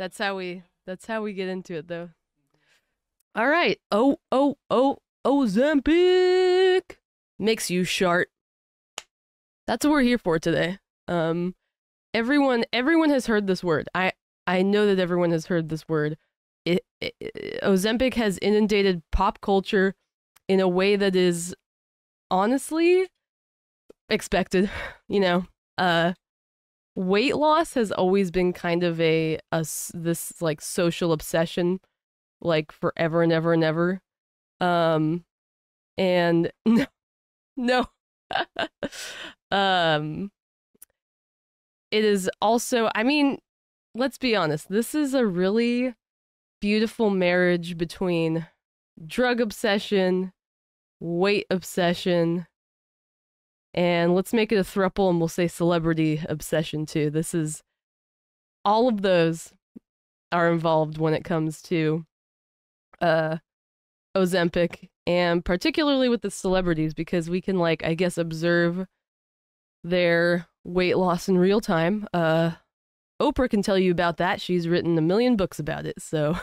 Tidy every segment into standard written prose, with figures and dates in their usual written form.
That's how we get into it though. All right. Ozempic makes you shart. That's what we're here for today. Everyone has heard this word. I know that everyone has heard this word. Ozempic has inundated pop culture in a way that is honestly expected. You know, weight loss has always been kind of this like social obsession, like forever and ever and ever. And no. It is also, I mean, let's be honest, this is a really beautiful marriage between drug obsession, weight obsession, and let's make it a throuple and we'll say celebrity obsession too. This is, all of those are involved when it comes to Ozempic, and particularly with the celebrities, because we can, like, I guess, observe their weight loss in real time. Oprah can tell you about that. She's written a million books about it, so.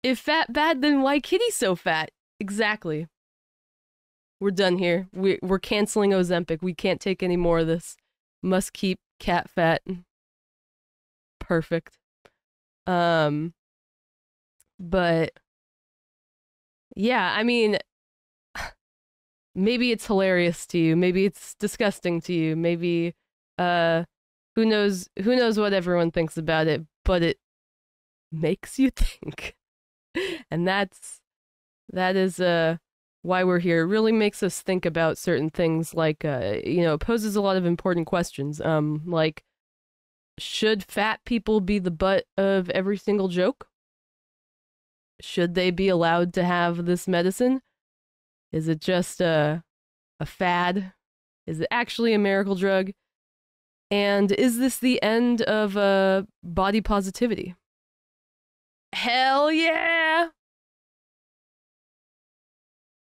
If fat bad, then why Kitty so fat? Exactly. We're done here. We're canceling Ozempic. We can't take any more of this. Must keep cat fat. Perfect. But yeah, I mean, maybe it's hilarious to you. Maybe it's disgusting to you. Maybe who knows what everyone thinks about it, but it makes you think. And that is why we're here. It really makes us think about certain things, like you know, it poses a lot of important questions. Like, should fat people be the butt of every single joke? Should they be allowed to have this medicine? Is it just a fad? Is it actually a miracle drug? And is this the end of body positivity? Hell yeah!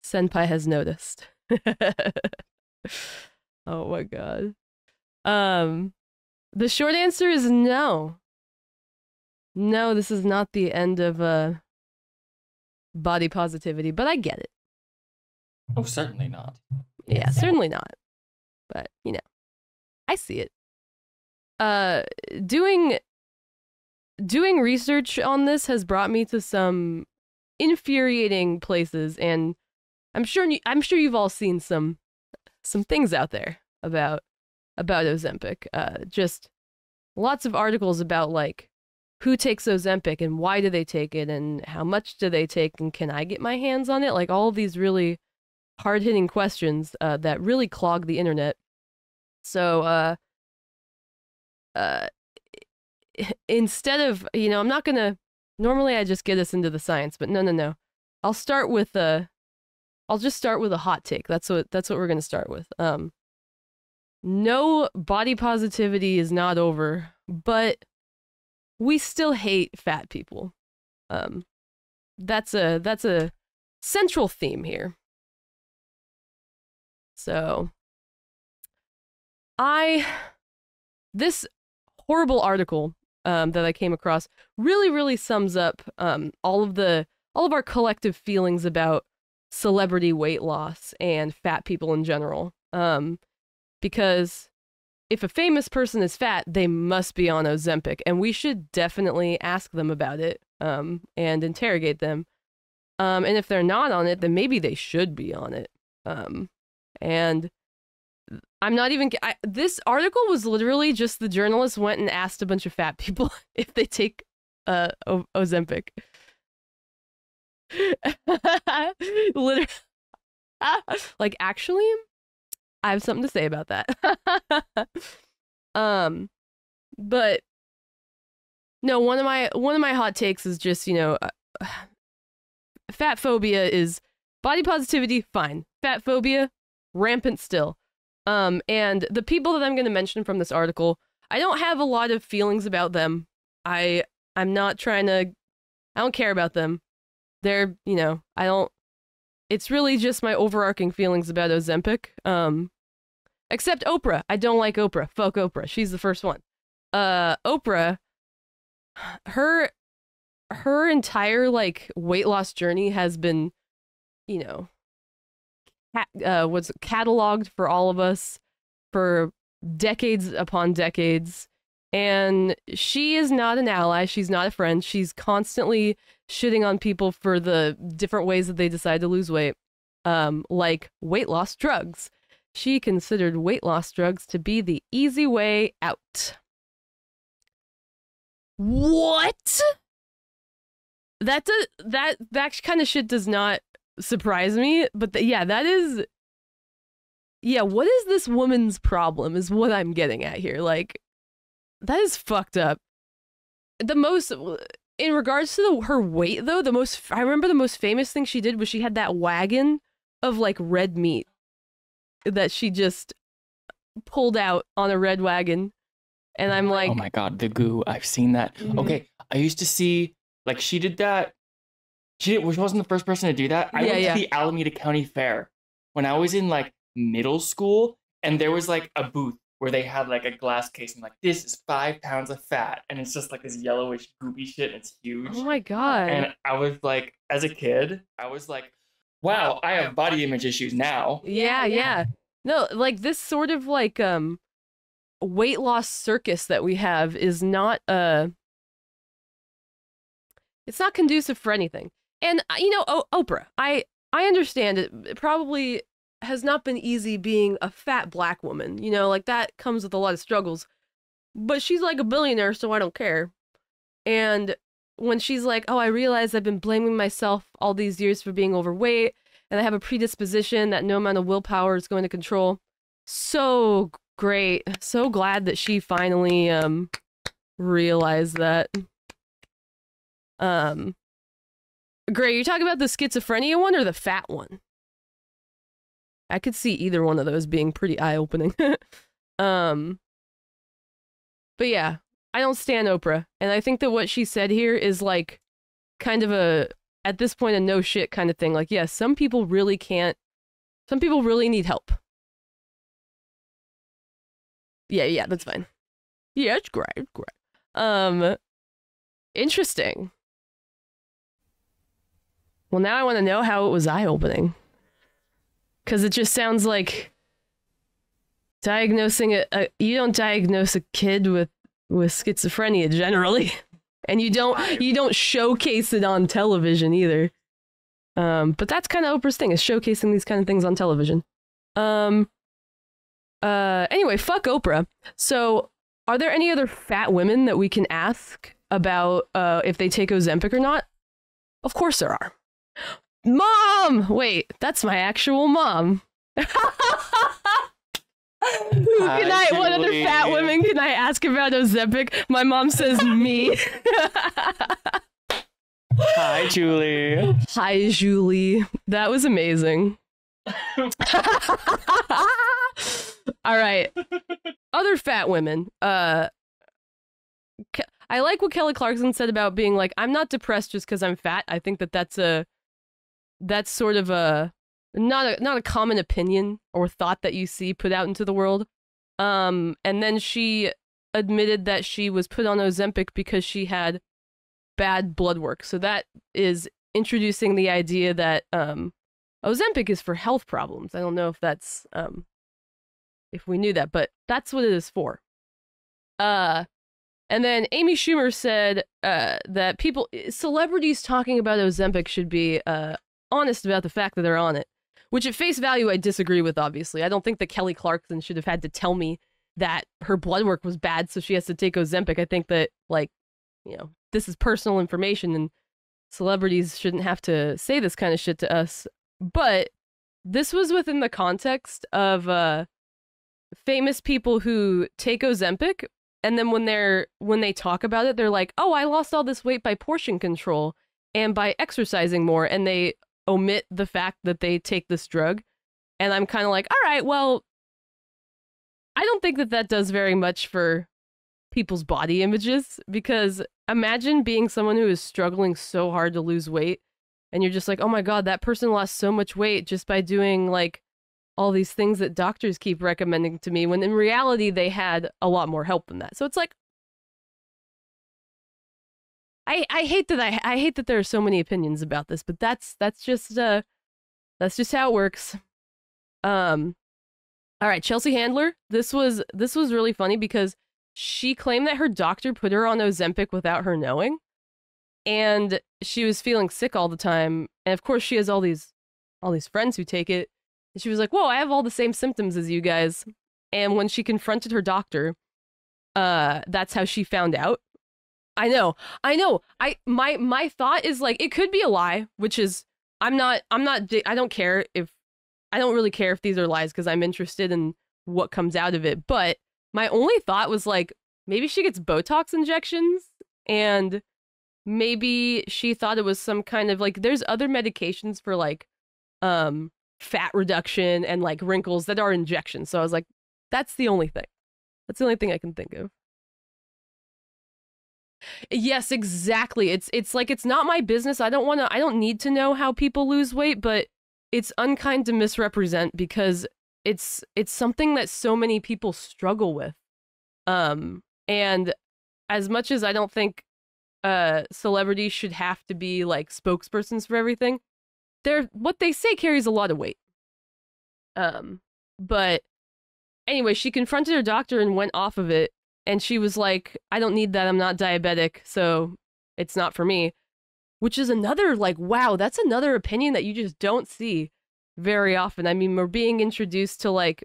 Senpai has noticed. Oh my god. The short answer is no. No, this is not the end of body positivity, but I get it. Oh, certainly not. Yeah, certainly not. But, you know, I see it. Doing research on this has brought me to some infuriating places, and I'm sure you've all seen some things out there about Ozempic. Just lots of articles about, like, who takes Ozempic and why do they take it and how much do they take and can I get my hands on it? Like, all of these really hard-hitting questions that really clog the internet. So instead of, you know, I'm not gonna, normally I just get us into the science, but no. I'll just start with a hot take. That's what we're gonna start with. No, body positivity is not over, but we still hate fat people. That's a central theme here. So this horrible article that I came across really sums up all of our collective feelings about celebrity weight loss and fat people in general. Because if a famous person is fat, they must be on Ozempic, and we should definitely ask them about it and interrogate them. And if they're not on it, then maybe they should be on it. And I'm not even... this article was literally just the journalist went and asked a bunch of fat people if they take Ozempic. Literally. Like, actually, I have something to say about that. But no, one of my hot takes is just, you know, fat phobia is body positivity, fine. Fat phobia, rampant still. And the people that I'm going to mention from this article, I don't have a lot of feelings about them. I'm not trying to, I don't care about them. They're, you know, it's really just my overarching feelings about Ozempic. Except Oprah. I don't like Oprah. Fuck Oprah. She's the first one. Oprah, her entire like weight loss journey has been, you know, was cataloged for all of us for decades upon decades. And she is not an ally. She's not a friend. She's constantly shitting on people for the different ways that they decide to lose weight, like weight loss drugs. She considered weight loss drugs to be the easy way out. What? That kind of shit does not surprise me, but yeah, that is. Yeah, what is this woman's problem? Is what I'm getting at here. Like, that is fucked up. The most, in regards to her weight, though, I remember the most famous thing she did was she had that wagon of like red meat that she just pulled out on a red wagon. And I'm like, oh my God, the goo. I've seen that. Mhm. Okay, I used to see, like, she did that. She wasn't the first person to do that. I went to the Alameda County Fair when I was in like middle school, and there was like a booth where they had like a glass case and like, this is 5 pounds of fat, and it's just like this yellowish goopy shit, and it's huge. Oh my God. And I was like, as a kid, I was like, wow, I have body image issues now. Yeah. No, like this sort of like weight loss circus that we have is not it's not conducive for anything. And you know, Oprah, I understand it probably has not been easy being a fat black woman. You know, like that comes with a lot of struggles. But she's like a billionaire, so I don't care. And when she's like, oh, I realize I've been blaming myself all these years for being overweight, and I have a predisposition that no amount of willpower is going to control. So great. So glad that she finally realized that. Great, you're talking about the schizophrenia one or the fat one? I could see either one of those being pretty eye-opening. But yeah, I don't stand Oprah, and I think that what she said here is like kind of a, at this point, a no shit kind of thing. Like, yes, some people really can't, some people really need help. Yeah, that's fine. Yeah, it's great. Interesting. Well, now I want to know how it was eye-opening. Because it just sounds like diagnosing you don't diagnose a kid with schizophrenia generally. And you don't showcase it on television either. But that's kind of Oprah's thing, is showcasing these kind of things on television. Anyway, fuck Oprah. So, are there any other fat women that we can ask about if they take Ozempic or not? Of course there are. Mom! Wait, that's my actual mom. What other fat women can I ask about Ozempic? My mom says me. Hi, Julie. Hi, Julie. That was amazing. All right. Other fat women. I like what Kelly Clarkson said about being like, I'm not depressed just because I'm fat. I think that that's sort of a not a common opinion or thought that you see put out into the world. And then she admitted that she was put on Ozempic because she had bad blood work. So that is introducing the idea that Ozempic is for health problems. I don't know if that's if we knew that, but that's what it is for. And then Amy Schumer said that celebrities talking about Ozempic should be honest about the fact that they're on it. Which at face value, I disagree with, obviously. I don't think that Kelly Clarkson should have had to tell me that her blood work was bad, so she has to take Ozempic. I think that, like, you know, this is personal information, and celebrities shouldn't have to say this kind of shit to us. But this was within the context of famous people who take Ozempic, and then when they talk about it, they're like, oh, I lost all this weight by portion control and by exercising more, and they omit the fact that they take this drug. And I'm kind of like, all right, well, I don't think that that does very much for people's body images, because imagine being someone who is struggling so hard to lose weight, and you're just like, oh my God, that person lost so much weight just by doing like all these things that doctors keep recommending to me, when in reality they had a lot more help than that. So it's like, I hate that I hate that there are so many opinions about this, but that's just how it works. All right, Chelsea Handler. This was really funny because she claimed that her doctor put her on Ozempic without her knowing, and she was feeling sick all the time. And of course, she has all these friends who take it. And she was like, "Whoa, I have all the same symptoms as you guys." And when she confronted her doctor, that's how she found out. I know. My thought is like it could be a lie, which is I don't care if I don't really care if these are lies because I'm interested in what comes out of it. But my only thought was like maybe she gets Botox injections and maybe she thought it was some kind of like there's other medications for like fat reduction and like wrinkles that are injections. So I was like, that's the only thing. That's the only thing I can think of. Yes, exactly. It's like it's not my business. I don't need to know how people lose weight, but it's unkind to misrepresent because it's something that so many people struggle with. And as much as I don't think celebrities should have to be like spokespersons for everything, what they say carries a lot of weight. But anyway, she confronted her doctor and went off of it. And she was like, I don't need that. I'm not diabetic, so it's not for me. Which is another, like, wow, that's another opinion that you just don't see very often. I mean, we're being introduced to, like,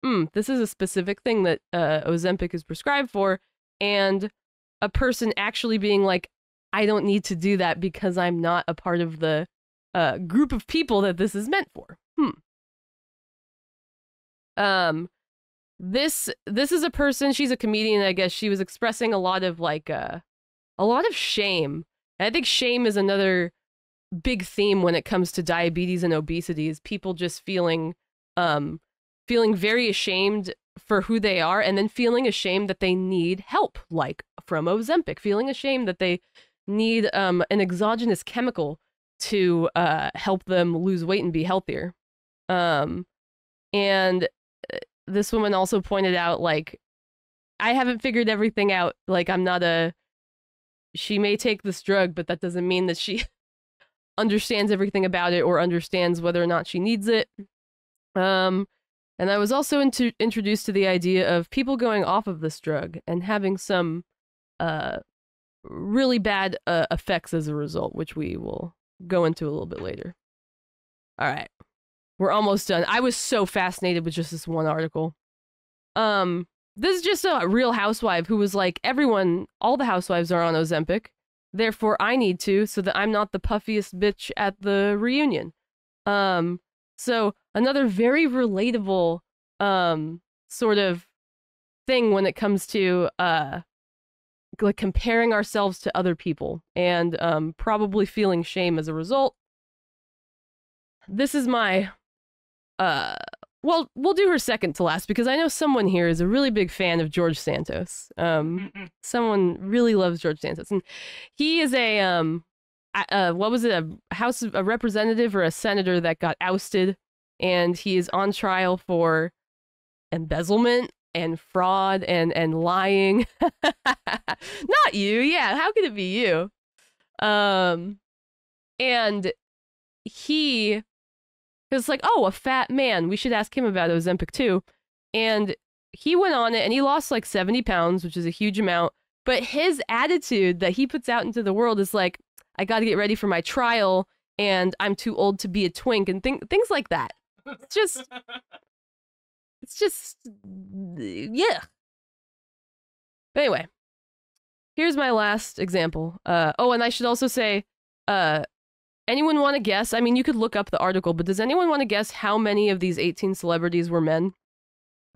this is a specific thing that Ozempic is prescribed for. And a person actually being like, I don't need to do that because I'm not a part of the group of people that this is meant for. This is a person, she's a comedian, I guess. She was expressing a lot of like a lot of shame. And I think shame is another big theme when it comes to diabetes and obesity, is people just feeling very ashamed for who they are and then feeling ashamed that they need help, like from Ozempic, feeling ashamed that they need an exogenous chemical to help them lose weight and be healthier. And this woman also pointed out, like, I haven't figured everything out. Like, she may take this drug, but that doesn't mean that she understands everything about it or understands whether or not she needs it. And I was also introduced to the idea of people going off of this drug and having some really bad effects as a result, which we will go into a little bit later. All right. We're almost done. I was so fascinated with just this one article. This is just a Real Housewife who was like, all the housewives are on Ozempic, therefore I need to, so that I'm not the puffiest bitch at the reunion. So another very relatable sort of thing when it comes to like comparing ourselves to other people and probably feeling shame as a result. This is my well, we'll do her second to last because I know someone here is a really big fan of George Santos. Someone really loves George Santos, and he is what was it, a representative or a senator that got ousted, and he is on trial for embezzlement and fraud and lying. Not you, yeah. How could it be you? And he. It's like, oh, a fat man. We should ask him about Ozempic too. And he went on it and he lost like 70 pounds, which is a huge amount. But his attitude that he puts out into the world is like, I got to get ready for my trial and I'm too old to be a twink and things like that. It's just, yeah. But anyway, here's my last example. And I should also say, anyone want to guess? I mean, you could look up the article, but does anyone want to guess how many of these 18 celebrities were men?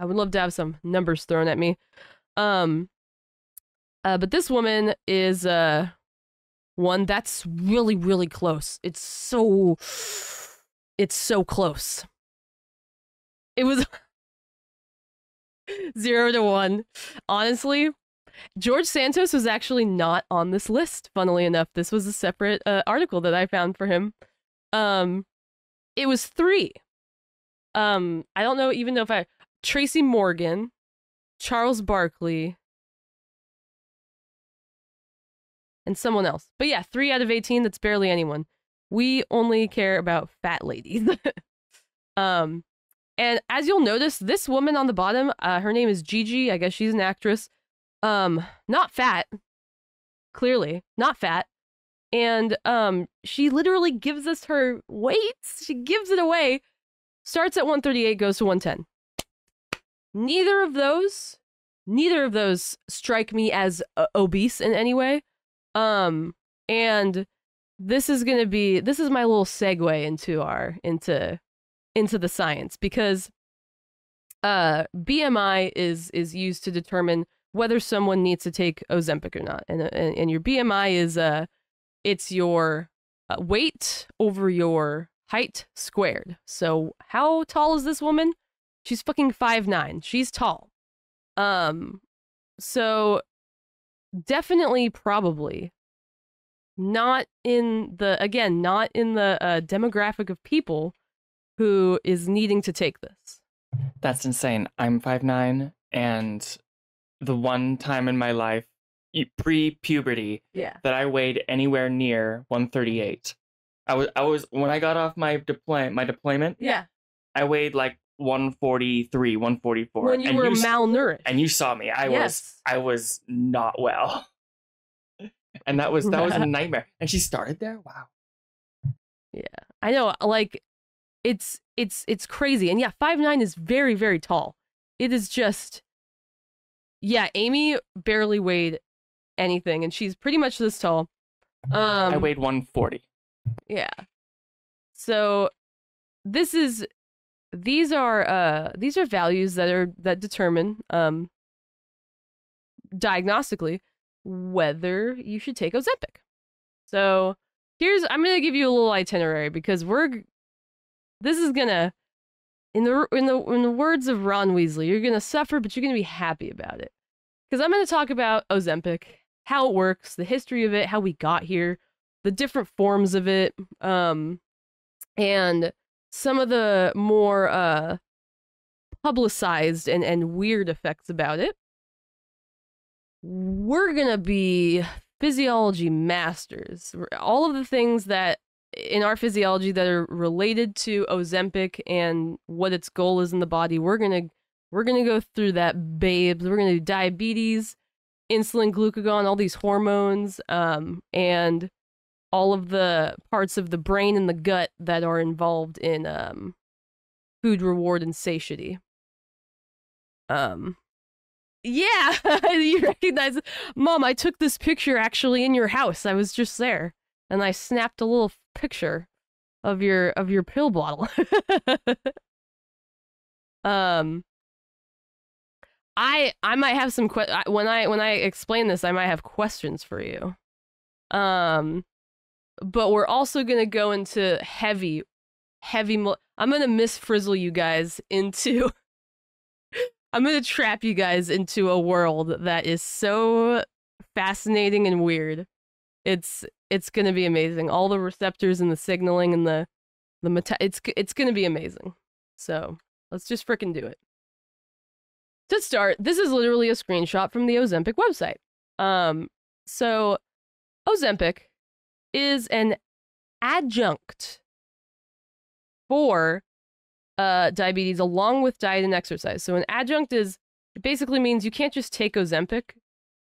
I would love to have some numbers thrown at me. But this woman is one that's really, really close. It's so close. It was 0 to 1. Honestly, George Santos was actually not on this list, funnily enough. This was a separate article that I found for him. It was 3. I don't know even know if Tracy Morgan, Charles Barkley, and someone else. But yeah, 3 out of 18, that's barely anyone. We only care about fat ladies. And as you'll notice, this woman on the bottom, her name is Gigi. I guess she's an actress. Not fat. Clearly, not fat. And she literally gives us her weights. She gives it away. Starts at 138, goes to 110. Neither of those strike me as obese in any way. And this is my little segue into the science, because BMI is used to determine whether someone needs to take Ozempic or not. And your BMI is it's your weight over your height squared. So how tall is this woman? She's fucking 5'9". She's tall. So definitely probably not in the demographic of people who is needing to take this. That's insane. I'm 5'9", and the one time in my life, pre-puberty, that I weighed anywhere near 138. I was when I got off my deployment. Yeah. I weighed like 143, 144. When you were malnourished. And you saw me. I was not well. And that was a nightmare. And she started there? Wow. Yeah. I know, like it's crazy. And yeah, 5'9" is very, very tall. It is just, yeah, Amy barely weighed anything, and she's pretty much this tall. I weighed 140. Yeah. So these are values that determine diagnostically whether you should take Ozempic. So I'm gonna give you a little itinerary, because this is gonna, in the words of Ron Weasley, you're gonna suffer, but you're gonna be happy about it. Because I'm gonna talk about Ozempic, how it works, the history of it, how we got here, the different forms of it, and some of the more publicized and weird effects about it. We're gonna be physiology masters. All of the things that in our physiology that are related to Ozempic and what its goal is in the body, we're gonna go through that, babes. We're gonna do diabetes, insulin, glucagon, all these hormones, and all of the parts of the brain and the gut that are involved in food reward and satiety. Yeah, you recognize it. Mom, I took this picture actually in your house. I was just there, and I snapped a little picture of your pill bottle. I might have some when I explain this, I might have questions for you. But we're also gonna go into heavy. I'm gonna misfrizzle you guys into. I'm gonna trap you guys into a world that is so fascinating and weird. It's gonna be amazing. All the receptors and the signaling and the it's gonna be amazing. So let's just frickin' do it. To start, this is literally a screenshot from the Ozempic website. So Ozempic is an adjunct for diabetes along with diet and exercise. So an adjunct it basically means you can't just take Ozempic.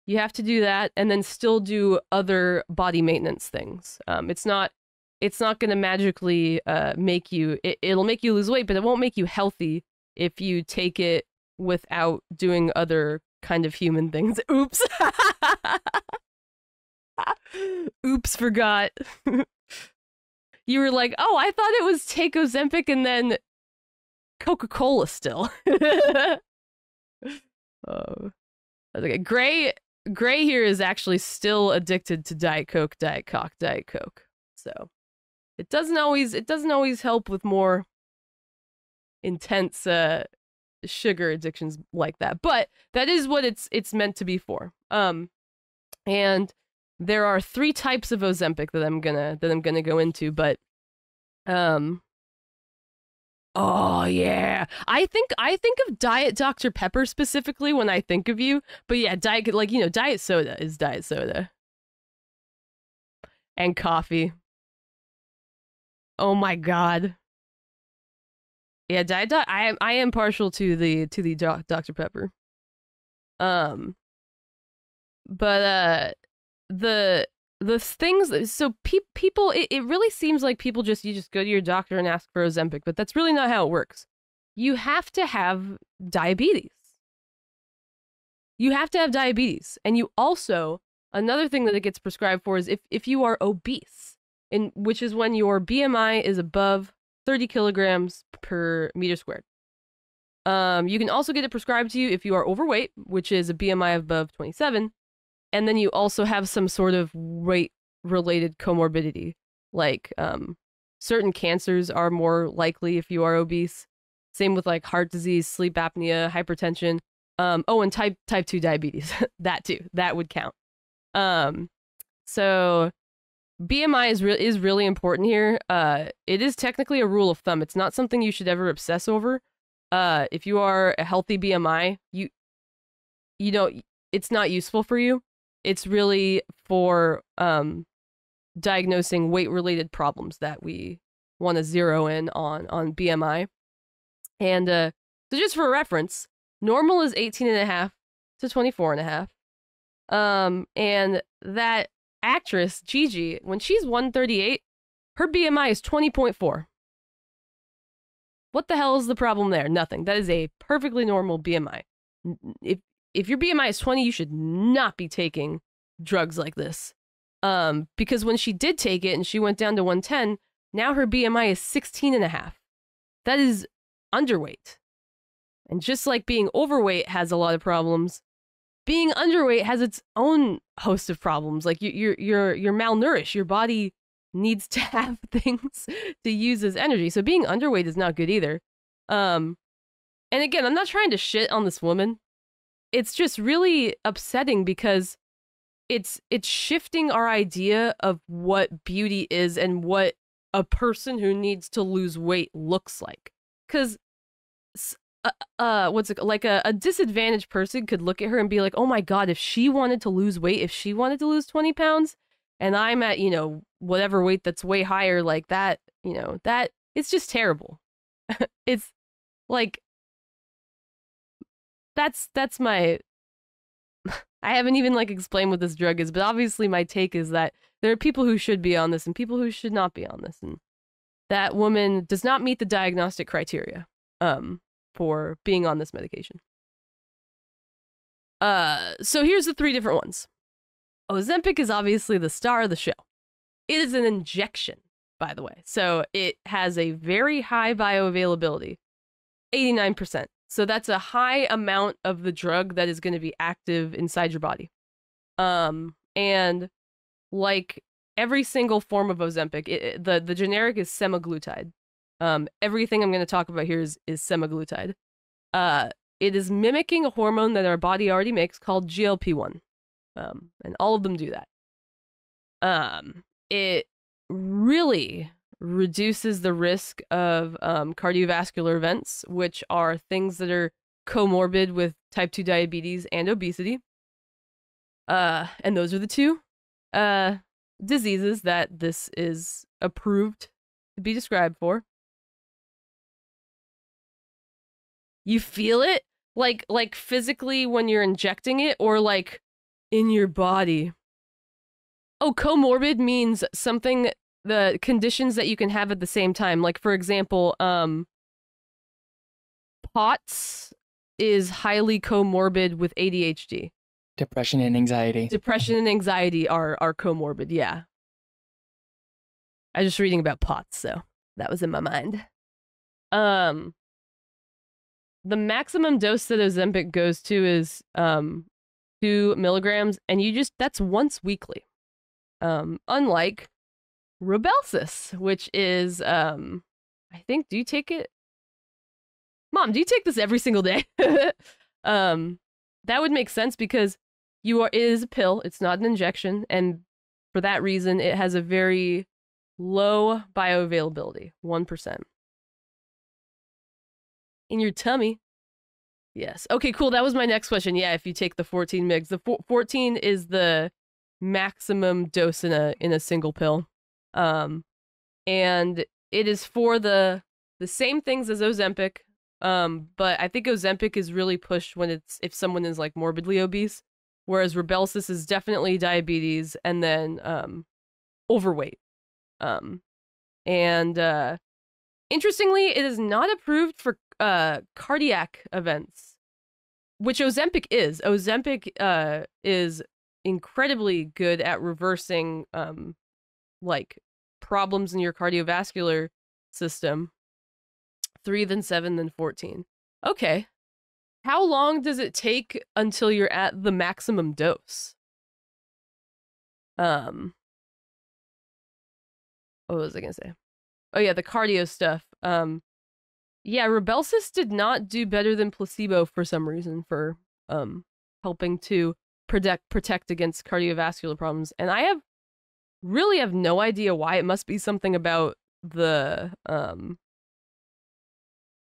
You have to do that and then still do other body maintenance things. It's not going to magically make you, it'll make you lose weight, but it won't make you healthy if you take it without doing other kind of human things. Oops. Oops, forgot. You were like, oh, I thought it was take Ozempic and then Coca-Cola still. Oh, okay. Gray here is actually still addicted to Diet Coke, Diet Cock, Diet Coke. So it doesn't always help with more intense sugar addictions like that. But that is what it's meant to be for. And there are 3 types of Ozempic that I'm gonna go into, but oh yeah, I think of Diet Dr. Pepper specifically when I think of you, but yeah, diet soda is diet soda. and coffee. Oh my god. Yeah, I am partial to the Dr. Pepper. But the things, so people, it really seems like you just go to your doctor and ask for Ozempic, but that's really not how it works. You have to have diabetes. You have to have diabetes. And you also, another thing that it gets prescribed for is if you are obese, which is when your BMI is above 30 kilograms per meter squared. You can also get it prescribed to you if you are overweight, which is a BMI above 27. And then you also have some sort of weight-related comorbidity. Like, certain cancers are more likely if you are obese. Same with like heart disease, sleep apnea, hypertension. And type 2 diabetes. That too. That would count. So BMI is really important here. It is technically a rule of thumb. It's not something you should ever obsess over. If you are a healthy BMI, you know, it's not useful for you. It's really for diagnosing weight-related problems that we want to zero in on BMI. And so just for reference, normal is 18.5 to 24.5. And that actress, Gigi, when she's 138, her BMI is 20.4. What the hell is the problem there? Nothing. That is a perfectly normal BMI. If your BMI is 20, you should not be taking drugs like this. Because when she did take it and she went down to 110, now her BMI is 16.5. That is underweight. And just like being overweight has a lot of problems, being underweight has its own host of problems. Like you're malnourished. Your body needs to have things to use as energy. So being underweight is not good either. And again, I'm not trying to shit on this woman. It's just really upsetting because it's shifting our idea of what beauty is and what a person who needs to lose weight looks like. Because what's it like, a disadvantaged person could look at her and be like, oh my god, if she wanted to lose weight, if she wanted to lose 20 pounds and I'm at, whatever weight that's way higher, like that, that it's just terrible. It's like, that's my I haven't even explained what this drug is, but obviously my take is that there are people who should be on this and people who should not be on this, and that woman does not meet the diagnostic criteria for being on this medication. So here's the 3 different ones. Ozempic is obviously the star of the show. It is an injection, by the way, so it has a very high bioavailability, 89%. So that's a high amount of the drug that is going to be active inside your body. And like every single form of Ozempic, the generic is Semaglutide. Everything I'm going to talk about here is Semaglutide. It is mimicking a hormone that our body already makes called GLP-1. And all of them do that. It really reduces the risk of cardiovascular events, which are things that are comorbid with type 2 diabetes and obesity. And those are the 2 diseases that this is approved to be described for. You feel it like physically when you're injecting it, or like in your body. Oh, comorbid means something, the conditions that you can have at the same time. Like, for example, POTS is highly comorbid with ADHD. Depression and anxiety. Depression and anxiety are comorbid, yeah. I was just reading about POTS, so that was in my mind. The maximum dose that Ozempic goes to is 2 milligrams, and that's once weekly. Unlike Rybelsus, which is, I think, do you take it? Mom, do you take this every single day? That would make sense because it is a pill, it's not an injection, and for that reason, it has a very low bioavailability, 1%. In your tummy. Yes. Okay, cool. That was my next question. Yeah, if you take the 14 mgs. The 14 is the maximum dose in a single pill. And it is for the same things as Ozempic. But I think Ozempic is really pushed when if someone is like morbidly obese, whereas Rybelsus is definitely diabetes and then overweight. Interestingly, it is not approved for cardiac events, which Ozempic is. Ozempic is incredibly good at reversing like problems in your cardiovascular system. 3, then 7, then 14. Okay. How long does it take until you're at the maximum dose? What was I gonna say? Oh yeah, the cardio stuff. Yeah, Rybelsus did not do better than placebo for some reason for helping to protect against cardiovascular problems. And I really have no idea why. It must be something about the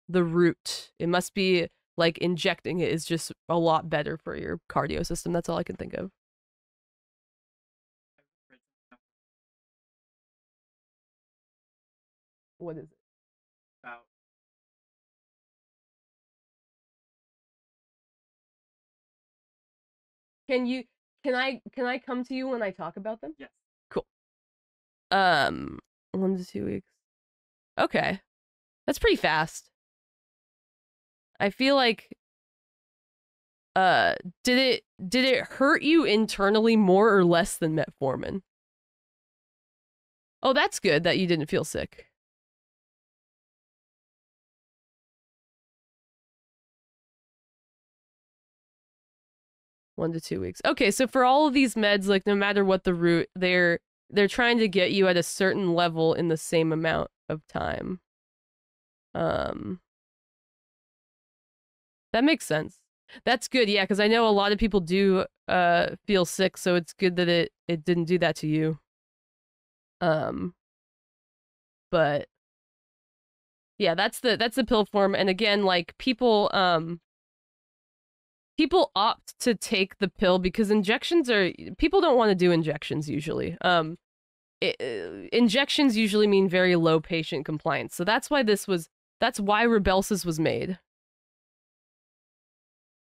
route. It must be like injecting it is just a lot better for your cardio system. That's all I can think of. What is it? About Can I come to you when I talk about them? yes. Cool. 1 to 2 weeks. Okay. That's pretty fast. I feel like did it hurt you internally more or less than metformin? Oh, that's good that you didn't feel sick. One to 2 weeks. Okay, so for all of these meds, like no matter what the route, they're trying to get you at a certain level in the same amount of time. That makes sense. That's good, yeah, because I know a lot of people do feel sick, so it's good that it didn't do that to you. But yeah, that's the pill form, and again, like people opt to take the pill because people don't want to do injections usually. Injections usually mean very low patient compliance, so that's why Rybelsus was made.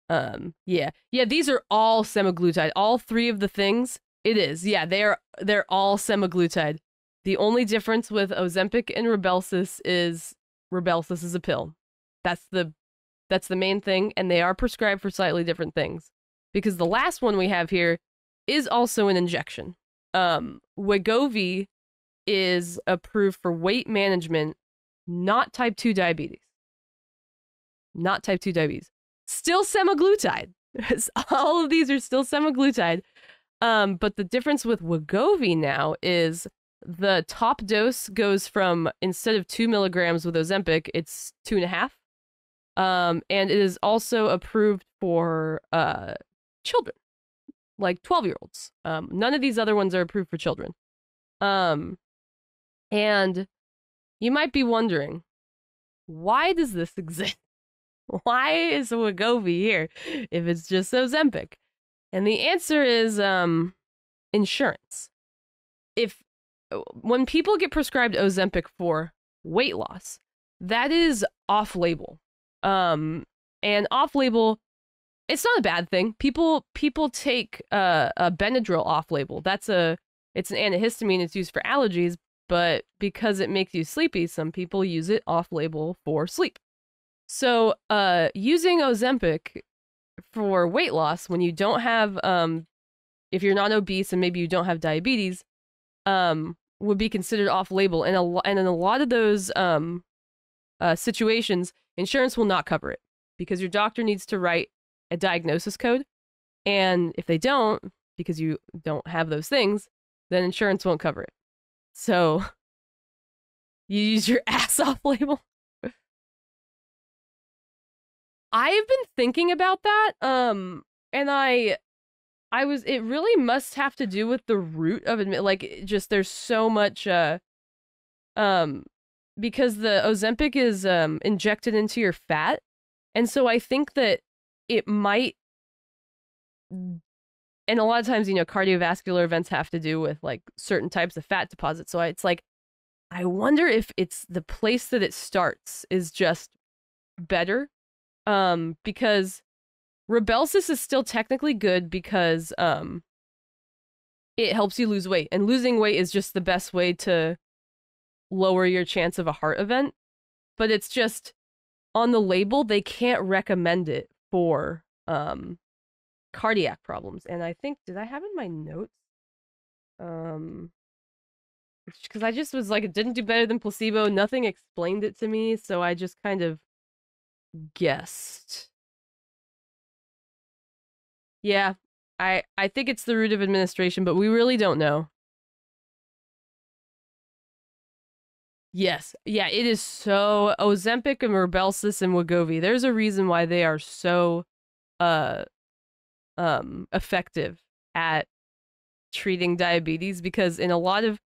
Yeah, these are all semaglutide. All 3 of the things, it is. Yeah, they're all semaglutide. The only difference with Ozempic and Rybelsus is Rybelsus is a pill. That's the main thing, and they are prescribed for slightly different things. Because the last one we have here is also an injection. Wegovy is approved for weight management, not type 2 diabetes. Not type 2 diabetes. Still semaglutide. All of these are still semaglutide. But the difference with Wegovy now is the top dose goes from, instead of 2 milligrams with Ozempic, it's 2.5. And it is also approved for children, like 12-year-olds. None of these other ones are approved for children. And you might be wondering, why does this exist? Why is Wegovy here if it's just Ozempic? And the answer is insurance. When people get prescribed Ozempic for weight loss, that is off-label. And off-label, it's not a bad thing. People take a Benadryl off-label. It's an antihistamine. It's used for allergies, but because it makes you sleepy, some people use it off-label for sleep. So, using Ozempic for weight loss when you don't have, if you're not obese and maybe you don't have diabetes, would be considered off-label. And in a lot of those situations, insurance will not cover it because your doctor needs to write a diagnosis code. And if they don't, because you don't have those things, then insurance won't cover it. So, you use your ass off-label. I've been thinking about that, and it really must have to do with the root of it. Like, just there's so much, because the Ozempic is injected into your fat, and so I think that it might and a lot of times, you know, cardiovascular events have to do with like certain types of fat deposits. So it's like, I wonder if it's the place that it starts is just better. Because Rybelsus is still technically good because it helps you lose weight, and losing weight is just the best way to lower your chance of a heart event. But it's just on the label, they can't recommend it for cardiac problems. And I think, did I have in my notes? Because I just was like, it didn't do better than placebo. Nothing explained it to me, so I just kind of guessed. Yeah, I think it's the route of administration, but we really don't know. Yes, yeah, it is so Ozempic and Rybelsus and Wegovy. There's a reason why they are so effective at treating diabetes, because in a lot of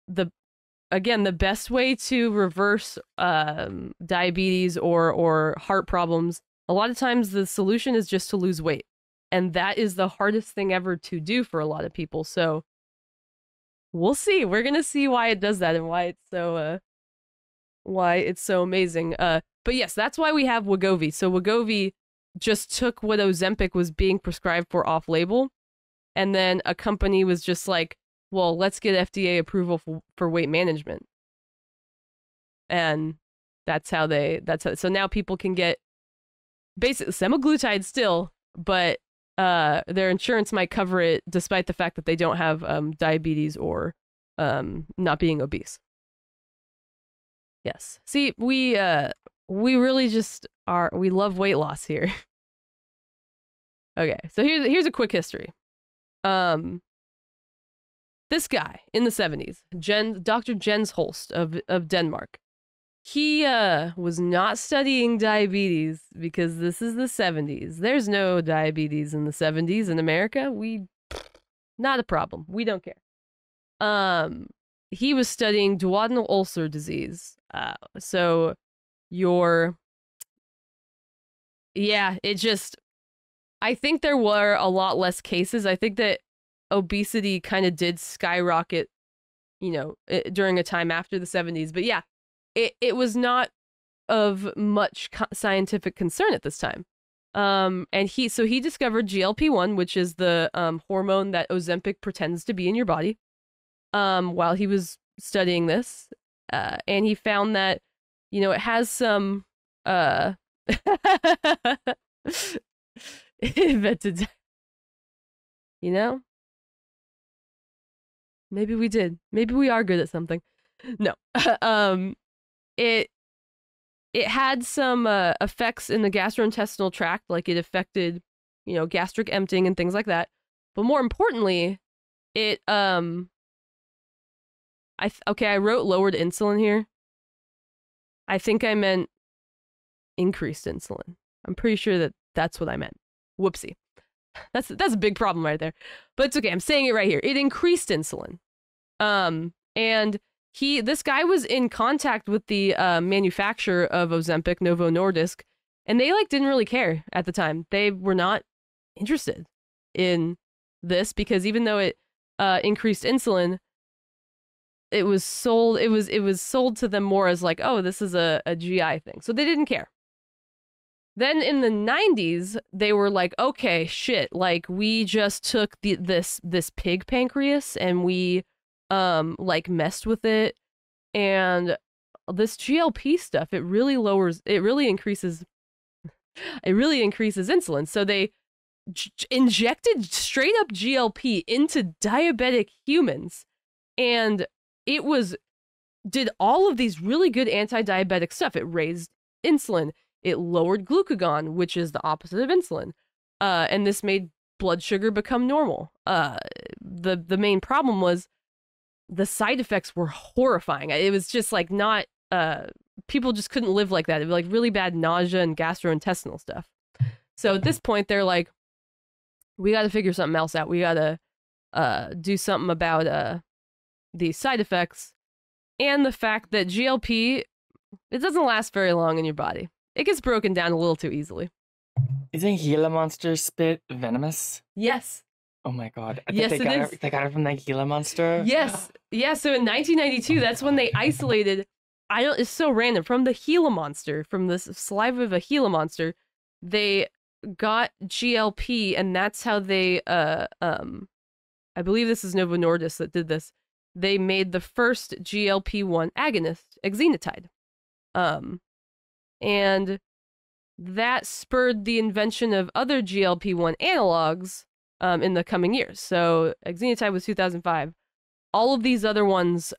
the best way to reverse diabetes or heart problems, a lot of times the solution is just to lose weight. And that is the hardest thing ever to do for a lot of people. So we'll see. We're going to see why it does that and why it's so amazing. But yes, that's why we have Wegovy. So Wegovy just took what Ozempic was being prescribed for off label, and then a company was just like, well, let's get FDA approval for weight management. And so now people can get basically semaglutide still, but their insurance might cover it despite the fact that they don't have diabetes or not being obese. Yes. See, we really just we love weight loss here. Okay, so here's a quick history. This guy in the 70s, Dr. Jens Holst of Denmark, he was not studying diabetes because this is the 70s. There's no diabetes in the 70s in America. Not a problem. We don't care. He was studying duodenal ulcer disease. I think there were a lot less cases. I think that obesity kind of did skyrocket, you know, during a time after the 70s. But yeah, it was not of much scientific concern at this time. And he discovered GLP-1, which is the hormone that Ozempic pretends to be in your body, while he was studying this. And he found that, you know, it has some invented, you know? Maybe we did. Maybe we are good at something. No. It had some effects in the gastrointestinal tract, like it affected, you know, gastric emptying and things like that. But more importantly, it I wrote lowered insulin here. I think I meant increased insulin. I'm pretty sure that that's what I meant. Whoopsie. That's a big problem right there. But it's okay. I'm saying it right here. It increased insulin. And this guy was in contact with the manufacturer of Ozempic, Novo Nordisk, and they like didn't really care at the time. They were not interested in this because even though it increased insulin, it was sold to them more as like, oh, this is a GI thing. So they didn't care. Then in the 90s, they were like, okay, shit, like we just took this pig pancreas and we like messed with it, and this GLP stuff, it really increases insulin. So they injected straight up GLP into diabetic humans, and it did all of these really good anti-diabetic stuff. It raised insulin. It lowered glucagon, which is the opposite of insulin. And this made blood sugar become normal. The main problem was the side effects were horrifying. It was just like not, people just couldn't live like that. It was like really bad nausea and gastrointestinal stuff. So at this point, they're like, we got to figure something else out. We got to do something about the side effects and the fact that GLP, it doesn't last very long in your body. It gets broken down a little too easily. Isn't Gila Monster spit venomous? Yes. Oh my god. Yes, it is. They got it from the Gila monster? Yes. Yeah, so in 1992, that's when they isolated, it's so random, from the Gila monster, from the saliva of a Gila monster, they got GLP, and that's how they, I believe this is Novo Nordisk that did this. They made the first GLP-1 agonist, exenatide. And that spurred the invention of other GLP-1 analogs in the coming years. So exenatide was 2005. All of these other ones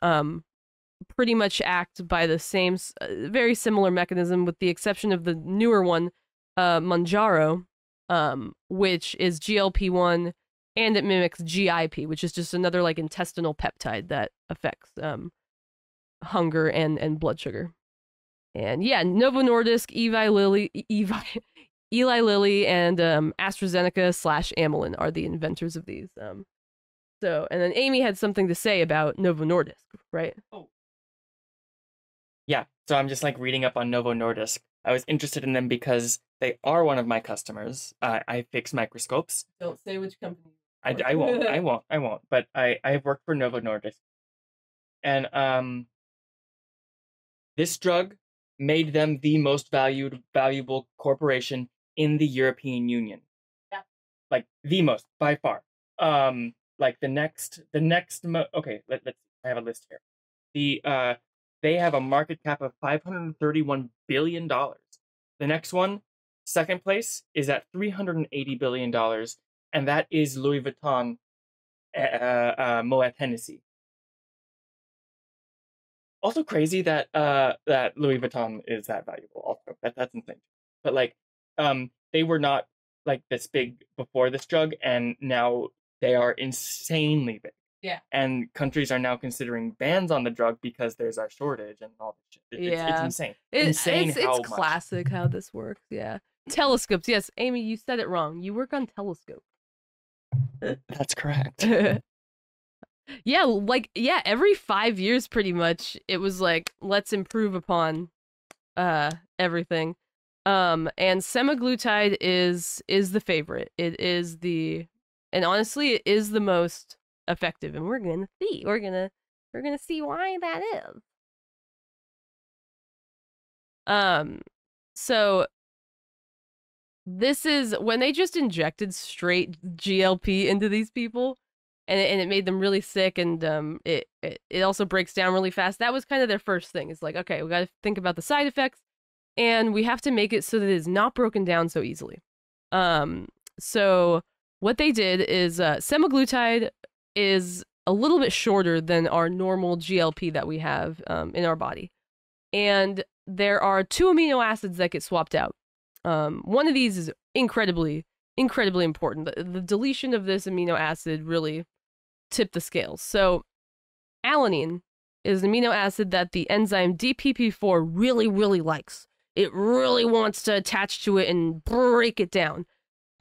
pretty much act by the same, very similar mechanism, with the exception of the newer one, Mounjaro, which is GLP-1, and it mimics GIP, which is just another like intestinal peptide that affects hunger and blood sugar. And yeah, Novo Nordisk, Eli Lilly, and AstraZeneca/Amylin are the inventors of these. So, and then Amy had something to say about Novo Nordisk, right? Oh. Yeah, so I'm just like reading up on Novo Nordisk. I was interested in them because they are one of my customers. I fix microscopes. Don't say which company. I won't. But I've worked for Novo Nordisk. And this drug made them the most valuable corporation in the European Union. Yeah. Like the most, by far. Like the next okay, let's see. I have a list here. They have a market cap of $531 billion. The next one, second place, is at $380 billion, and that is Louis Vuitton Moet Hennessy. Also crazy that that Louis Vuitton is that valuable. Also, that's insane. But like, they were not like this big before this drug, and now they are insanely big. Yeah. And countries are now considering bans on the drug because there's a shortage and all this shit. It's insane. It's classic how this works. Yeah. Telescopes. Yes, Amy, you said it wrong. You work on telescopes. That's correct. Yeah, every 5 years pretty much it was like, let's improve upon everything. And semaglutide is the favorite. It is and honestly it is the most effective, and we're gonna see why that is. So this is when they just injected straight GLP into these people, and it made them really sick, and it also breaks down really fast. That was kind of their first thing. It's like, okay, we got to think about the side effects, and we have to make it so that it's not broken down so easily. So what they did is semaglutide is a little bit shorter than our normal GLP that we have in our body. And there are 2 amino acids that get swapped out. One of these is incredibly important. The deletion of this amino acid really tipped the scales. So alanine is an amino acid that the enzyme DPP4 really likes. It really wants to attach to it and break it down.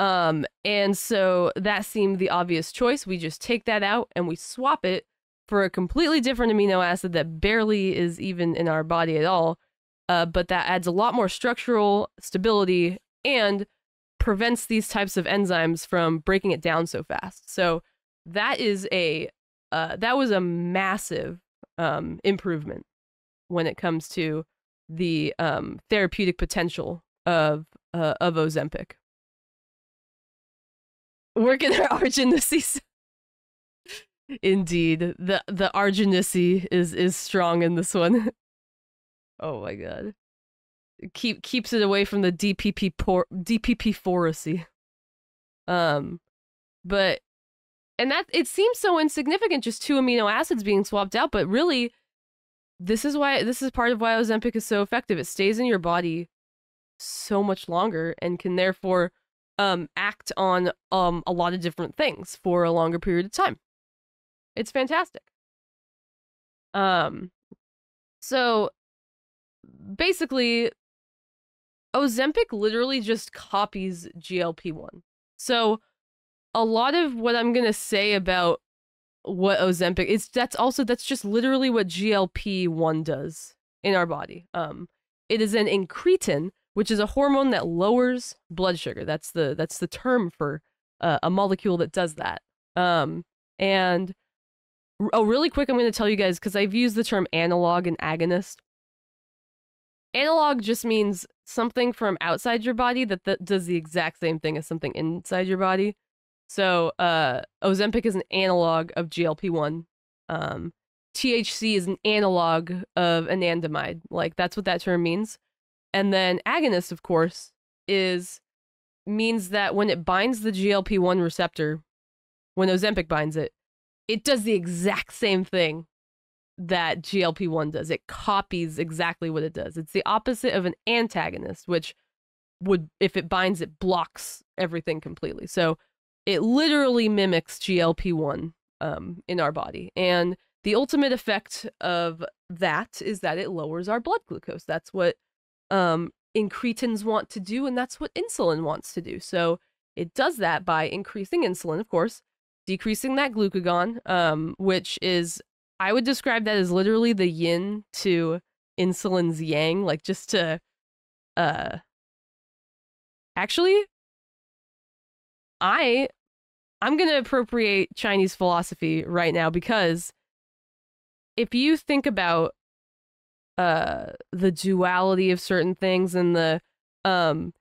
And so that seemed the obvious choice. We just take that out and we swap it for a completely different amino acid that barely is even in our body at all. But that adds a lot more structural stability and prevents these types of enzymes from breaking it down so fast. So that was a massive improvement when it comes to the therapeutic potential of Ozempic. Working their arginacy. Indeed, the arginacy is strong in this one. Oh my god, keeps it away from the DPP4-acy. But and that it seems so insignificant, just 2 amino acids being swapped out, but really, this is part of why Ozempic is so effective. It stays in your body so much longer and can therefore act on a lot of different things for a longer period of time. It's fantastic. So basically, Ozempic literally just copies GLP-1. So a lot of what I'm gonna say about what Ozempic is, that's just literally what GLP-1 does in our body. It is an incretin, which is a hormone that lowers blood sugar. That's the term for a molecule that does that. And oh, really quick, I'm going to tell you guys, because I've used the term analog and agonist. Analog just means something from outside your body that does the exact same thing as something inside your body. So, Ozempic is an analog of GLP-1. THC is an analog of anandamide. Like, that's what that term means. And then agonist, of course, means that when it binds the GLP-1 receptor, when Ozempic binds it, it does the exact same thing that GLP-1 does. It copies exactly what it does. It's the opposite of an antagonist, which would, if it binds, it blocks everything completely. So it literally mimics GLP-1 in our body. And the ultimate effect of that is that it lowers our blood glucose. That's what incretins want to do, and that's what insulin wants to do. So it does that by increasing insulin, of course, decreasing that glucagon, which is, I would describe that as literally the yin to insulin's yang, like just to, actually, I'm going to appropriate Chinese philosophy right now, because if you think about the duality of certain things and the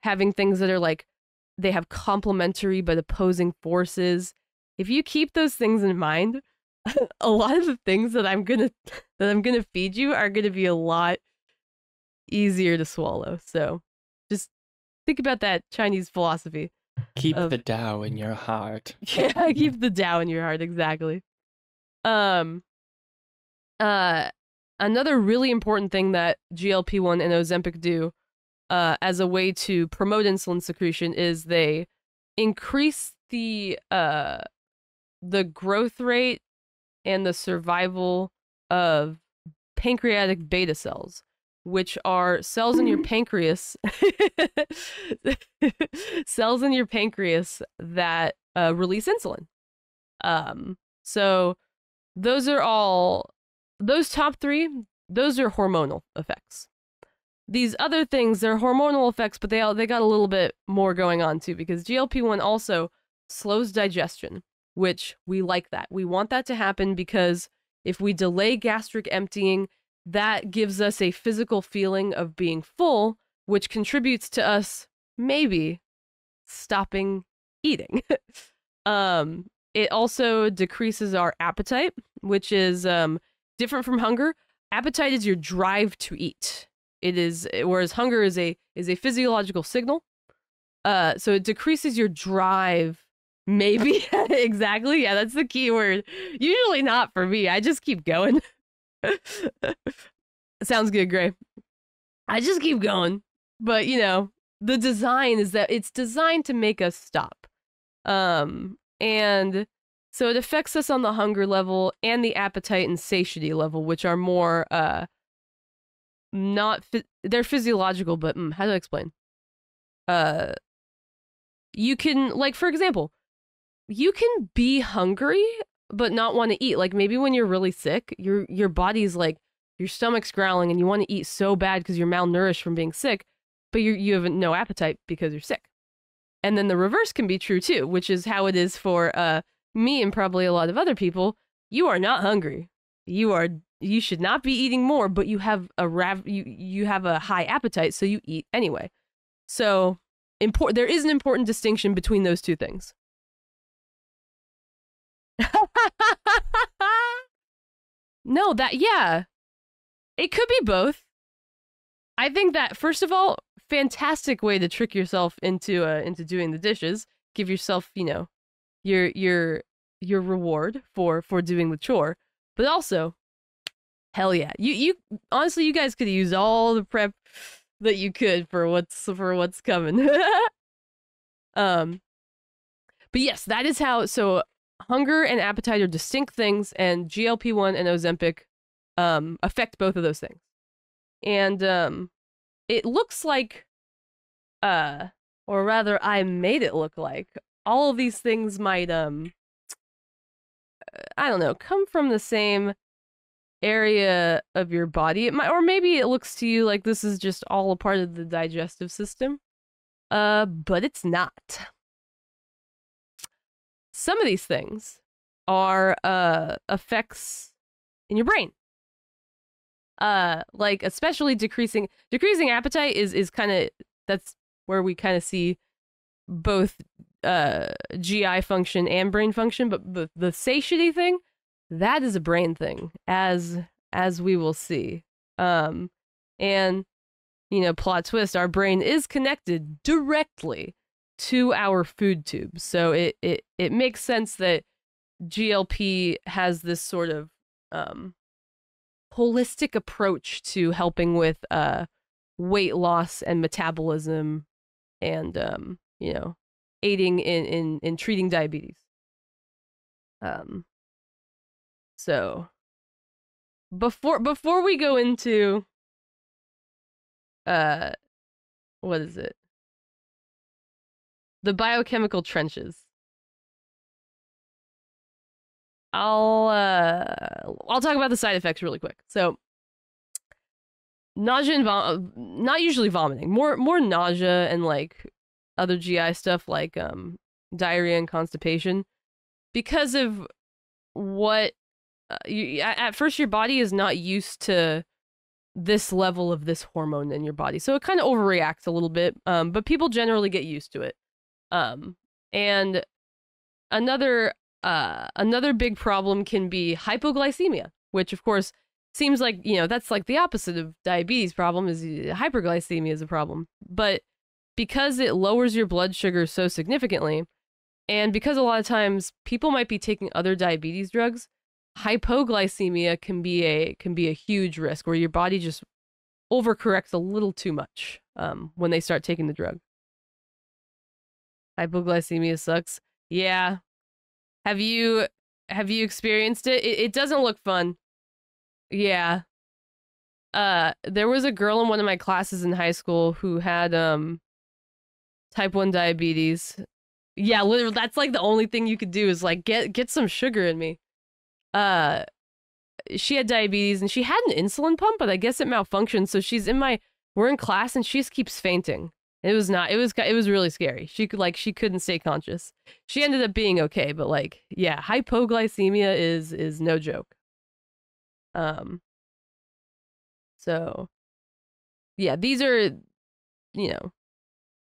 having things that are like, they have complementary but opposing forces, if you keep those things in mind, a lot of the things that I'm gonna feed you are gonna be a lot easier to swallow. So just think about that Chinese philosophy. Keep the Tao in your heart. Yeah, keep the Tao in your heart, exactly. Another really important thing that GLP-1 and Ozempic do as a way to promote insulin secretion is they increase the growth rate and the survival of pancreatic beta cells, which are cells in your pancreas, cells in your pancreas that release insulin. So those top three, those are hormonal effects. These other things, they're hormonal effects, but they got a little bit more going on too, because GLP-1 also slows digestion, which we like that. We want that to happen because if we delay gastric emptying, that gives us a physical feeling of being full, which contributes to us maybe stopping eating. It also decreases our appetite, which is different from hunger. Appetite is your drive to eat. It is, whereas hunger is a physiological signal. So it decreases your drive. Maybe. Exactly. Yeah, that's the key word. Usually not for me. I just keep going. Sounds good, Gray. I just keep going. But, you know, the design is that it's designed to make us stop. And so it affects us on the hunger level and the appetite and satiety level, which are more, they're physiological, but how do I explain? You can, like, for example, you can be hungry but not want to eat. Like maybe when you're really sick, your body's like, your stomach's growling and you want to eat so bad because you're malnourished from being sick, but you have no appetite because you're sick. And then the reverse can be true too, which is how it is for me and probably a lot of other people. You are not hungry. You should not be eating more, but you have you have a high appetite, so you eat anyway. So there is an important distinction between those two things. No, yeah. It could be both. I think that, first of all, fantastic way to trick yourself into doing the dishes. Give yourself, you know, your reward for doing the chore. But also, hell yeah. You honestly, you guys could use all the prep that you could for what's coming. But yes, that is how, so hunger and appetite are distinct things, and GLP-1 and Ozempic affect both of those things. And it looks like, or rather I made it look like, all of these things might, I don't know, come from the same area of your body. It might, or maybe it looks to you like this is just all a part of the digestive system. But it's not. Some of these things are effects in your brain. Like especially decreasing appetite is kind of, that's where we kind of see both GI function and brain function, but the satiety thing, that is a brain thing, as we will see. And you know, plot twist, our brain is connected directly to our food tube. So it makes sense that GLP has this sort of holistic approach to helping with weight loss and metabolism, and you know, aiding in treating diabetes. So before we go into what is it? The biochemical trenches. I'll talk about the side effects really quick. So nausea and not usually vomiting, more nausea and like other GI stuff like diarrhea and constipation, because of what at first your body is not used to this level of this hormone in your body, so it kind of overreacts a little bit, but people generally get used to it. And another big problem can be hypoglycemia, which of course seems like, you know, that's like the opposite of diabetes problem, is hyperglycemia is a problem. But because it lowers your blood sugar so significantly, and because a lot of times people might be taking other diabetes drugs, hypoglycemia can be a huge risk, where your body just overcorrects a little too much when they start taking the drug. Hypoglycemia sucks. Yeah. Have you experienced it? It doesn't look fun. Yeah. There was a girl in one of my classes in high school who had type 1 diabetes. Yeah, literally, that's like the only thing you could do is like get some sugar in me. She had diabetes and she had an insulin pump, but I guess it malfunctioned, so we're in class and she just keeps fainting. It was really scary. She couldn't stay conscious. She ended up being okay, but like, yeah, hypoglycemia is no joke. So yeah, these are, you know,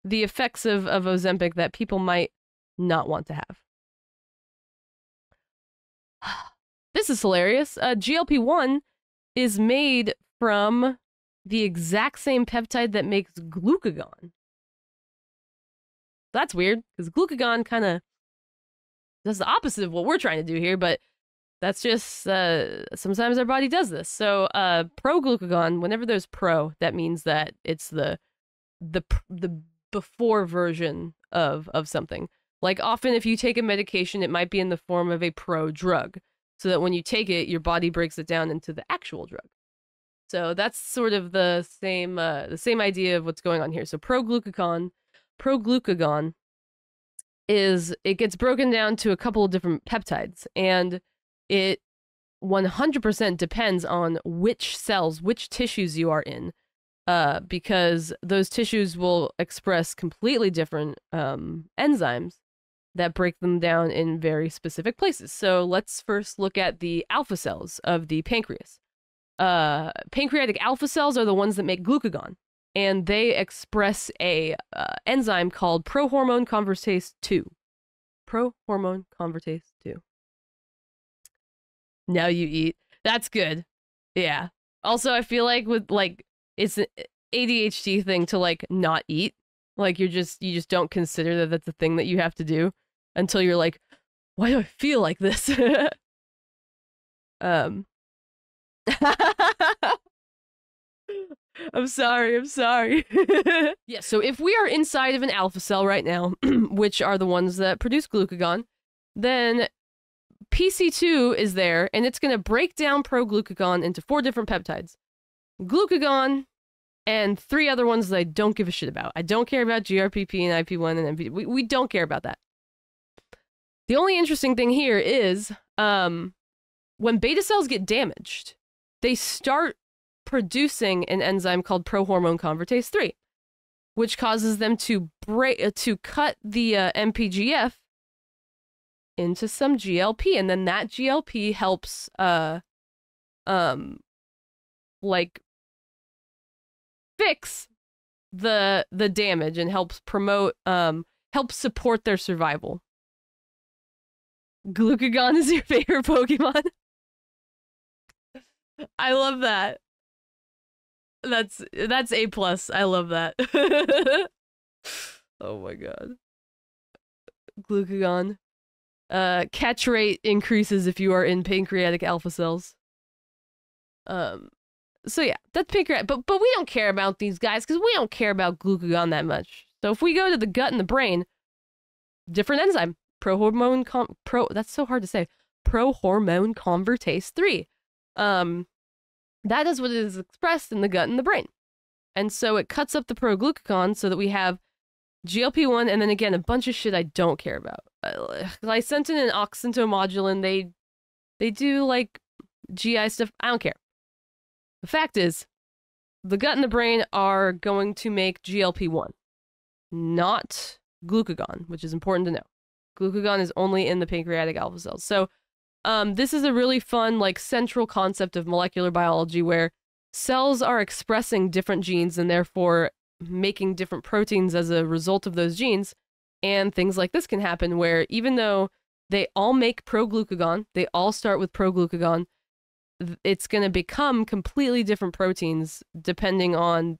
the effects of Ozempic that people might not want to have. This is hilarious. GLP-1 is made from the exact same peptide that makes glucagon. That's weird, because glucagon kind of does the opposite of what we're trying to do here, but that's just, sometimes our body does this. So pro-glucagon, whenever there's pro, that means that it's the before version of something. Like often if you take a medication, it might be in the form of a pro-drug, so that when you take it, your body breaks it down into the actual drug. So that's sort of the same idea of what's going on here. So pro-glucagon is, it gets broken down to a couple of different peptides, and it 100% depends on which cells, which tissues you are in, because those tissues will express completely different enzymes that break them down in very specific places. So let's first look at the alpha cells of the pancreas. Pancreatic alpha cells are the ones that make glucagon, and they express a enzyme called prohormone convertase 2. Prohormone convertase 2. Now you eat. That's good. Yeah. Also, I feel like with like, it's an ADHD thing to like not eat. Like you just don't consider that that's a thing that you have to do until you're like, why do I feel like this? I'm sorry. Yeah, so if we are inside of an alpha cell right now, which are the ones that produce glucagon, then PC2 is there, and it's going to break down pro-glucagon into 4 different peptides. Glucagon and 3 other ones that I don't give a shit about. I don't care about GRPP and IP1 and MP. We don't care about that. The only interesting thing here is when beta cells get damaged, they start producing an enzyme called prohormone convertase 3, which causes them to cut the MPGF into some GLP, and then that GLP helps like fix the damage and helps promote helps support their survival. Glucagon is your favorite Pokemon? I love that. That's A+. I love that. Oh my god. Glucagon. Catch rate increases if you are in pancreatic alpha cells. So yeah, that's pancreatic. But we don't care about these guys because we don't care about glucagon that much. So if we go to the gut and the brain, different enzyme, that's so hard to say. Prohormone convertase 3. That is what is expressed in the gut and the brain. And so it cuts up the proglucagon so that we have GLP-1 and then again a bunch of shit I don't care about. Glycentin and oxyntomodulin, they do like GI stuff. I don't care. The fact is, the gut and the brain are going to make GLP-1, not glucagon, which is important to know. Glucagon is only in the pancreatic alpha cells. So this is a really fun, like, central concept of molecular biology where cells are expressing different genes and therefore making different proteins as a result of those genes. And things like this can happen where even though they all make proglucagon, they all start with proglucagon, it's going to become completely different proteins depending on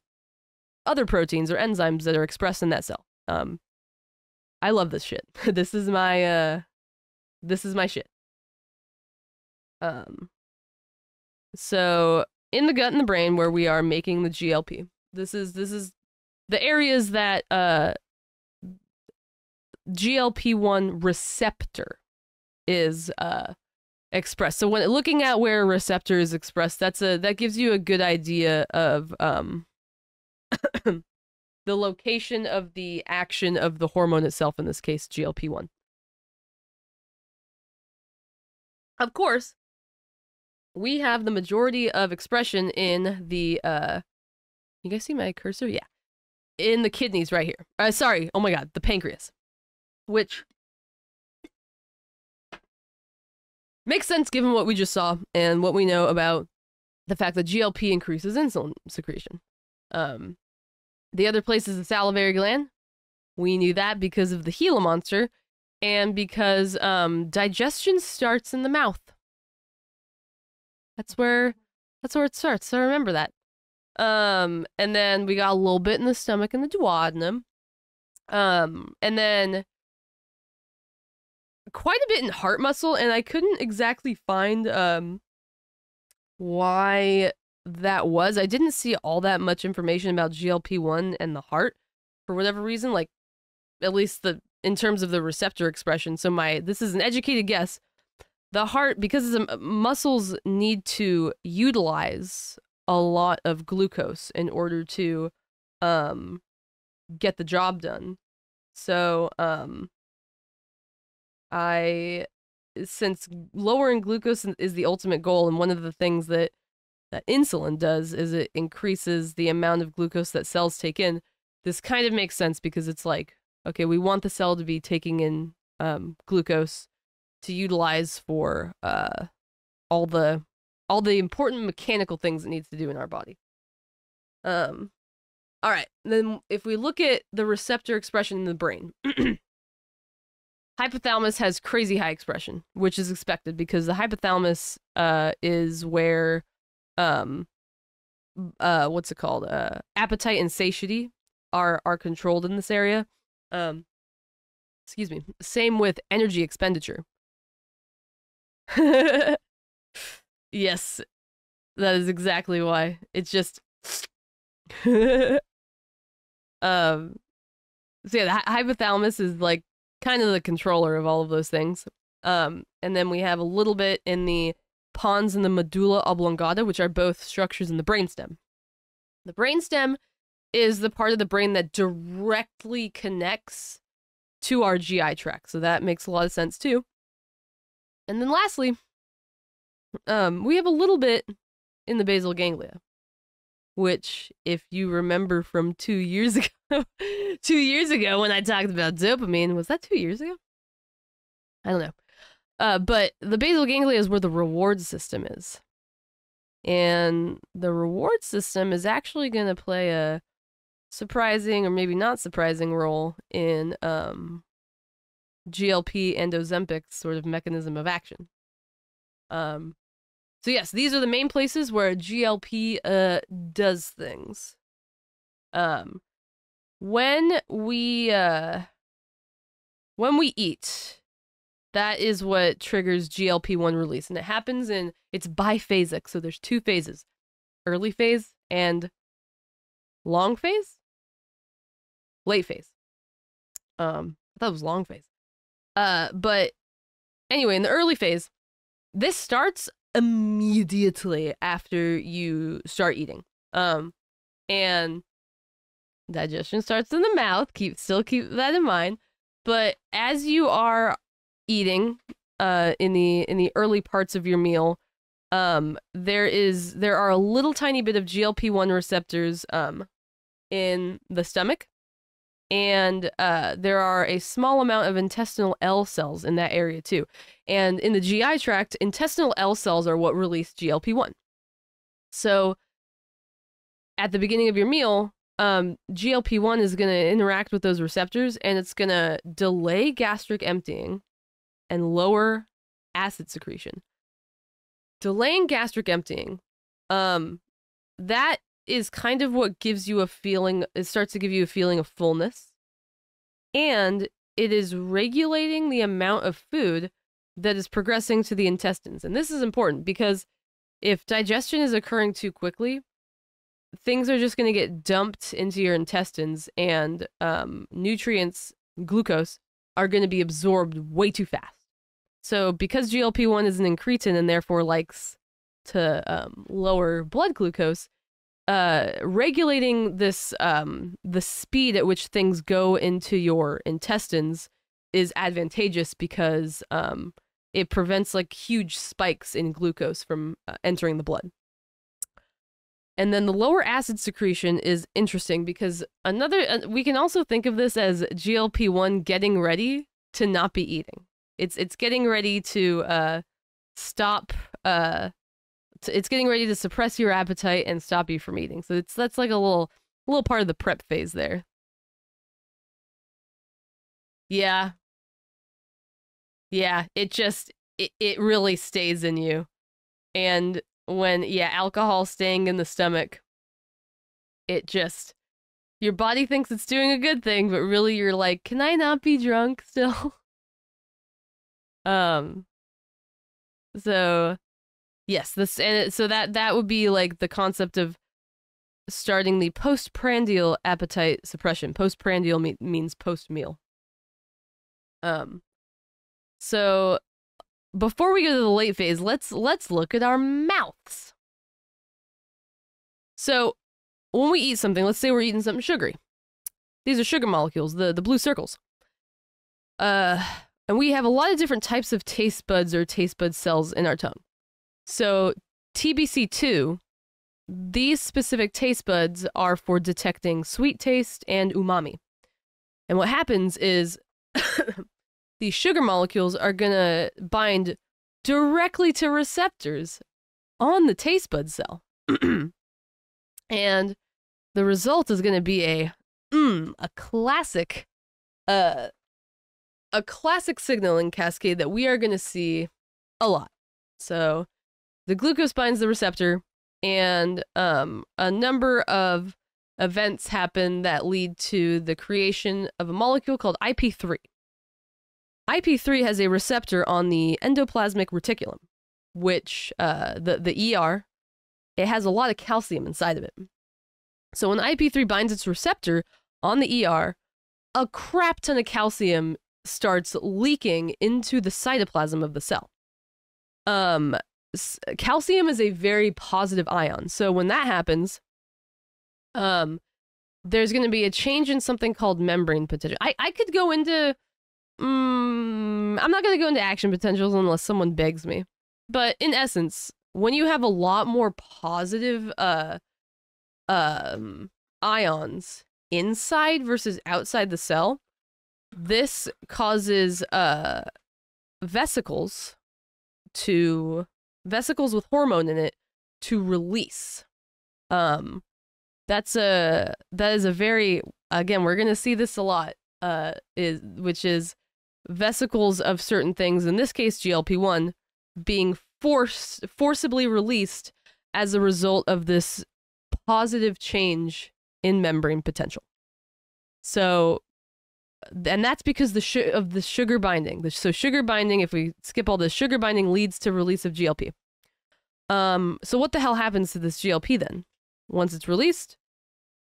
other proteins or enzymes that are expressed in that cell. I love this shit. This is my shit. So in the gut and the brain where we are making the GLP, this is the areas that GLP-1 receptor is expressed. So when looking at where a receptor is expressed, that gives you a good idea of the location of the action of the hormone itself, in this case GLP-1. Of course, we have the majority of expression in the you guys see my cursor? Yeah. In the kidneys right here. Sorry, oh my god, the pancreas. Which makes sense given what we just saw and what we know about the fact that GLP increases insulin secretion. The other place is the salivary gland. We knew that because of the Gila monster and because digestion starts in the mouth. That's where it starts, so remember that. And then we got a little bit in the stomach and the duodenum. And then quite a bit in heart muscle, and I couldn't exactly find why that was. I didn't see all that much information about GLP-1 and the heart for whatever reason, like at least in terms of the receptor expression. So this is an educated guess. The heart, because the muscles need to utilize a lot of glucose in order to get the job done. So since lowering glucose is the ultimate goal, and one of the things that insulin does is it increases the amount of glucose that cells take in, this kind of makes sense because it's like, okay, we want the cell to be taking in glucose to utilize for all the important mechanical things it needs to do in our body. All right, then if we look at the receptor expression in the brain, hypothalamus has crazy high expression, which is expected because the hypothalamus is where what's it called? Appetite and satiety are controlled in this area. Excuse me. Same with energy expenditure. Yes, that is exactly why. It's just so yeah, the hypothalamus is like kind of the controller of all of those things. And then we have a little bit in the pons and the medulla oblongata, which are both structures in the brainstem. The brainstem is the part of the brain that directly connects to our GI tract, so that makes a lot of sense too. And then lastly, we have a little bit in the basal ganglia, which, if you remember from 2 years ago, 2 years ago when I talked about dopamine, was that 2 years ago? I don't know. But the basal ganglia is where the reward system is. And the reward system is actually going to play a surprising or maybe not surprising role in GLP and Ozempic's sort of mechanism of action. So yes, these are the main places where GLP does things. When we eat, that is what triggers GLP-1 release, and it happens it's biphasic. So there's 2 phases: early phase and long phase, late phase. I thought it was long phase. But anyway, in the early phase, this starts immediately after you start eating. And digestion starts in the mouth. Keep that in mind. But as you are eating, in the early parts of your meal, there are a little tiny bit of GLP-1 receptors in the stomach, and there are a small amount of intestinal L cells in that area too. And in the GI tract, intestinal L cells are what release GLP-1. So at the beginning of your meal, GLP-1 is going to interact with those receptors, and it's going to delay gastric emptying and lower acid secretion. Delaying gastric emptying, that is kind of what gives you a feeling, it starts to give you a feeling of fullness. And it is regulating the amount of food that is progressing to the intestines. And this is important because if digestion is occurring too quickly, things are just going to get dumped into your intestines, and nutrients, glucose, are going to be absorbed way too fast. So because GLP-1 is an incretin and therefore likes to lower blood glucose, regulating this, the speed at which things go into your intestines is advantageous because it prevents like huge spikes in glucose from entering the blood. And then the lower acid secretion is interesting because we can also think of this as GLP-1 getting ready to not be eating. It's getting ready to stop. It's getting ready to suppress your appetite and stop you from eating. So that's like a little part of the prep phase there. Yeah. It really stays in you. And when alcohol staying in the stomach, your body thinks it's doing a good thing, but really you're like, can I not be drunk still? So yes, so that would be like the concept of starting the postprandial appetite suppression. Postprandial means post-meal. So before we go to the late phase, let's look at our mouths. So when we eat something, let's say we're eating something sugary. These are sugar molecules, the blue circles. And we have a lot of different types of taste buds or taste bud cells in our tongue. So TBC2, these specific taste buds are for detecting sweet taste and umami. And what happens is these sugar molecules are going to bind directly to receptors on the taste bud cell. And the result is going to be a classic signaling cascade that we are going to see a lot. So the glucose binds the receptor, and a number of events happen that lead to the creation of a molecule called IP3. IP3 has a receptor on the endoplasmic reticulum, which the ER, it has a lot of calcium inside of it. So when IP3 binds its receptor on the ER, a crap ton of calcium starts leaking into the cytoplasm of the cell. Calcium is a very positive ion. So when that happens, there's going to be a change in something called membrane potential. I could go into... I'm not going to go into action potentials unless someone begs me. But in essence, when you have a lot more positive ions inside versus outside the cell, this causes vesicles with hormone in it to release. That is a very, again, we're gonna see this a lot, which is vesicles of certain things, in this case GLP-1, being forcibly released as a result of this positive change in membrane potential. So, and that's because of the sugar binding. So sugar binding, if we skip all this, sugar binding leads to release of GLP. So what the hell happens to this GLP then? Once it's released,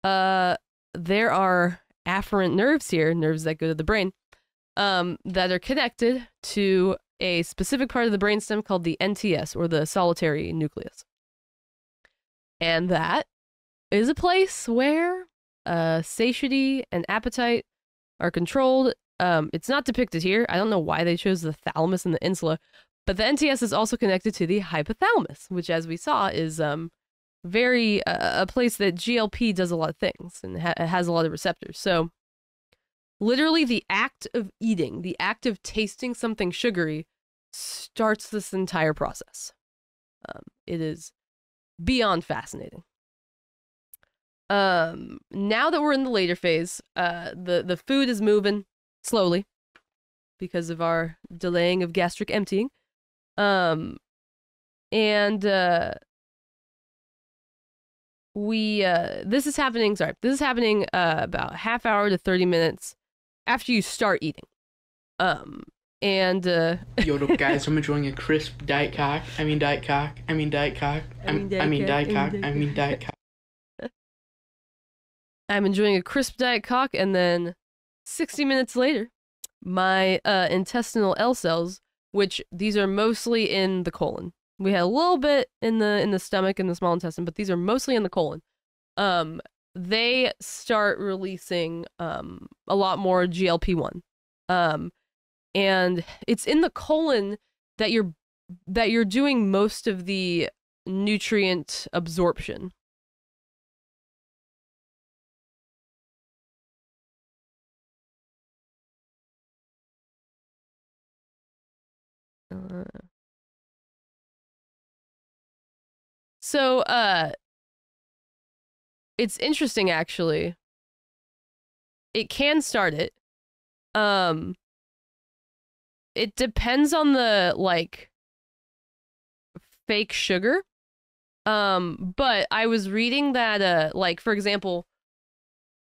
there are afferent nerves here, nerves that go to the brain, that are connected to a specific part of the brainstem called the NTS, or the solitary nucleus. And that is a place where satiety and appetite are controlled. It's not depicted here. I don't know why they chose the thalamus and the insula, but the NTS is also connected to the hypothalamus, which, as we saw, is very a place that GLP does a lot of things and has a lot of receptors. So literally the act of eating, the act of tasting something sugary starts this entire process. It is beyond fascinating. Now that we're in the later phase, the food is moving slowly because of our delaying of gastric emptying. This is happening about half hour to 30 minutes after you start eating. Yo, up, guys, I'm enjoying a crisp Diet Cock. I mean Diet Cock. I'm enjoying a crisp Diet Cock, and then 60 minutes later, my intestinal L cells, which these are mostly in the colon. We had a little bit in the stomach and the small intestine, but these are mostly in the colon. They start releasing a lot more GLP-1. And it's in the colon that you're doing most of the nutrient absorption. So it's interesting, actually. It can start it. It depends on the, like, fake sugar. But I was reading that, like, for example,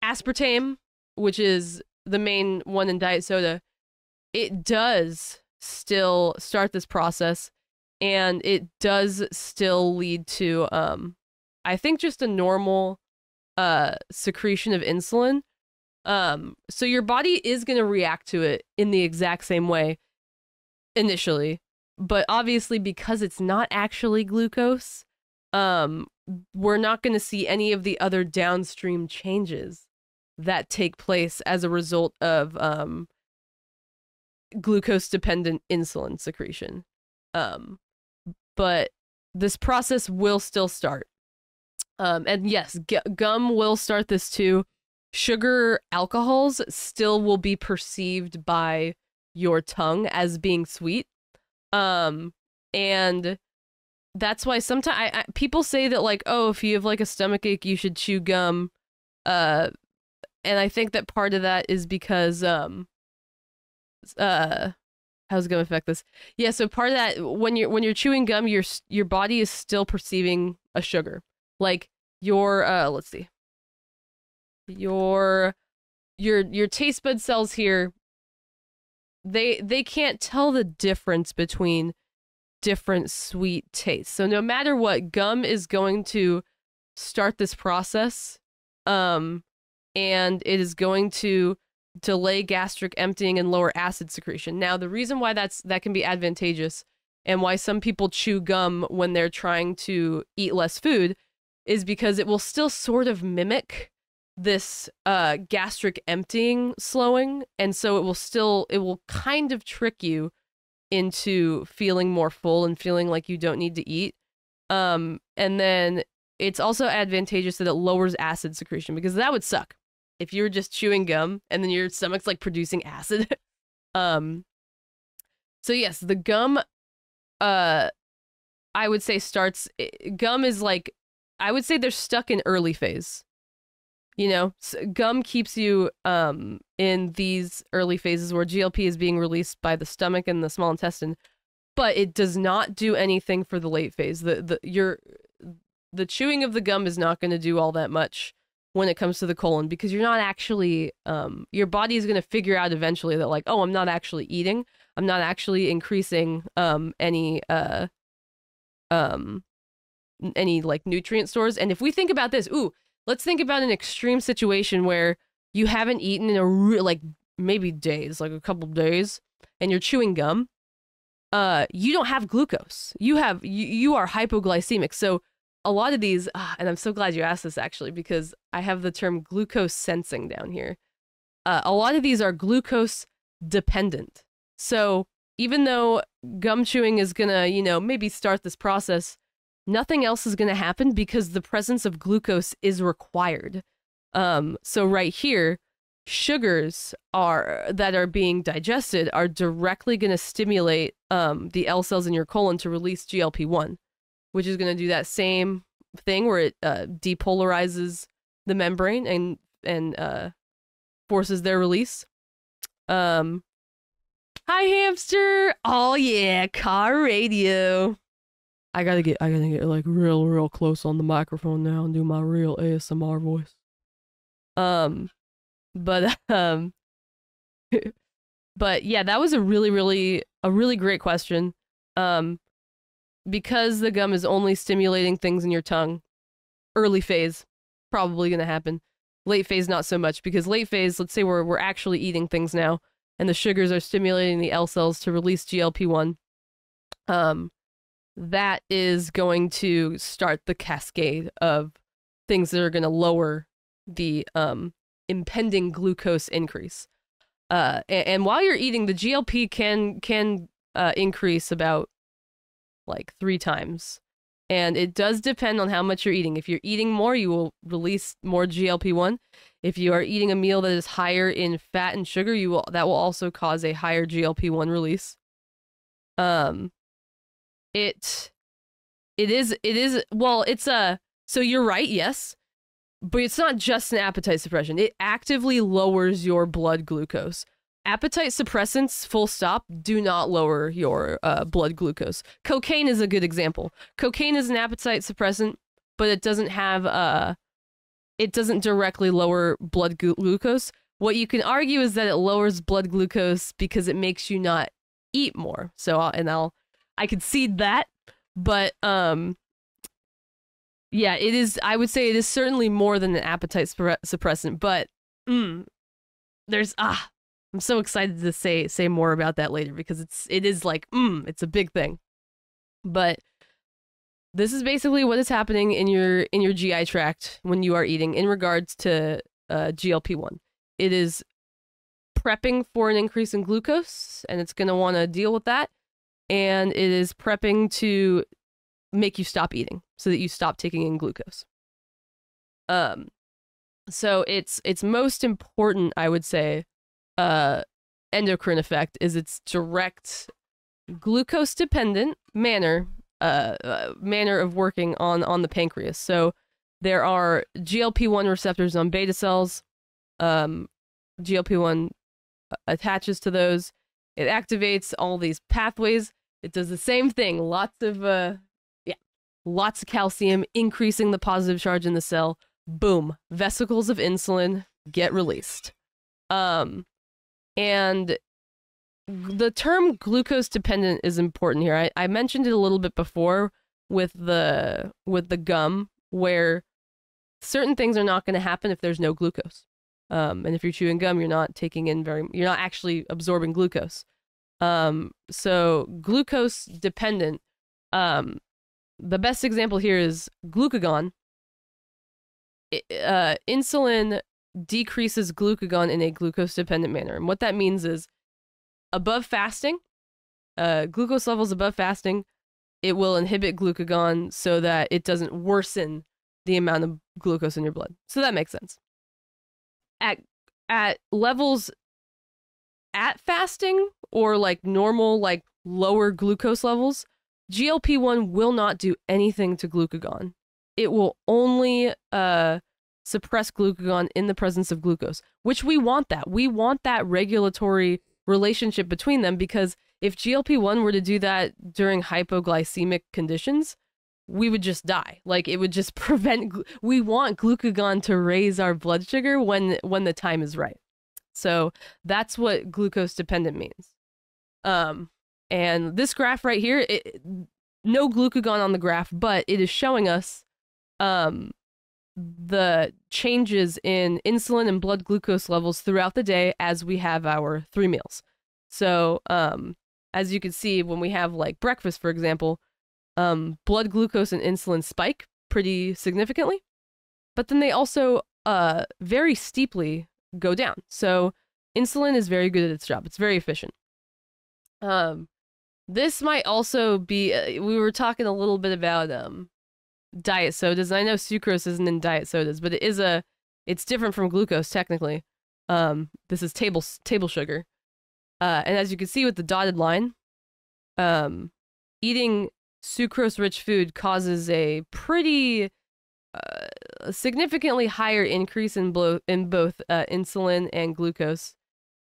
aspartame, which is the main one in diet soda, it does still start this process, and it does still lead to, I think, just a normal secretion of insulin. So your body is going to react to it in the exact same way initially, but obviously because it's not actually glucose, we're not going to see any of the other downstream changes that take place as a result of glucose-dependent insulin secretion. But this process will still start. And yes, gum will start this too. Sugar alcohols still will be perceived by your tongue as being sweet. And that's why sometimes people say that, like, oh, if you have like a stomach ache, you should chew gum. And I think that part of that is because how's it gonna affect this? Yeah, so part of that, when you're chewing gum, your body is still perceiving a sugar. Like your let's see. Your taste bud cells here, they can't tell the difference between different sweet tastes. So no matter what, gum is going to start this process, and it is going to delay gastric emptying and lower acid secretion. Now, the reason why that can be advantageous and why some people chew gum when they're trying to eat less food is because it will still sort of mimic this gastric emptying slowing, and so it will kind of trick you into feeling more full and feeling like you don't need to eat. And then it's also advantageous that it lowers acid secretion, because that would suck if you were just chewing gum and then your stomach's like producing acid. So So yes, the gum, I would say gum is like, I would say they're stuck in early phase. You know, gum keeps you in these early phases where GLP is being released by the stomach and the small intestine, but it does not do anything for the late phase. The chewing of the gum is not going to do all that much when it comes to the colon, because you're not actually, your body is going to figure out eventually that, like, oh, I'm not actually eating. I'm not actually increasing any like nutrient stores. And if we think about this, let's think about an extreme situation where you haven't eaten in like maybe days, like a couple days, and you're chewing gum. You don't have glucose. You are hypoglycemic. So a lot of these, and I'm so glad you asked this actually, because I have the term glucose sensing down here. A lot of these are glucose dependent. So even though gum chewing is gonna, you know, maybe start this process, nothing else is gonna happen because the presence of glucose is required. So right here, sugars that are being digested are directly gonna stimulate the L cells in your colon to release GLP-1, which is gonna do that same thing where it depolarizes the membrane and forces their release. Hi, hamster. Oh yeah, car radio. I gotta get like real close on the microphone now and do my real ASMR voice. But yeah, that was a really great question. Because the gum is only stimulating things in your tongue, early phase, probably gonna happen. Late phase, not so much, because late phase, let's say we're actually eating things now, and the sugars are stimulating the L cells to release GLP-1. That is going to start the cascade of things that are going to lower the impending glucose increase. And while you're eating, the GLP can increase about like 3 times. And it does depend on how much you're eating. If you're eating more, you will release more GLP-1. If you are eating a meal that is higher in fat and sugar, that will also cause a higher GLP-1 release. So you're right, yes, but it's not just an appetite suppression. It actively lowers your blood glucose. Appetite suppressants, full stop, do not lower your blood glucose. Cocaine is a good example. Cocaine is an appetite suppressant, but it doesn't directly lower blood glucose. What you can argue is that it lowers blood glucose because it makes you not eat more. So, I concede that, but yeah, it is. I would say it is certainly more than an appetite suppressant. But I'm so excited to say more about that later, because it is like it's a big thing. But this is basically what is happening in your GI tract when you are eating in regards to GLP-1. It is prepping for an increase in glucose, and it's going to want to deal with that. And it is prepping to make you stop eating so that you stop taking in glucose. So its most important, I would say, endocrine effect is its direct glucose dependent manner of working on the pancreas. So there are GLP-1 receptors on beta cells. GLP-1 attaches to those. It activates all these pathways. It does the same thing. Lots of calcium, increasing the positive charge in the cell. Boom. Vesicles of insulin get released. And the term glucose dependent is important here. I mentioned it a little bit before with the gum, where certain things are not going to happen if there's no glucose. And if you're chewing gum, you're not actually absorbing glucose. So glucose dependent, the best example here is glucagon. Insulin decreases glucagon in a glucose dependent manner. And what that means is above fasting, glucose levels above fasting, it will inhibit glucagon so that it doesn't worsen the amount of glucose in your blood. So that makes sense. At levels at fasting, or like normal, like lower glucose levels, GLP-1 will not do anything to glucagon. It will only suppress glucagon in the presence of glucose, which we want that. We want that regulatory relationship between them, because if GLP-1 were to do that during hypoglycemic conditions, we would just die. Like, it would just prevent, we want glucagon to raise our blood sugar when the time is right. So that's what glucose dependent means. And this graph right here, no glucagon on the graph, but it is showing us the changes in insulin and blood glucose levels throughout the day as we have our 3 meals. So as you can see, when we have like breakfast, for example, blood glucose and insulin spike pretty significantly, but then they also very steeply go down. So insulin is very good at its job. It's very efficient. This might also be, we were talking a little bit about diet sodas. I know sucrose isn't in diet sodas, but it's different from glucose technically. This is table sugar. And as you can see with the dotted line, eating sucrose-rich food causes a pretty significantly higher increase in both insulin and glucose,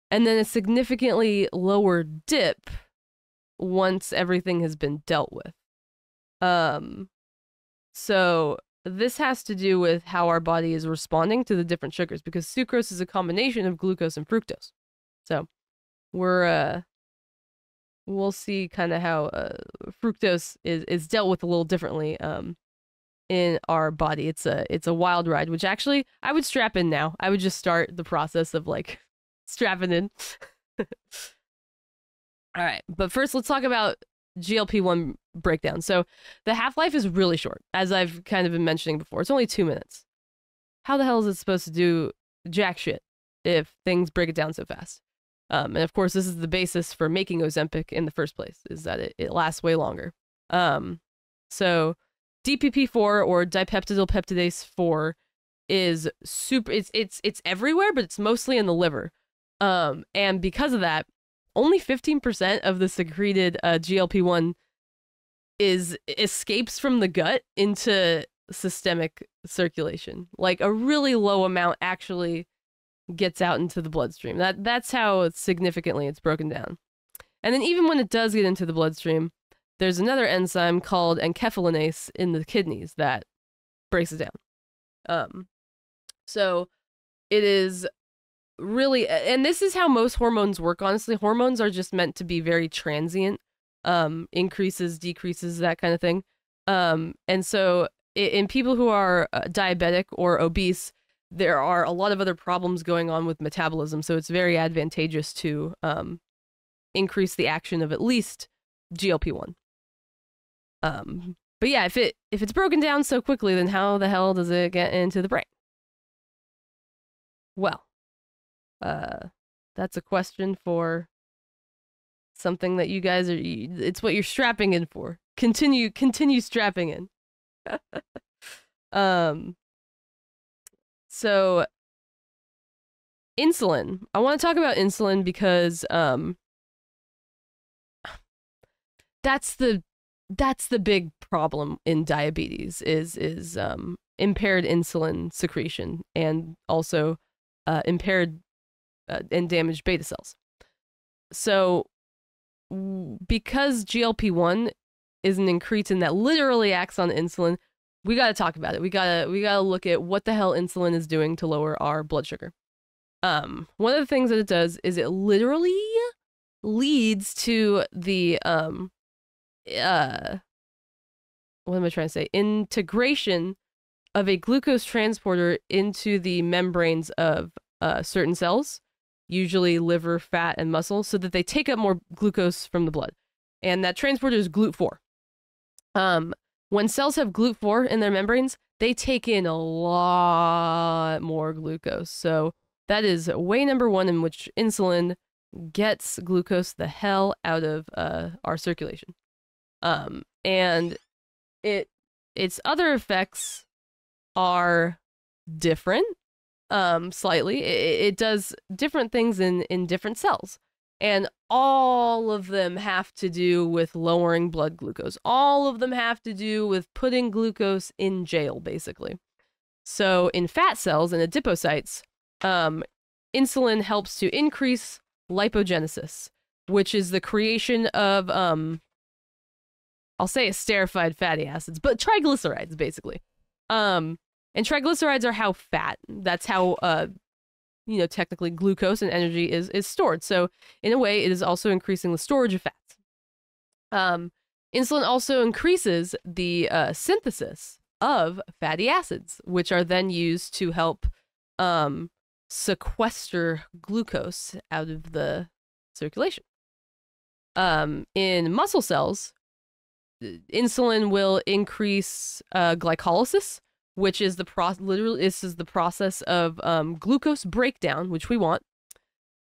and then a significantly lower dip once everything has been dealt with. So this has to do with how our body is responding to the different sugars, because sucrose is a combination of glucose and fructose. So we'll see kind of how fructose is dealt with a little differently in our body. It's a wild ride, which actually I would strap in now. I would just start the process of like strapping in. All right, but first let's talk about GLP-1 breakdown. So the half-life is really short, as I've kind of been mentioning before. It's only 2 minutes. How the hell is it supposed to do jack shit if things break it down so fast? And of course, this is the basis for making Ozempic in the first place, is that it lasts way longer. So DPP-4 or dipeptidyl peptidase 4 is super, it's everywhere, but it's mostly in the liver. And because of that, only 15% of the secreted GLP-1 escapes from the gut into systemic circulation. Like a really low amount actually gets out into the bloodstream. That's how significantly it's broken down. And then even when it does get into the bloodstream, there's another enzyme called enkephalinase in the kidneys that breaks it down. So it is really, and this is how most hormones work, honestly. Hormones are just meant to be very transient, increases, decreases, that kind of thing. And so in people who are diabetic or obese, there are a lot of other problems going on with metabolism, so it's very advantageous to increase the action of at least GLP-1. But yeah, if it's broken down so quickly, then how the hell does it get into the brain? Well, that's a question for something that you guys are, it's what you're strapping in for. Continue strapping in. So insulin. I want to talk about insulin because that's the big problem in diabetes is impaired insulin secretion and also impaired and damaged beta cells. So because GLP-1 is an incretin that literally acts on insulin, we got to talk about it. We got to look at what the hell insulin is doing to lower our blood sugar. One of the things that it does is it literally leads to the what am I trying to say? Integration of a glucose transporter into the membranes of certain cells, usually liver, fat, and muscle, so that they take up more glucose from the blood. And that transporter is GLUT4. When cells have GLUT4 in their membranes, they take in a lot more glucose. So that is way number one in which insulin gets glucose the hell out of our circulation. And its other effects are different, slightly. It does different things in different cells. And all of them have to do with lowering blood glucose. All of them have to do with putting glucose in jail, basically. So in fat cells and adipocytes, insulin helps to increase lipogenesis, which is the creation of, I'll say esterified fatty acids, but triglycerides, basically. And triglycerides are how fat, that's how, technically glucose and energy is stored. So in a way, it is also increasing the storage of fats. Insulin also increases the synthesis of fatty acids, which are then used to help sequester glucose out of the circulation. In muscle cells, insulin will increase glycolysis, which is this is the process of glucose breakdown, which we want.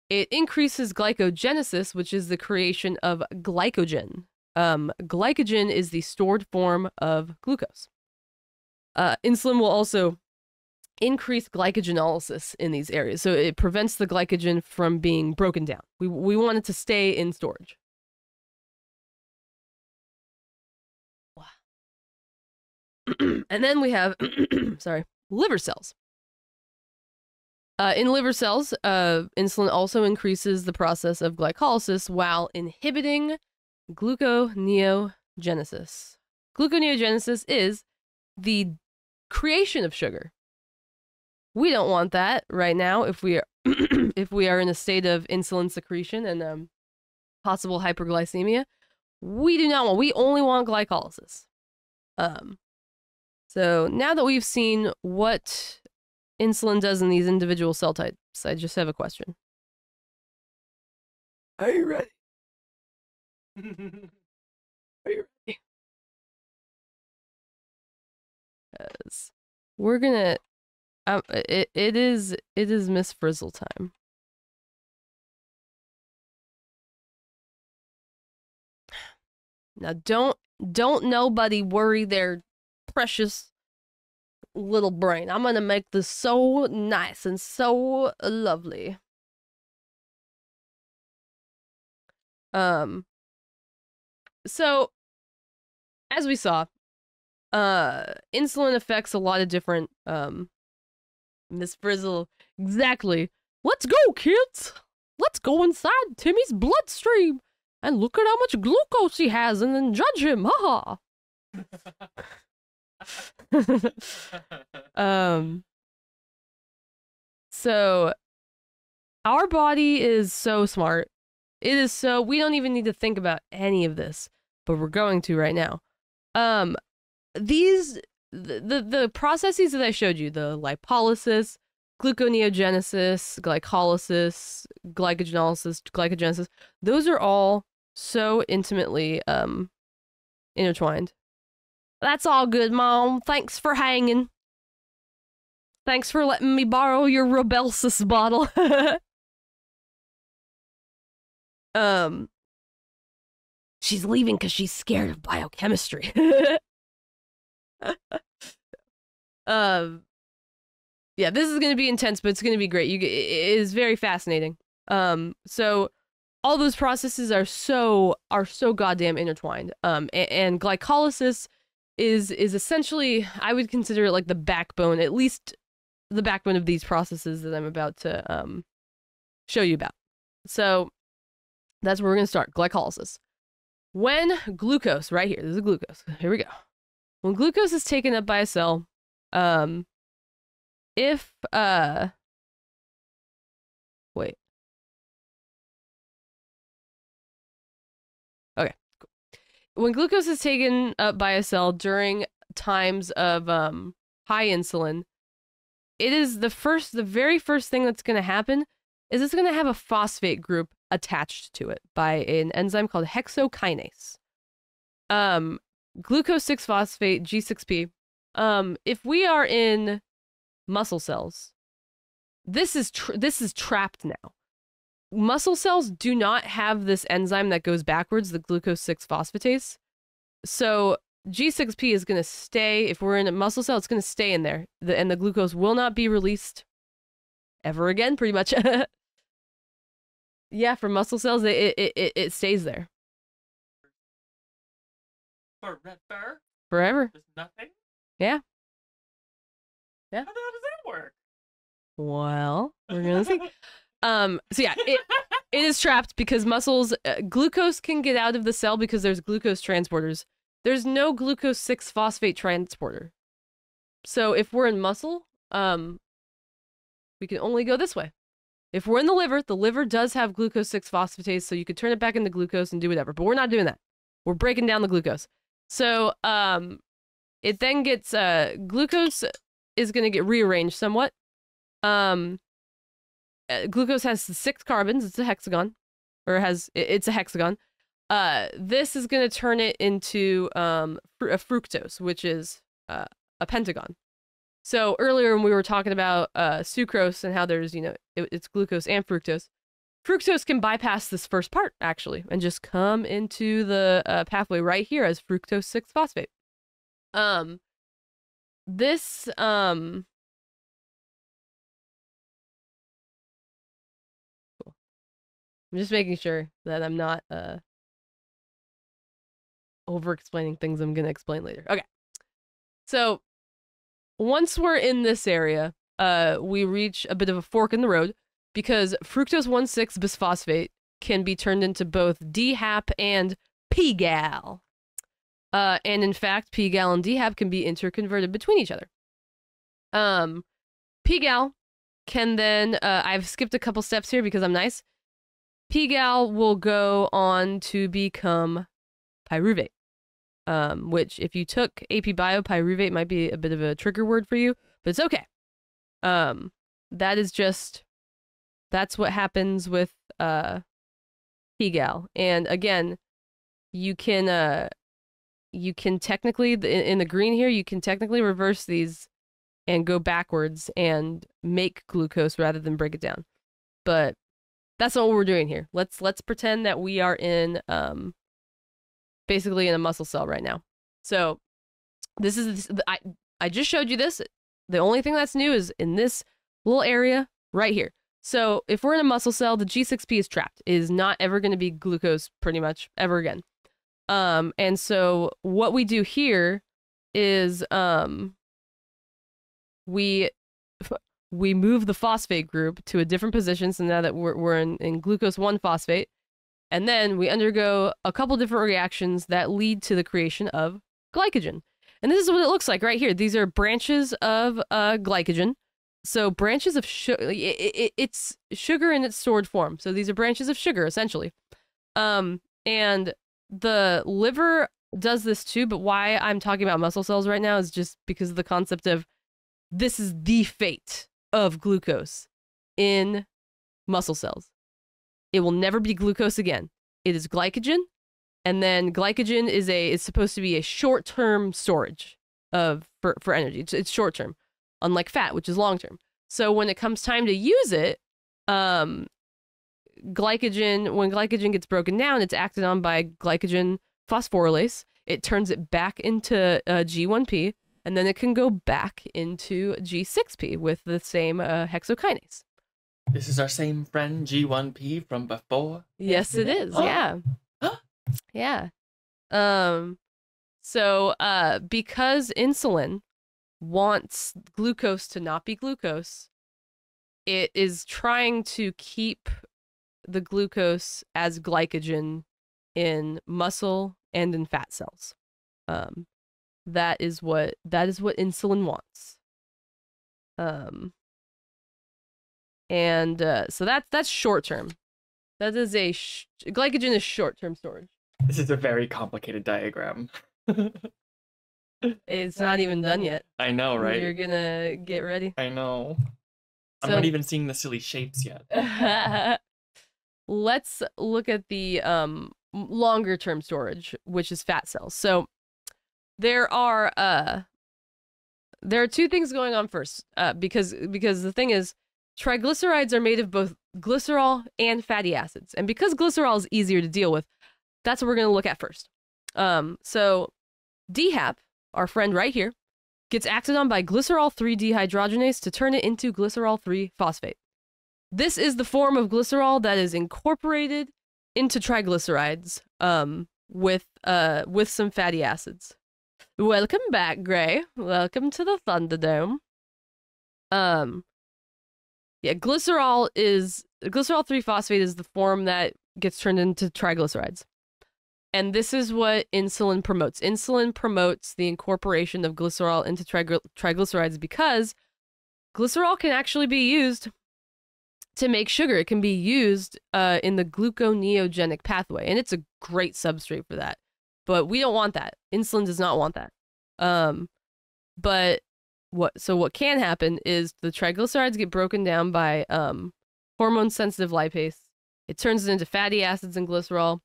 It increases glycogenesis, which is the creation of glycogen. Glycogen is the stored form of glucose. Insulin will also increase glycogenolysis in these areas, so it prevents the glycogen from being broken down. We want it to stay in storage. And then we have, liver cells. In liver cells, insulin also increases the process of glycolysis while inhibiting gluconeogenesis. Gluconeogenesis is the creation of sugar. We don't want that right now if we are if we are in a state of insulin secretion and possible hyperglycemia. We do not want. We only want glycolysis. So now that we've seen what insulin does in these individual cell types, I just have a question. Are you ready? Are you ready? Because we're gonna. It is Miss Frizzle time. Now don't nobody worry their precious little brain. I'm gonna make this so nice and so lovely. So as we saw, insulin affects a lot of different Miss Frizzle, exactly. Let's go, kids. Let's go inside Timmy's bloodstream and look at how much glucose he has and then judge him. Haha. So our body is so smart. It is so, we don't even need to think about any of this, but we're going to right now. The processes that I showed you, the lipolysis, gluconeogenesis, glycolysis, glycogenesis, those are all so intimately intertwined. That's all good, Mom. Thanks for hanging. Thanks for letting me borrow your Rubelsis bottle. She's leaving because she's scared of biochemistry. Yeah, this is gonna be intense, but it's gonna be great. It is very fascinating. So all those processes are so goddamn intertwined. And glycolysis is essentially, I would consider it like the backbone, at least the backbone of these processes that I'm about to show you about. So that's where we're gonna start. Glycolysis. When glucose, right here, this is glucose. Here we go. When glucose is taken up by a cell, if wait. Okay, cool. When glucose is taken up by a cell during times of high insulin, it is the very first thing that's going to happen is it's going to have a phosphate group attached to it by an enzyme called hexokinase. Glucose 6-phosphate, G6P. If we are in muscle cells, this is trapped now. Muscle cells do not have this enzyme that goes backwards, the glucose 6-phosphatase. So G6P is going to stay, if we're in a muscle cell, it's going to stay in there. And the glucose will not be released ever again, pretty much. Yeah, for muscle cells, it stays there forever. There's nothing. Yeah. How does that work? Well, we're gonna see. So yeah, it is trapped because muscles glucose can get out of the cell because there's glucose transporters. There's no glucose 6-phosphate transporter. So if we're in muscle, we can only go this way. If we're in the liver does have glucose 6-phosphatase, so you could turn it back into glucose and do whatever. But we're not doing that. We're breaking down the glucose. So it then gets glucose is going to get rearranged somewhat. Glucose has 6 carbons. It's a hexagon, or it's a hexagon. This is going to turn it into a fructose, which is a pentagon. So earlier when we were talking about sucrose and how there's, it's glucose and fructose. Fructose can bypass this first part, actually, and just come into the pathway right here as fructose 6-phosphate. This, cool. I'm just making sure that I'm not over-explaining things I'm going to explain later. Okay. So once we're in this area, we reach a bit of a fork in the road because fructose 1,6-bisphosphate can be turned into both DHAP and PGAL. And in fact, PGAL and DHAP can be interconverted between each other. PGAL can then, I've skipped a couple steps here because I'm nice. PGAL will go on to become pyruvate, which if you took AP Bio, pyruvate might be a bit of a trigger word for you, but it's okay. That's what happens with PGAL. And again, you can technically, in the green here, you can technically reverse these and go backwards and make glucose rather than break it down. But that's not what we're doing here. Let's pretend that we are in basically in a muscle cell right now. So this is I just showed you this. The only thing that's new is in this little area right here. So if we're in a muscle cell, the G6P is trapped. It is not ever going to be glucose pretty much ever again. And so what we do here is we move the phosphate group to a different position. So now that we're in glucose 1-phosphate, and then we undergo a couple different reactions that lead to the creation of glycogen. And this is what it looks like right here. These are branches of glycogen. So branches of sugar, it's sugar in its stored form. So these are branches of sugar, essentially. And the liver does this too, but why I'm talking about muscle cells right now is just because of the concept of this is the fate of glucose in muscle cells. It will never be glucose again. It is glycogen, and then glycogen is supposed to be a short-term storage for energy. It's short-term, unlike fat, which is long-term. So when it comes time to use it, when glycogen gets broken down, it's acted on by glycogen phosphorylase. It turns it back into G1P, and then it can go back into G6P with the same hexokinase. This is our same friend G1P from before? Yes, it is. Yeah. Yeah. So because insulin wants glucose to not be glucose, it is trying to keep the glucose as glycogen in muscle and in fat cells. That is what insulin wants. So that's short term. That is glycogen is short term storage. This is a very complicated diagram. It's not even done yet. I know, right? You're gonna get ready. I know. I'm not even seeing the silly shapes yet. Let's look at the longer term storage, which is fat cells. So there are two things going on first, because the thing is, triglycerides are made of both glycerol and fatty acids, and because glycerol is easier to deal with, that's what we're going to look at first. So DHAP, our friend right here, gets acted on by glycerol 3 dehydrogenase to turn it into glycerol 3 phosphate. This is the form of glycerol that is incorporated into triglycerides with some fatty acids. Welcome back, Gray. Welcome to the Thunderdome. Yeah, glycerol 3-phosphate is the form that gets turned into triglycerides. And this is what insulin promotes. Insulin promotes the incorporation of glycerol into triglycerides because glycerol can actually be used to make sugar. It can be used in the gluconeogenic pathway, and it's a great substrate for that. But we don't want that. Insulin does not want that. But what can happen is the triglycerides get broken down by hormone-sensitive lipase. It turns it into fatty acids and glycerol.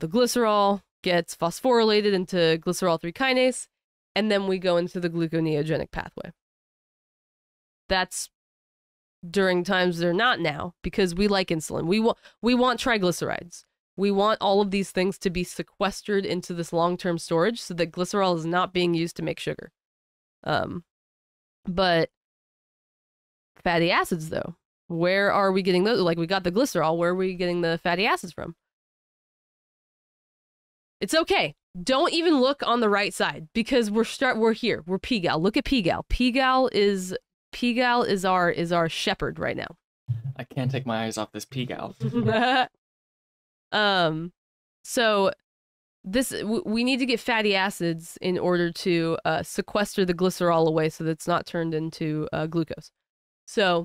The glycerol gets phosphorylated into glycerol 3 kinase, and then we go into the gluconeogenic pathway. That's during times they're not now, because we like insulin. We want triglycerides. We want all of these things to be sequestered into this long-term storage so that glycerol is not being used to make sugar. But fatty acids, though, where are we getting those? Like, we got the glycerol. Where are we getting the fatty acids from? It's okay. Don't even look on the right side because we're here. We're PGAL. Look at PGAL. PGAL is our shepherd right now. I can't take my eyes off this PGAL. So we need to get fatty acids in order to sequester the glycerol away so that it's not turned into glucose. So,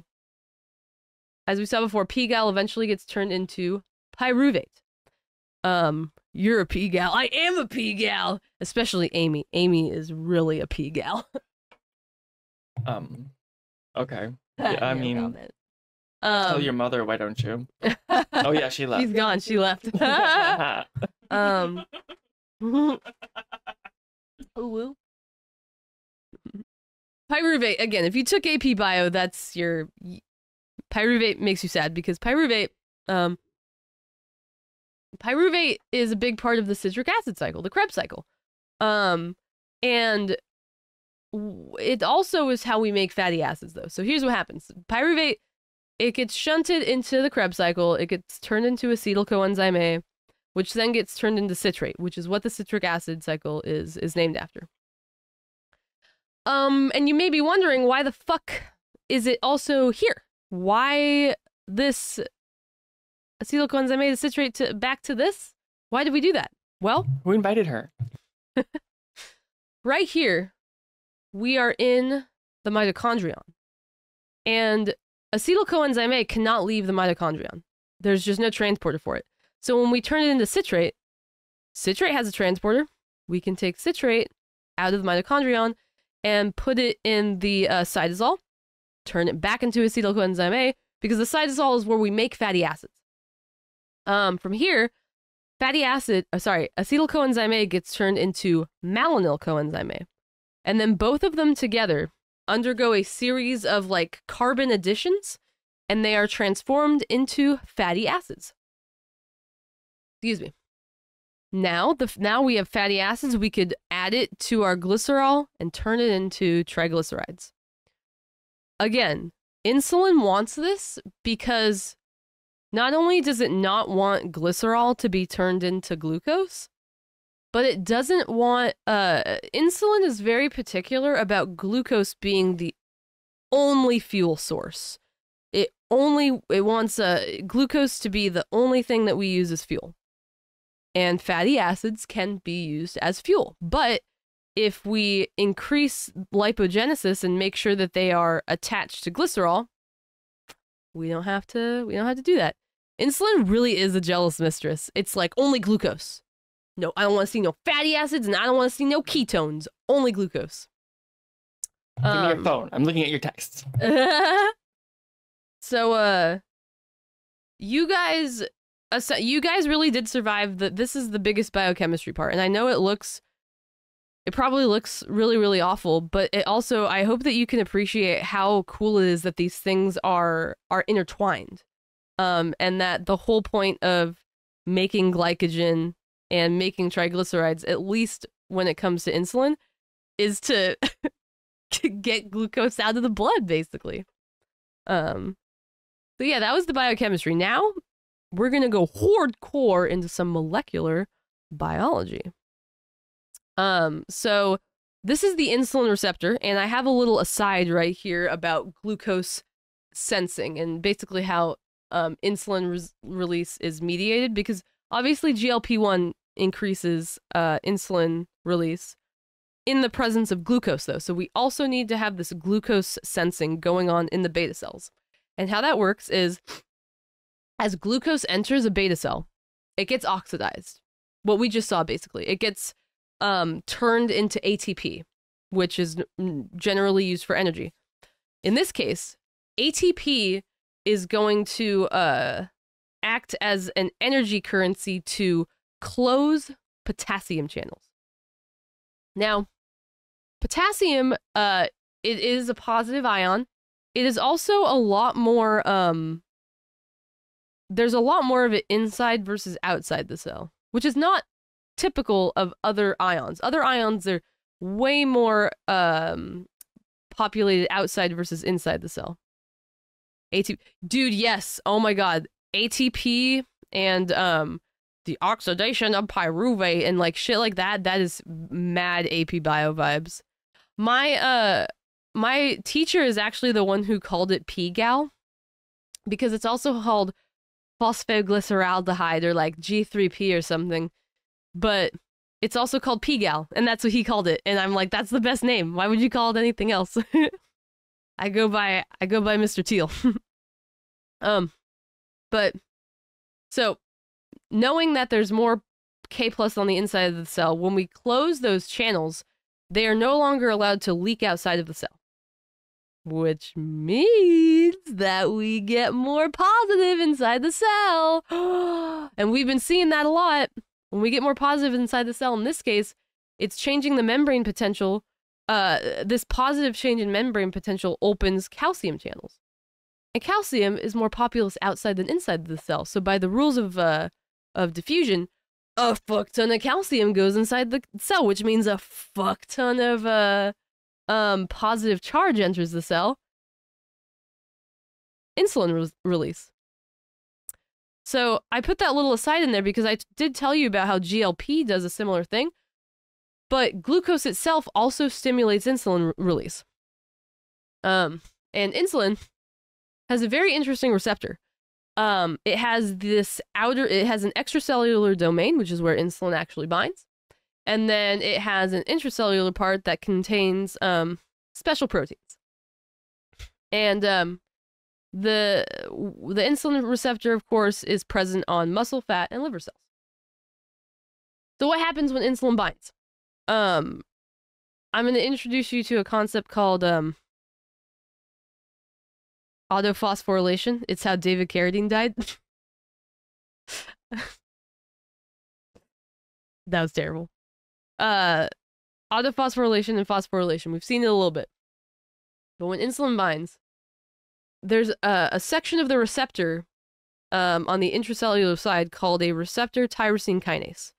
as we saw before, PGAL eventually gets turned into pyruvate. You're a PGAL. I am a PGAL. Especially Amy. Amy is really a PGAL. Okay. Yeah, I mean, tell your mother, why don't you? Oh yeah, she left. She's gone. She left. Pyruvate, again, if you took AP Bio, that's your... Pyruvate makes you sad because pyruvate is a big part of the citric acid cycle, the Krebs cycle. And it also is how we make fatty acids, though. So here's what happens. Pyruvate, it gets shunted into the Krebs cycle. It gets turned into acetyl coenzyme A, which then gets turned into citrate, which is what the citric acid cycle is named after. And you may be wondering, why the fuck is it also here? Why this acetyl coenzyme A to citrate back to this? Why did we do that? Well, who invited her? Right here, we are in the mitochondrion. And acetyl coenzyme A cannot leave the mitochondrion. There's just no transporter for it. So when we turn it into citrate, citrate has a transporter. We can take citrate out of the mitochondrion and put it in the cytosol, turn it back into acetyl coenzyme A, because the cytosol is where we make fatty acids. From here, acetyl coenzyme A gets turned into malonyl coenzyme A. And then both of them together undergo a series of like carbon additions, and they are transformed into fatty acids. Excuse me. Now we have fatty acids. We could add it to our glycerol and turn it into triglycerides. Again, insulin wants this because not only does it not want glycerol to be turned into glucose, but it doesn't want... insulin is very particular about glucose being the only fuel source. It wants glucose to be the only thing that we use as fuel. And fatty acids can be used as fuel. But if we increase lipogenesis and make sure that they are attached to glycerol, we don't have to do that. Insulin really is a jealous mistress. It's like only glucose. No, I don't want to see no fatty acids, and I don't want to see no ketones. Only glucose. Give me your phone. I'm looking at your texts. So, you guys really did survive. This is the biggest biochemistry part, and I know it probably looks really, really awful, but it also, I hope that you can appreciate how cool it is that these things are intertwined, and that the whole point of making glycogen and making triglycerides, at least when it comes to insulin, is to get glucose out of the blood, basically. So yeah, that was the biochemistry. Now we're going to go hardcore into some molecular biology. So this is the insulin receptor, and I have a little aside right here about glucose sensing and basically how insulin release is mediated, because obviously GLP-1 increases insulin release in the presence of glucose, though. So we also need to have this glucose sensing going on in the beta cells. And how that works is, as glucose enters a beta cell, it gets oxidized. What we just saw, basically. It gets turned into ATP, which is generally used for energy. In this case, ATP is going to act as an energy currency to close potassium channels. Now, potassium, it is a positive ion. It is also a lot more, there's a lot more of it inside versus outside the cell, which is not typical of other ions. Other ions are way more populated outside versus inside the cell. Dude, yes. Oh my god. ATP and the oxidation of pyruvate and like shit like that, that is mad AP Bio vibes. My teacher is actually the one who called it PGAL, because it's also called phosphoglyceraldehyde or like G3P or something, but it's also called PGAL, and that's what he called it. And I'm like, that's the best name. Why would you call it anything else? I go by Mr. Teal. But so knowing that there's more K plus on the inside of the cell, when we close those channels, they are no longer allowed to leak outside of the cell, which means that we get more positive inside the cell. And we've been seeing that a lot. When we get more positive inside the cell, in this case, it's changing the membrane potential. This positive change in membrane potential opens calcium channels. And calcium is more populous outside than inside the cell. So by the rules of diffusion, a fuck ton of calcium goes inside the cell, which means a fuck ton of positive charge enters the cell. Insulin release. So I put that little aside in there because I did tell you about how GLP does a similar thing, but glucose itself also stimulates insulin release. And insulin has a very interesting receptor. It has an extracellular domain, which is where insulin actually binds. And then it has an intracellular part that contains special proteins. And the insulin receptor, of course, is present on muscle, fat, and liver cells. So what happens when insulin binds? I'm going to introduce you to a concept called autophosphorylation. It's how David Carradine died. That was terrible. Autophosphorylation and phosphorylation. We've seen it a little bit. But when insulin binds, there's a section of the receptor on the intracellular side called a receptor tyrosine kinase.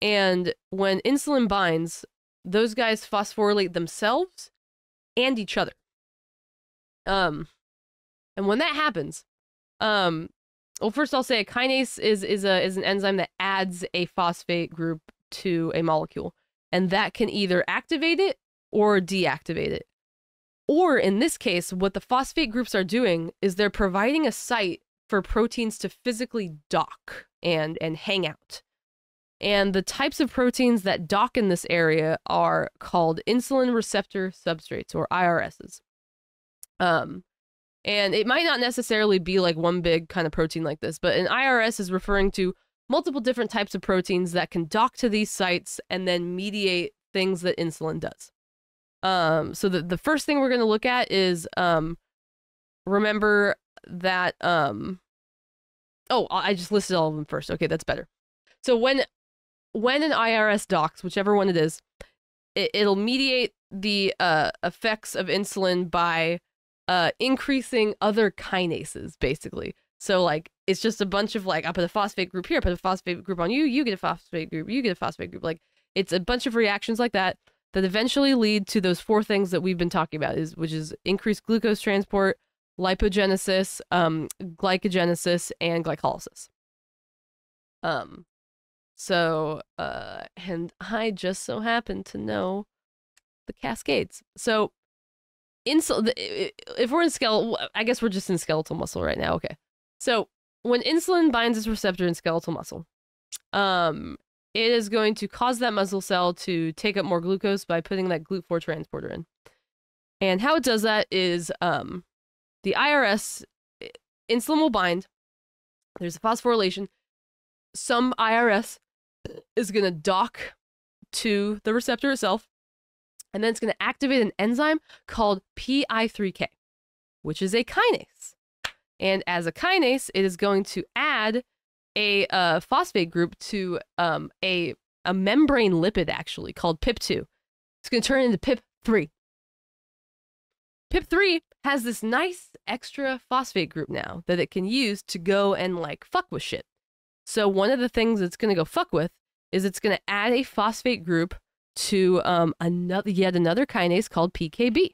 And when insulin binds, those guys phosphorylate themselves and each other. And when that happens, well, first I'll say a kinase is an enzyme that adds a phosphate group to a molecule, and that can either activate it or deactivate it. Or in this case, what the phosphate groups are doing is they're providing a site for proteins to physically dock and hang out. And the types of proteins that dock in this area are called insulin receptor substrates, or IRSs. And it might not necessarily be like one big kind of protein like this, but an IRS is referring to multiple different types of proteins that can dock to these sites and then mediate things that insulin does. So the first thing we're going to look at is, remember that, oh, I just listed all of them first. Okay, that's better. So when an IRS docks, whichever one it is, it'll mediate the effects of insulin by increasing other kinases, basically. So like it's just a bunch of like, I put a phosphate group here, I put a phosphate group on you, you get a phosphate group, you get a phosphate group. Like it's a bunch of reactions like that that eventually lead to those four things that we've been talking about, which is increased glucose transport, lipogenesis, glycogenesis, and glycolysis. And I just so happen to know the cascades. So, if we're in skeletal, I guess we're just in skeletal muscle right now. Okay. So, when insulin binds its receptor in skeletal muscle, it is going to cause that muscle cell to take up more glucose by putting that GLUT4 transporter in. And how it does that is the IRS, insulin will bind. There's a phosphorylation. Some IRS is going to dock to the receptor itself, and then it's going to activate an enzyme called PI3K, which is a kinase. And as a kinase, it is going to add a phosphate group to a membrane lipid, actually, called PIP2. It's going to turn into PIP3. PIP3 has this nice extra phosphate group now that it can use to go and, like, fuck with shit. So one of the things it's going to go fuck with is it's going to add a phosphate group to yet another kinase called PKB.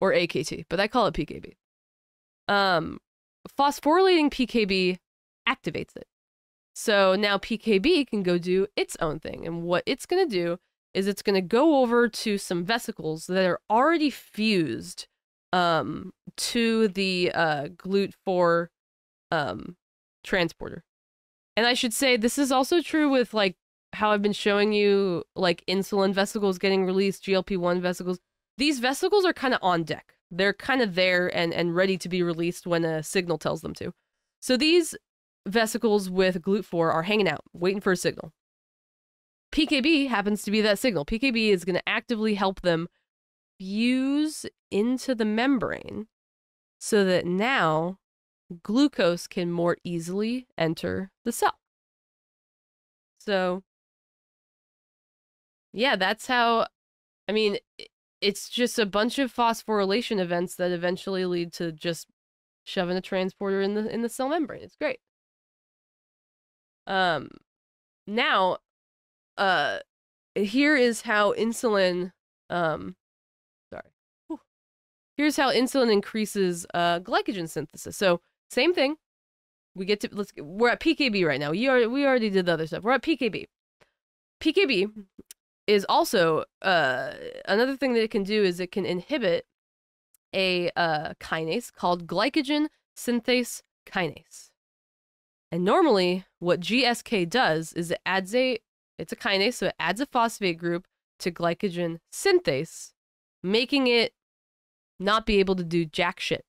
Or AKT, but I call it PKB. Phosphorylating PKB activates it. So now PKB can go do its own thing. And what it's going to do is it's going to go over to some vesicles that are already fused to the GLUT4 transporter. And I should say this is also true with, like, how I've been showing you, like, insulin vesicles getting released, GLP-1 vesicles. These vesicles are kind of on deck. They're kind of there and ready to be released when a signal tells them to. So these vesicles with GLUT4 are hanging out, waiting for a signal. PKB happens to be that signal. PKB is going to actively help them fuse into the membrane so that now glucose can more easily enter the cell. So, yeah, that's how, I mean, it's just a bunch of phosphorylation events that eventually lead to just shoving a transporter in the cell membrane. It's great. Now, here is how insulin, here's how insulin increases glycogen synthesis. So same thing. We're at PKB right now. We already did the other stuff. We're at PKB. PKB is also another thing that it can do is it can inhibit a kinase called glycogen synthase kinase. And normally what GSK does is it's a kinase, so it adds a phosphate group to glycogen synthase, making it not be able to do jack shit.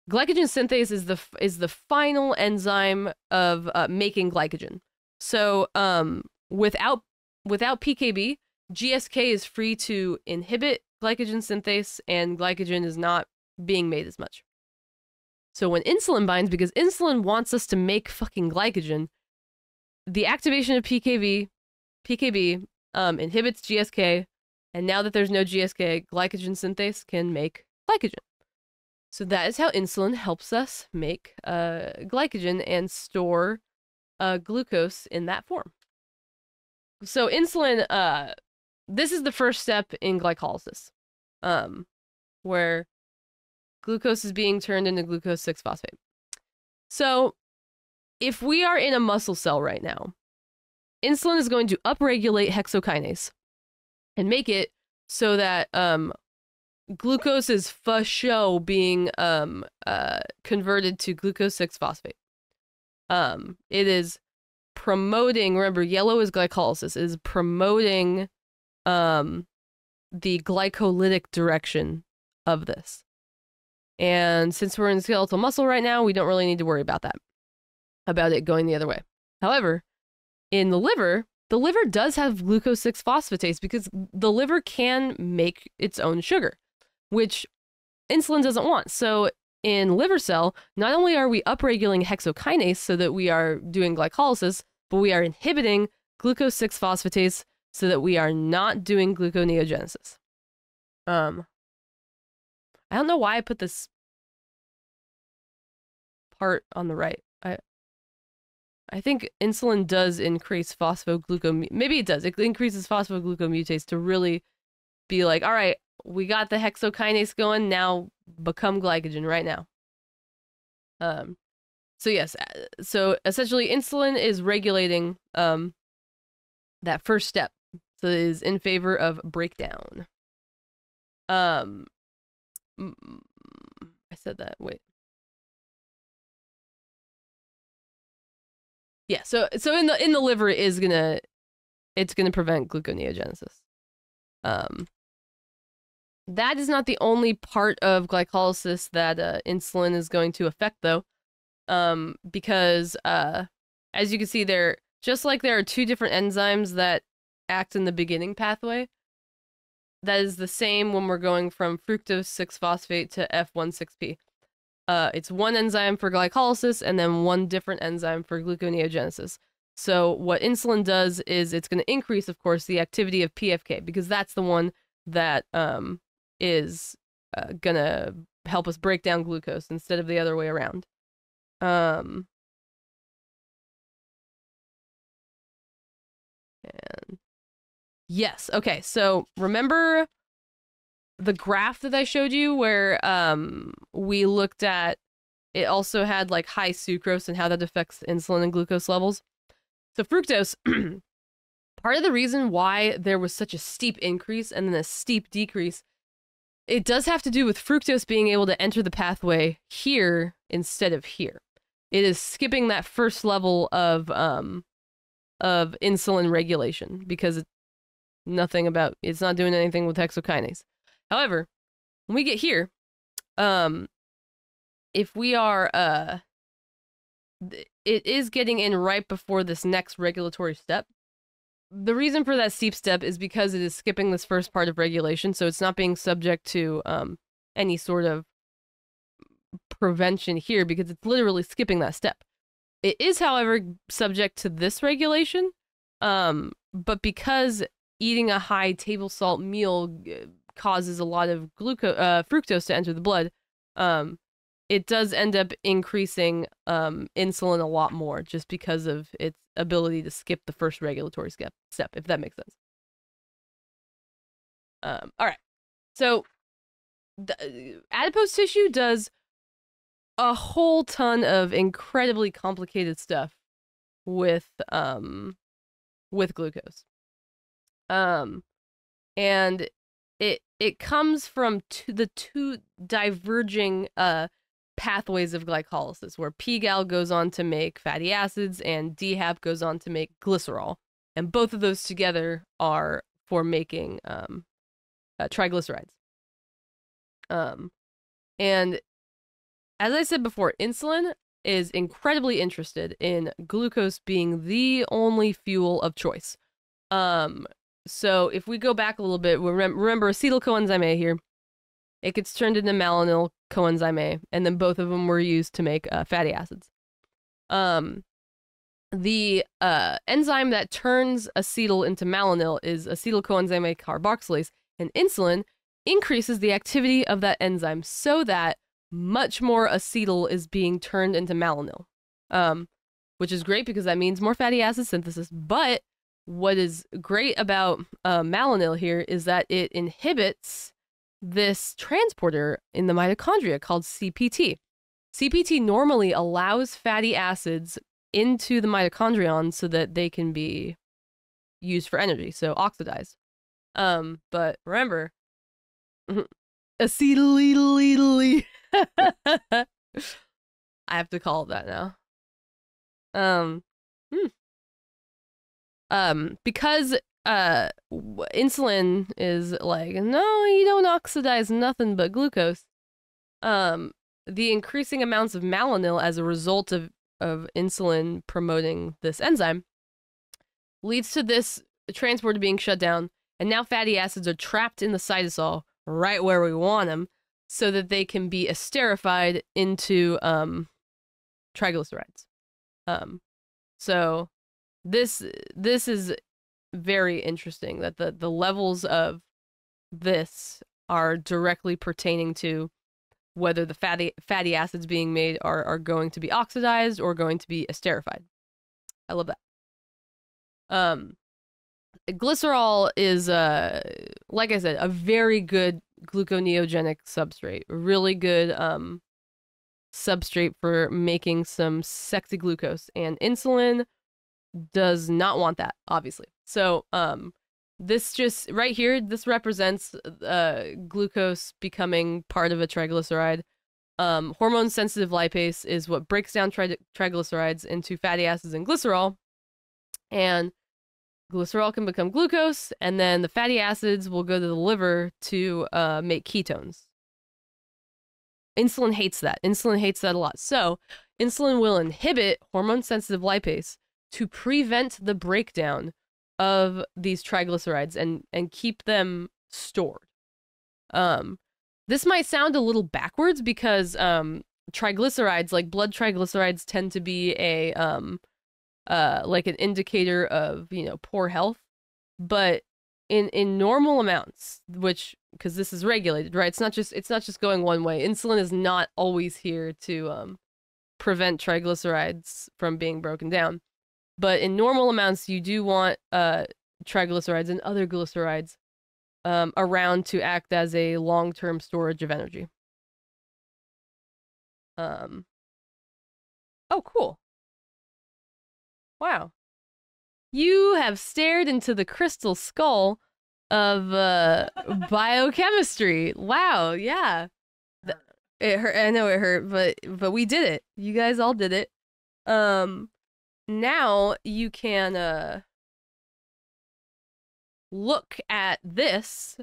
Glycogen synthase is the final enzyme of making glycogen. So without PKB, GSK is free to inhibit glycogen synthase, and glycogen is not being made as much. So when insulin binds, because insulin wants us to make fucking glycogen, the activation of PKB inhibits GSK, and now that there's no GSK, glycogen synthase can make glycogen. So that is how insulin helps us make glycogen and store glucose in that form. So insulin, this is the first step in glycolysis, where glucose is being turned into glucose 6-phosphate. So if we are in a muscle cell right now, insulin is going to upregulate hexokinase and make it so that glucose is for show being converted to glucose 6-phosphate. It is promoting, remember, yellow is glycolysis, it is promoting the glycolytic direction of this. And since we're in skeletal muscle right now, we don't really need to worry about it going the other way. However, in the liver does have glucose 6-phosphatase because the liver can make its own sugar, which insulin doesn't want. So in liver cell, not only are we upregulating hexokinase so that we are doing glycolysis, but we are inhibiting glucose 6-phosphatase so that we are not doing gluconeogenesis. I don't know why I put this part on the right. I think insulin does increase phosphoglucomutase. Maybe it does. It increases phosphoglucomutase to really be like, all right, we got the hexokinase going. Now become glycogen right now. So yes, so essentially insulin is regulating that first step. So it is in favor of breakdown. I said that. Wait. Yeah, so in the liver it's gonna prevent gluconeogenesis. That is not the only part of glycolysis that insulin is going to affect, though, because as you can see, just like there are two different enzymes that act in the beginning pathway, that is the same when we're going from fructose 6-phosphate to F16P. It's one enzyme for glycolysis and then one different enzyme for gluconeogenesis. So what insulin does is it's going to increase, of course, the activity of PFK, because that's the one that is going to help us break down glucose instead of the other way around. And yes, okay, so remember the graph that I showed you where we looked at, it also had like high sucrose and how that affects insulin and glucose levels. So fructose, part of the reason why there was such a steep increase and then a steep decrease, it does have to do with fructose being able to enter the pathway here instead of here. It is skipping that first level of insulin regulation because it's not doing anything with hexokinase. However, when we get here, if we are, it is getting in right before this next regulatory step. The reason for that steep step is because it is skipping this first part of regulation, so it's not being subject to any sort of prevention here because it's literally skipping that step. It is, however, subject to this regulation, but because eating a high table salt meal causes a lot of fructose to enter the blood, it does end up increasing insulin a lot more just because of its ability to skip the first regulatory step, if that makes sense. All right. So the adipose tissue does a whole ton of incredibly complicated stuff with glucose. And it comes from the two diverging pathways of glycolysis, where PGAL goes on to make fatty acids and DHAP goes on to make glycerol, and both of those together are for making triglycerides. And as I said before, insulin is incredibly interested in glucose being the only fuel of choice. So if we go back a little bit, remember acetyl coenzyme A here. It gets turned into malonyl coenzyme A, and then both of them were used to make fatty acids. The enzyme that turns acetyl into malonyl is acetyl coenzyme A carboxylase, and insulin increases the activity of that enzyme so that much more acetyl is being turned into malonyl, which is great because that means more fatty acid synthesis. But what is great about malonyl here is that it inhibits this transporter in the mitochondria called CPT. CPT normally allows fatty acids into the mitochondrion so that they can be used for energy, so oxidized. But remember, acetyl. I have to call it that now. Because insulin is like, no, you don't oxidize nothing but glucose. The increasing amounts of malonyl as a result of insulin promoting this enzyme leads to this transporter being shut down, and now fatty acids are trapped in the cytosol right where we want them, so that they can be esterified into triglycerides. So this is very interesting that the levels of this are directly pertaining to whether the fatty acids being made are going to be oxidized or going to be esterified. I love that. Glycerol is, like I said, a very good gluconeogenic substrate. Really good substrate for making some sexy glucose. And insulin does not want that, obviously. So this just right here, this represents glucose becoming part of a triglyceride. Hormone sensitive lipase is what breaks down triglycerides into fatty acids and glycerol, and glycerol can become glucose, and then the fatty acids will go to the liver to make ketones. Insulin hates that. Insulin hates that a lot. So insulin will inhibit hormone sensitive lipase to prevent the breakdown of these triglycerides and keep them stored. This might sound a little backwards because triglycerides, like blood triglycerides, tend to be a like an indicator of, you know, poor health. But in normal amounts, which, because this is regulated, right? It's not just going one way. Insulin is not always here to prevent triglycerides from being broken down. But in normal amounts, you do want triglycerides and other glycerides around to act as a long-term storage of energy. Oh, cool. Wow. You have stared into the crystal skull of biochemistry. Wow, yeah. It hurt. I know it hurt, but we did it. You guys all did it. Now you can look at this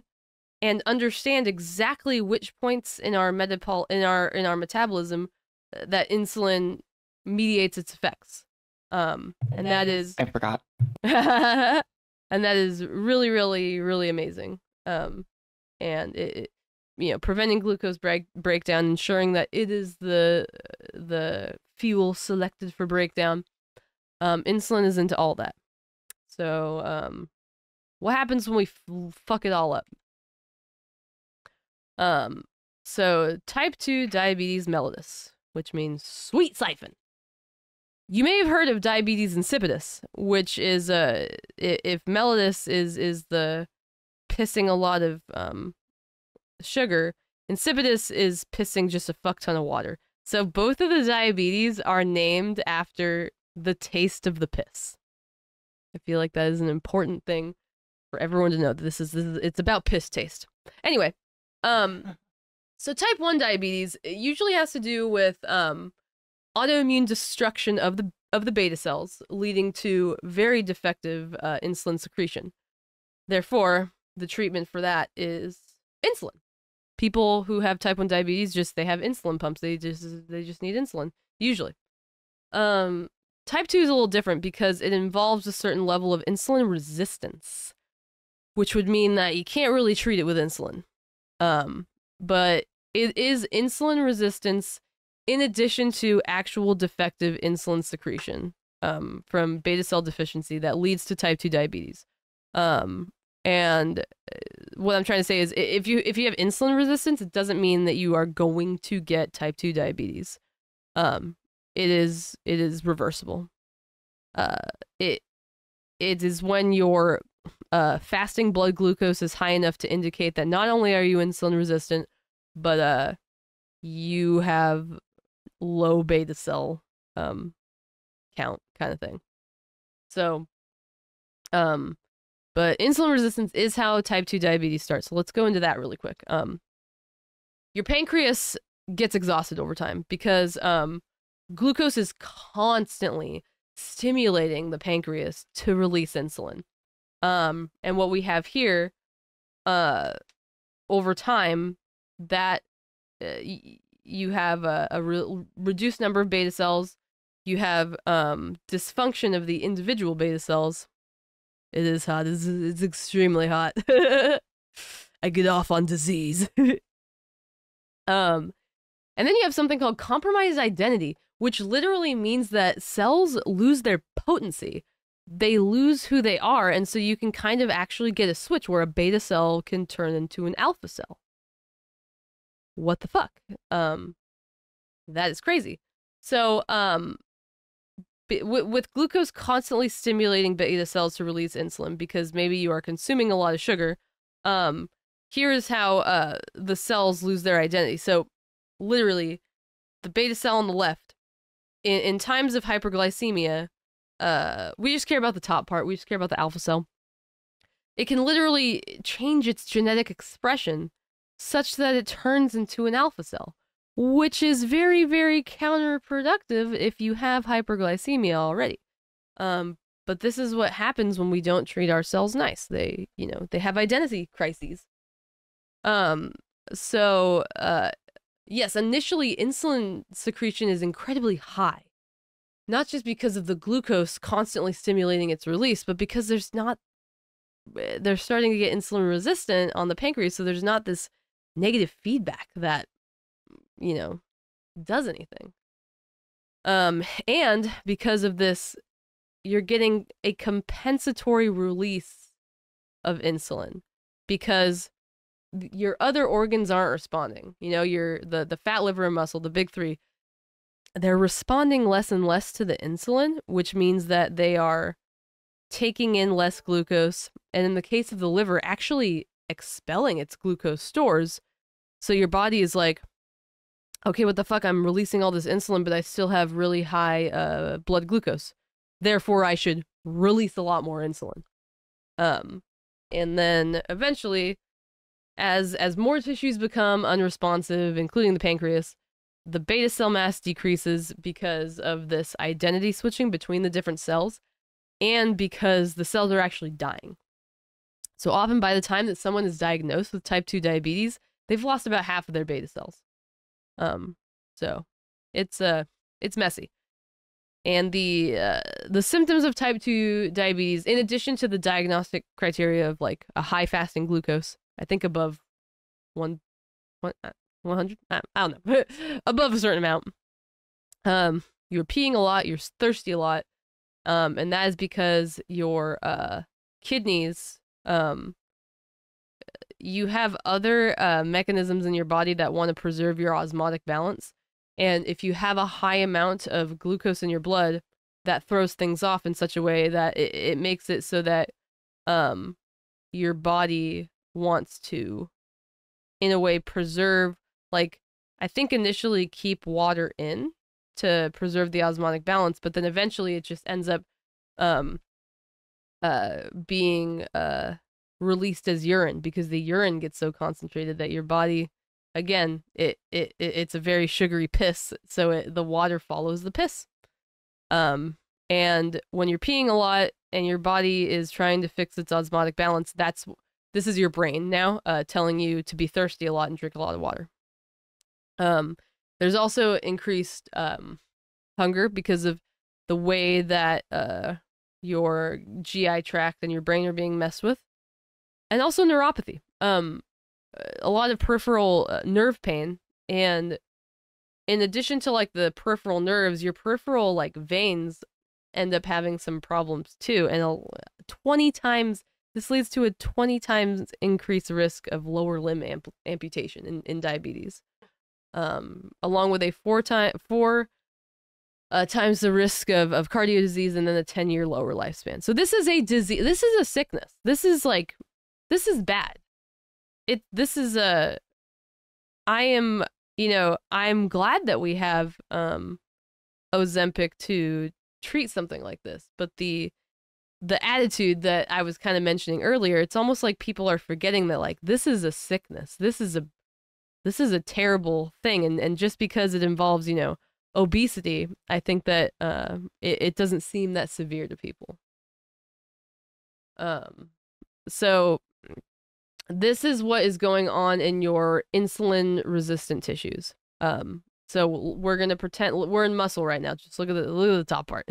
and understand exactly which points in our metabolism that insulin mediates its effects. And that is, I forgot. and that is really, really, really amazing. And it you know, preventing glucose breakdown, ensuring that it is the fuel selected for breakdown. Insulin is into all that. So, what happens when we fuck it all up? So type 2 diabetes mellitus, which means sweet siphon. You may have heard of diabetes insipidus, which is if mellitus is the pissing a lot of sugar, insipidus is pissing just a fuck ton of water. So both of the diabetes are named after the taste of the piss. I feel like that is an important thing for everyone to know. That it's about piss taste. Anyway, so type 1 diabetes usually has to do with autoimmune destruction of the beta cells, leading to very defective insulin secretion. Therefore, the treatment for that is insulin. People who have type 1 diabetes they have insulin pumps. They just need insulin usually. Type 2 is a little different because it involves a certain level of insulin resistance, which would mean that you can't really treat it with insulin. But it is insulin resistance in addition to actual defective insulin secretion from beta cell deficiency that leads to type 2 diabetes. And what I'm trying to say is if you have insulin resistance, it doesn't mean that you are going to get type 2 diabetes. It is reversible. It is when your fasting blood glucose is high enough to indicate that not only are you insulin resistant, but you have low beta cell count kind of thing. So, but insulin resistance is how type 2 diabetes starts. So let's go into that really quick. Your pancreas gets exhausted over time because glucose is constantly stimulating the pancreas to release insulin. And what we have here, over time, that you have a reduced number of beta cells. You have dysfunction of the individual beta cells. It is hot. It's extremely hot. I get off on disease. And then you have something called compromised identity, which literally means that cells lose their potency. They lose who they are, and so you can kind of actually get a switch where a beta cell can turn into an alpha cell. What the fuck? That is crazy. So, with glucose constantly stimulating beta cells to release insulin, because maybe you are consuming a lot of sugar, here's how the cells lose their identity. So literally, the beta cell on the left, in times of hyperglycemia, we just care about the top part. We just care about the alpha cell. It can literally change its genetic expression such that it turns into an alpha cell, which is very, very counterproductive if you have hyperglycemia already. But this is what happens when we don't treat our cells nice. They have identity crises. Yes, initially insulin secretion is incredibly high. Not just because of the glucose constantly stimulating its release, but because they're starting to get insulin resistant on the pancreas, so there's not this negative feedback that, does anything. And because of this, you're getting a compensatory release of insulin because your other organs aren't responding. The fat, liver, and muscle, the big three, they're responding less and less to the insulin, which means that they are taking in less glucose, and in the case of the liver, actually expelling its glucose stores. So your body is like, okay, what the fuck? I'm releasing all this insulin, but I still have really high blood glucose. Therefore, I should release a lot more insulin. And then eventually, as more tissues become unresponsive, including the pancreas, the beta cell mass decreases because of this identity switching between the different cells, and because the cells are actually dying. So often by the time that someone is diagnosed with type 2 diabetes, they've lost about half of their beta cells. So it's messy. And the symptoms of type 2 diabetes, in addition to the diagnostic criteria of like a high fasting glucose, I think above 100, I don't know, above a certain amount. You're peeing a lot, you're thirsty a lot, and that is because your kidneys, you have other mechanisms in your body that want to preserve your osmotic balance. And if you have a high amount of glucose in your blood, that throws things off in such a way that it makes it so that your body wants to, in a way, preserve, like, I think initially keep water in to preserve the osmotic balance, but then eventually it just ends up being released as urine, because the urine gets so concentrated that your body, again, it's a very sugary piss, so the water follows the piss. And when you're peeing a lot and your body is trying to fix its osmotic balance, this is your brain now telling you to be thirsty a lot and drink a lot of water. There's also increased hunger because of the way that your GI tract and your brain are being messed with. And also neuropathy. A lot of peripheral nerve pain, and in addition to like the peripheral nerves, your peripheral like veins end up having some problems too, and 20 times this leads to a 20 times increased risk of lower limb amputation in diabetes, along with a 4 times the risk of cardio disease, and then a 10-year lower lifespan. So this is a disease. This is a sickness. This is bad. I'm glad that we have Ozempic to treat something like this, but the attitude that I was kind of mentioning earlier, it's almost like people are forgetting that, like, this is a sickness. This is a terrible thing, and just because it involves, obesity, I think that it doesn't seem that severe to people. So this is what is going on in your insulin resistant tissues. So we're going to pretend we're in muscle right now. Just look at the top part.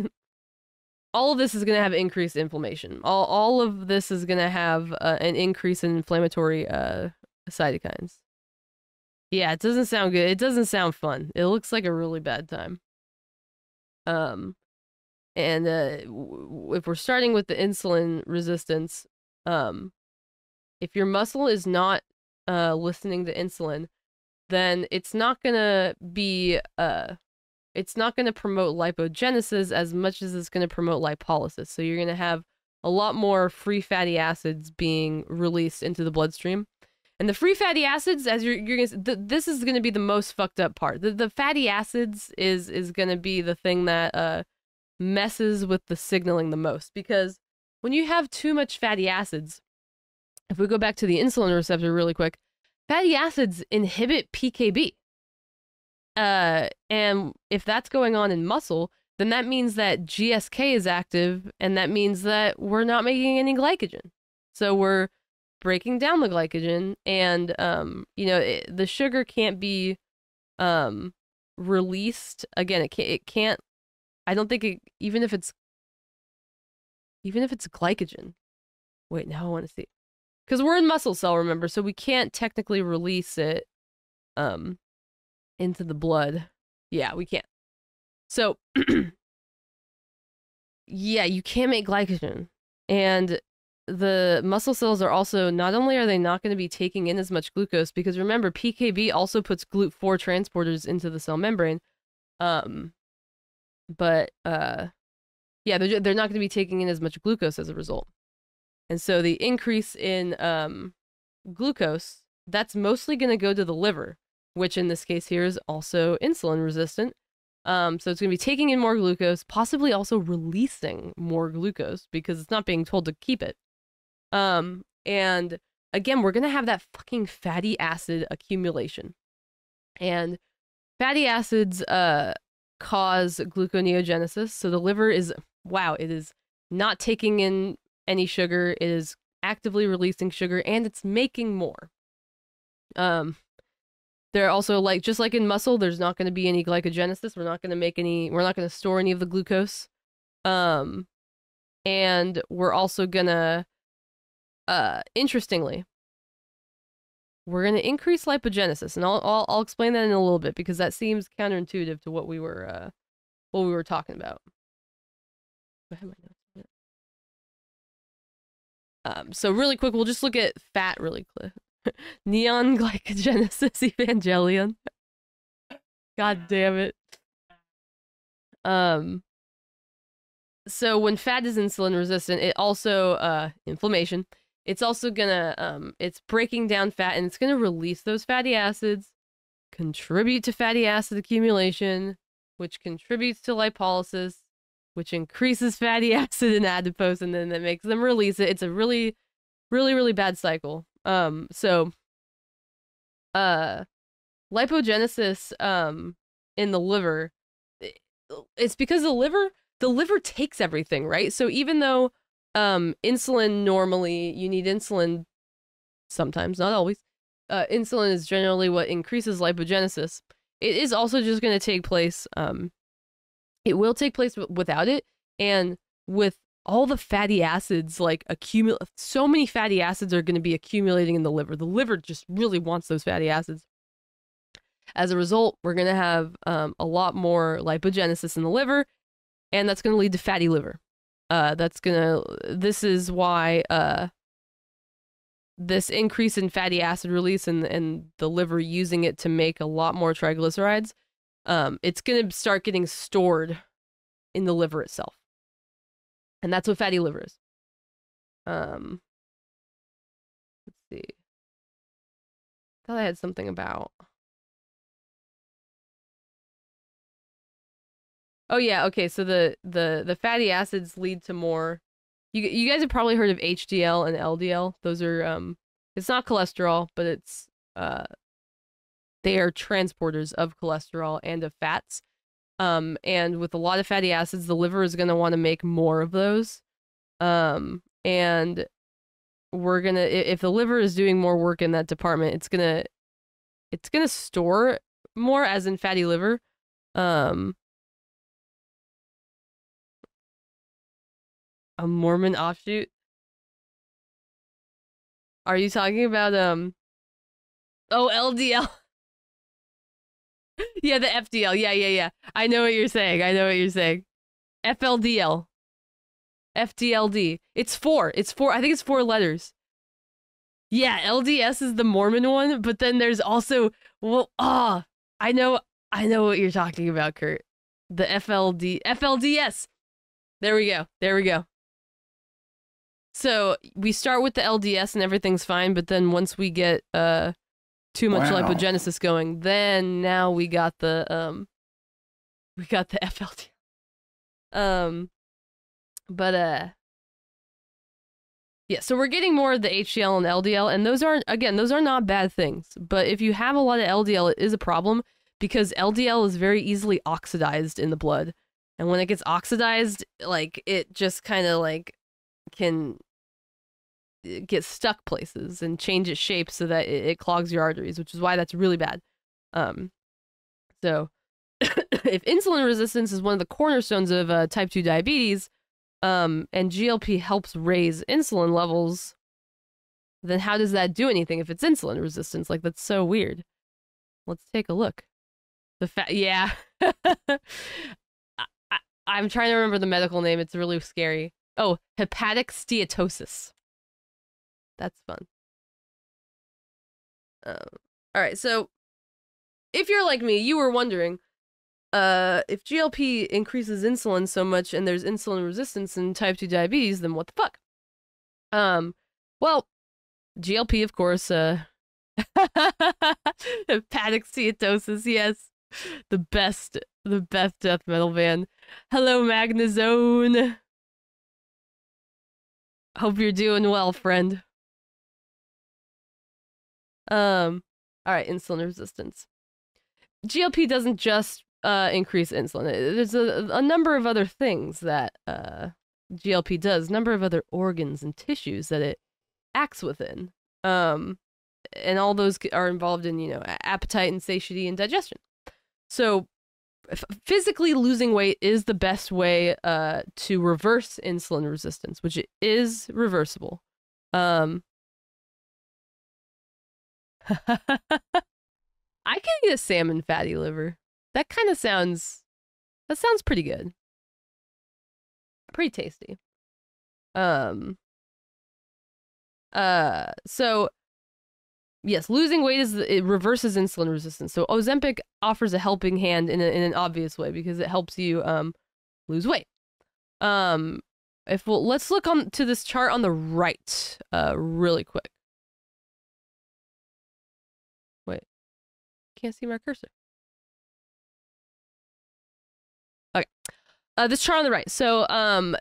All of this is going to have increased inflammation. All of this is going to have an increase in inflammatory cytokines. Yeah, it doesn't sound good. It doesn't sound fun. It looks like a really bad time. And if we're starting with the insulin resistance, if your muscle is not listening to insulin, then it's not gonna be it's not gonna promote lipogenesis as much as it's gonna promote lipolysis. So you're gonna have a lot more free fatty acids being released into the bloodstream. And the free fatty acids, as you're gonna, this is gonna be the most fucked up part. The fatty acids is gonna be the thing that messes with the signaling the most, because when you have too much fatty acids, if we go back to the insulin receptor really quick, fatty acids inhibit PKB. And if that's going on in muscle, then that means that GSK is active, and that means that we're not making any glycogen. So we're breaking down the glycogen, and the sugar can't be released again. It can't. I don't think it, even if it's glycogen. Wait, now I want to see, because we're in muscle cell, remember, so we can't technically release it into the blood. Yeah, we can't. So yeah, you can't make glycogen. And the muscle cells are also, not only are they not going to be taking in as much glucose, because remember, PKB also puts GLUT4 transporters into the cell membrane. But yeah, they're not going to be taking in as much glucose as a result. And so the increase in glucose, that's mostly going to go to the liver, which in this case here is also insulin resistant. So it's going to be taking in more glucose, possibly also releasing more glucose because it's not being told to keep it. And again, we're going to have that fucking fatty acid accumulation. And fatty acids cause gluconeogenesis. So the liver is, it is not taking in any sugar. It is actively releasing sugar, and it's making more. They're also, like, just like in muscle, there's not going to be any glycogenesis. We're not going to store any of the glucose. And we're also going to, interestingly, we're going to increase lipogenesis. And I'll explain that in a little bit, because that seems counterintuitive to what we were talking about. I have my notes. So really quick, we'll just look at fat really quick. Neon glycogenesis Evangelion. God damn it. So when fat is insulin resistant, it also, inflammation, it's also gonna, it's breaking down fat, and it's gonna release those fatty acids, contribute to fatty acid accumulation, which contributes to lipolysis, which increases fatty acid in adipose, and then that makes them release it. It's a really, really, really bad cycle. So lipogenesis in the liver, it's because the liver takes everything, right? So even though insulin, normally you need insulin sometimes, not always, insulin is generally what increases lipogenesis. It is also just going to take place, it will take place without it, and with all the fatty acids, like, so many fatty acids are going to be accumulating in the liver. The liver just really wants those fatty acids. As a result, we're going to have a lot more lipogenesis in the liver, and that's going to lead to fatty liver. This is why this increase in fatty acid release and the liver using it to make a lot more triglycerides, it's going to start getting stored in the liver itself. And that's what fatty liver is. Let's see. I thought I had something about. Oh yeah, okay. So the fatty acids lead to more. You guys have probably heard of HDL and LDL. Those are it's not cholesterol, but it's they are transporters of cholesterol and of fats. And with a lot of fatty acids, the liver is going to want to make more of those. And we're going to, if the liver is doing more work in that department, it's going to store more, as in fatty liver. A Mormon offshoot. Are you talking about, LDL? Yeah, the FDL. Yeah. I know what you're saying. FLDL. FDLD. It's four. I think it's 4 letters. Yeah, LDS is the Mormon one, but then there's also, I know what you're talking about, Kurt. The FLDS. There we go. So we start with the LDS and everything's fine, but then once we get too much lipogenesis going, then now we got the FLDL. Yeah, so we're getting more of the HDL and LDL, and those are not bad things. But if you have a lot of LDL, it is a problem because LDL is very easily oxidized in the blood. And when it gets oxidized, like, it just kind of like can get stuck places and change its shape so that it clogs your arteries, which is why that's really bad. So if insulin resistance is one of the cornerstones of type 2 diabetes, and GLP helps raise insulin levels, then how does that do anything if it's insulin resistance? Like, that's so weird. Let's take a look. Yeah. I'm trying to remember the medical name. It's really scary. Oh, hepatic steatosis. That's fun. All right, so if you're like me, you were wondering, if GLP increases insulin so much and there's insulin resistance in type 2 diabetes, then what the fuck? Well, GLP, of course, hepatic steatosis, yes. The best death metal band. Hello, Magnazone. Hope you're doing well, friend. All right, insulin resistance. GLP doesn't just increase insulin. There's a number of other things that GLP does, a number of other organs and tissues that it acts within. And all those are involved in, appetite and satiety and digestion. So physically losing weight is the best way to reverse insulin resistance, which it is reversible. I can eat a salmon fatty liver. That kind of sounds pretty good. Pretty tasty. So yes, losing weight it reverses insulin resistance. So Ozempic offers a helping hand in an obvious way because it helps you lose weight. Let's look on to this chart on the right really quick. Wait. Can't see my cursor. Okay. This chart on the right. So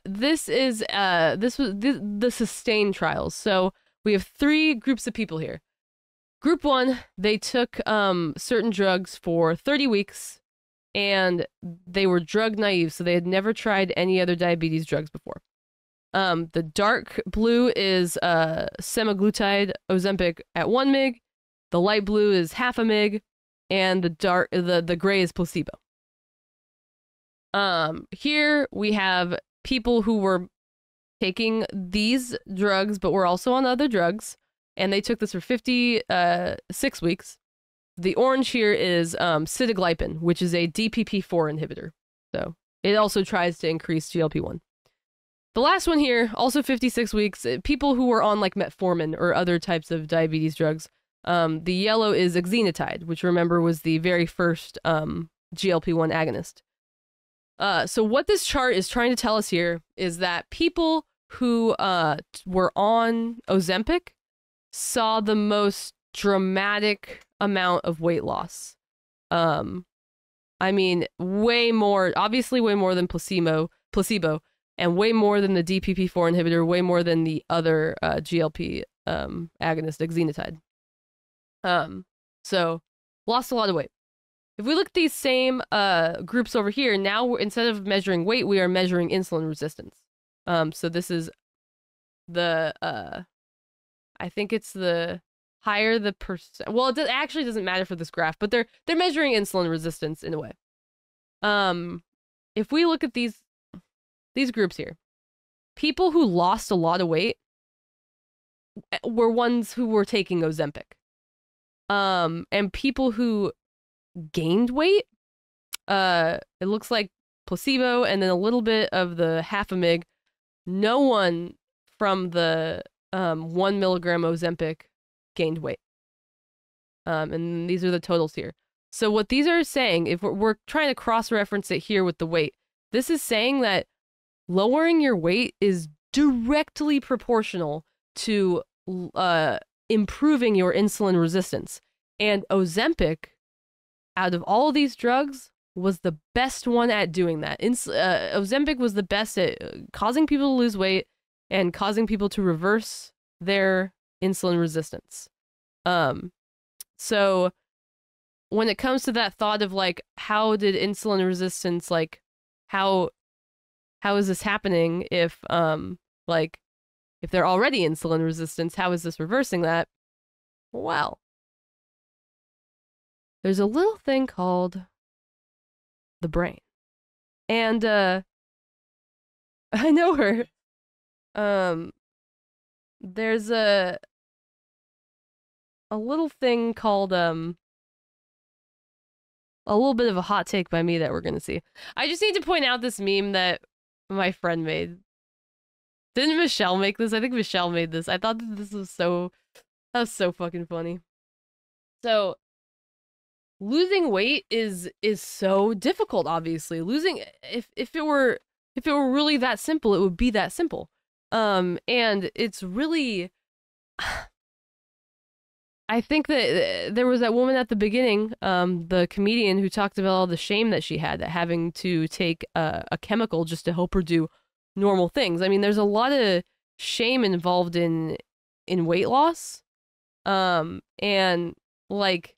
this was the SUSTAIN trials. So we have 3 groups of people here. Group 1, they took certain drugs for 30 weeks, and they were drug naive, so they had never tried any other diabetes drugs before. The dark blue is Semaglutide, Ozempic at 1 mg. The light blue is half a mg, and the gray is placebo. Here we have people who were taking these drugs, but were also on other drugs. And they took this for 56 weeks. The orange here is sitagliptin, which is a DPP-4 inhibitor. So it also tries to increase GLP-1. The last one here, also 56 weeks, people who were on like metformin or other types of diabetes drugs. The yellow is exenatide, which remember was the very first GLP-1 agonist. So what this chart is trying to tell us here is that people who were on Ozempic saw the most dramatic amount of weight loss. I mean, obviously way more than placebo, and way more than the DPP-4 inhibitor, way more than the other GLP agonist, exenatide. So lost a lot of weight. If we look at these same groups over here, now instead of measuring weight, we are measuring insulin resistance. So this is the I think it's the higher the percent. Well, it actually doesn't matter for this graph, but they're measuring insulin resistance in a way. If we look at these groups here, people who lost a lot of weight were ones who were taking Ozempic. And people who gained weight, it looks like placebo and then a little bit of the half a mg. No one from the 1 milligram Ozempic gained weight. And these are the totals here. So what these are saying, if we're trying to cross-reference it here with the weight, this is saying that lowering your weight is directly proportional to improving your insulin resistance. And Ozempic, out of all of these drugs, was the best one at doing that. Ozempic was the best at causing people to lose weight and causing people to reverse their insulin resistance. So when it comes to that thought of like, how did insulin resistance, like, how is this happening if like if they're already insulin resistant, how is this reversing that? Well, there's a little thing called the brain. And I know her. There's a little thing called a little bit of a hot take by me that we're gonna see. I just need to point out this meme that my friend made. Didn't Michelle make this? I think Michelle made this. I thought that this was so fucking funny. So losing weight is so difficult, obviously. Losing, if it were really that simple, it would be that simple. And it's really, I think that there was that woman at the beginning, the comedian, who talked about all the shame that she had at having to take a chemical just to help her do normal things. I mean, there's a lot of shame involved in weight loss. And like,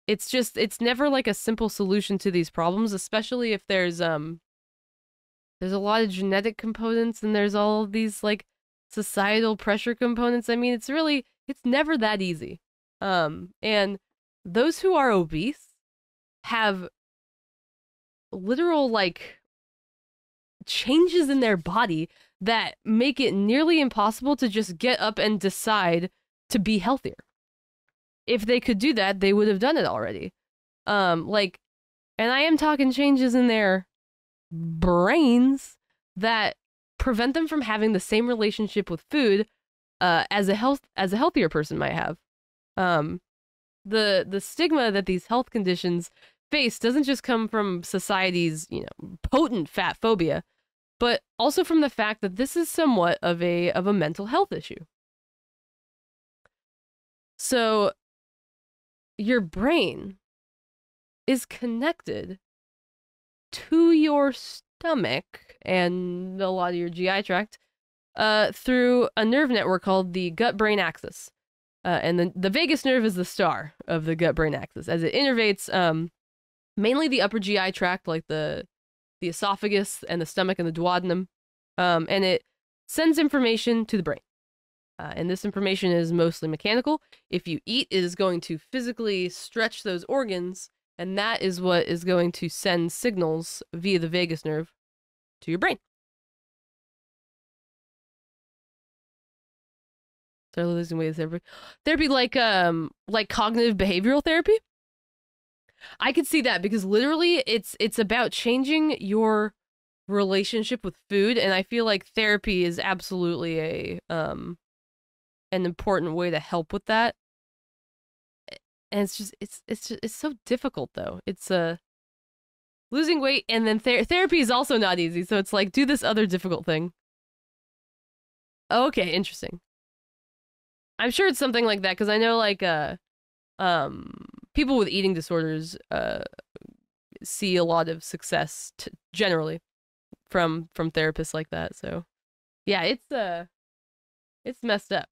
it's never like a simple solution to these problems, especially if there's a lot of genetic components and there's all of these like societal pressure components. I mean, it's never that easy. And those who are obese have literal like changes in their body that make it nearly impossible to just get up and decide to be healthier. If they could do that, they would have done it already. Like, and I am talking changes in their brains that prevent them from having the same relationship with food as a healthier person might have. The stigma that these health conditions face doesn't just come from society's, potent fat phobia, but also from the fact that this is somewhat of a mental health issue. So your brain is connected to your stomach and a lot of your GI tract through a nerve network called the gut-brain axis. And the vagus nerve is the star of the gut-brain axis, as it innervates mainly the upper GI tract, like the esophagus and the stomach and the duodenum, and it sends information to the brain. And this information is mostly mechanical. If you eat, it is going to physically stretch those organs, and that is what is going to send signals via the vagus nerve to your brain. Start losing weight therapy. Therapy like cognitive behavioral therapy. I could see that because literally it's about changing your relationship with food, and I feel like therapy is absolutely an important way to help with that. And it's so difficult though. It's losing weight, and then therapy is also not easy. So it's like, do this other difficult thing. Okay, interesting. I'm sure it's something like that because I know like people with eating disorders see a lot of success generally from therapists like that. So yeah, it's messed up.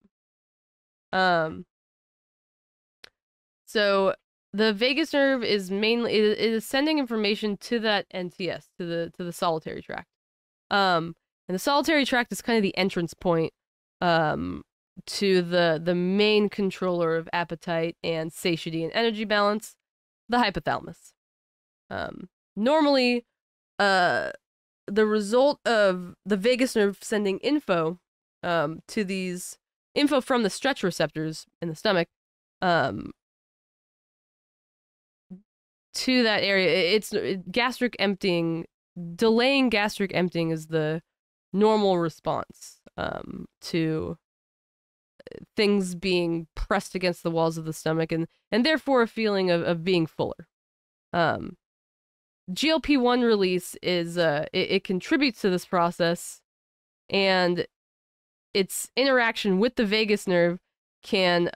So the vagus nerve is mainly it is sending information to that NTS, to the solitary tract. And the solitary tract is kind of the entrance point to the main controller of appetite and satiety and energy balance, the hypothalamus. Normally, the result of the vagus nerve sending info to these info from the stretch receptors in the stomach to that area, it's gastric emptying. Delaying gastric emptying is the normal response to things being pressed against the walls of the stomach and therefore a feeling of being fuller. GLP-1 release is it contributes to this process, and its interaction with the vagus nerve can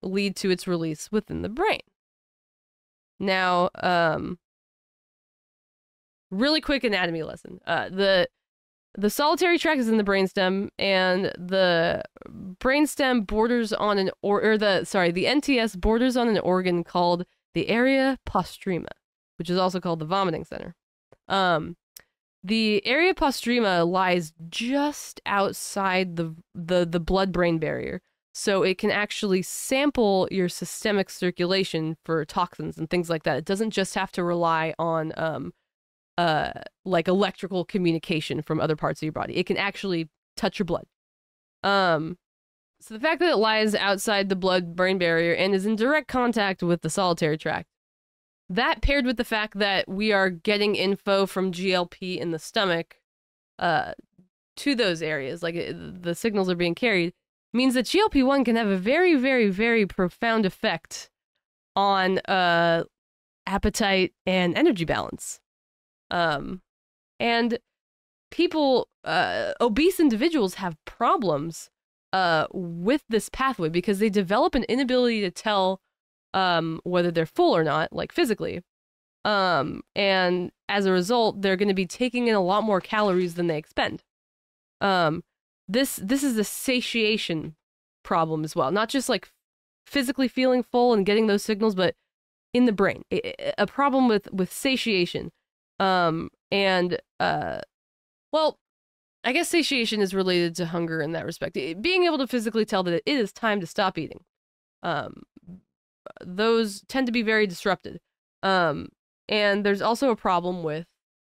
lead to its release within the brain. Now, really quick anatomy lesson. The solitary tract is in the brainstem, and the brainstem borders on the NTS borders on an organ called the area postrema, which is also called the vomiting center. The area postrema lies just outside the blood-brain barrier, so it can actually sample your systemic circulation for toxins and things like that. It doesn't just have to rely on like electrical communication from other parts of your body. It can actually touch your blood. So the fact that it lies outside the blood-brain barrier and is in direct contact with the solitary tract, that paired with the fact that we are getting info from GLP in the stomach to those areas, like the signals are being carried, means that GLP-1 can have a very, very, very profound effect on appetite and energy balance. And people, obese individuals have problems with this pathway because they develop an inability to tell whether they're full or not, like physically. And as a result, they're going to be taking in a lot more calories than they expend. This is a satiation problem as well, not just like physically feeling full and getting those signals, but in the brain, a problem with satiation. Well, I guess satiation is related to hunger in that respect. Being able to physically tell that it is time to stop eating. Those tend to be very disrupted. And there's also a problem with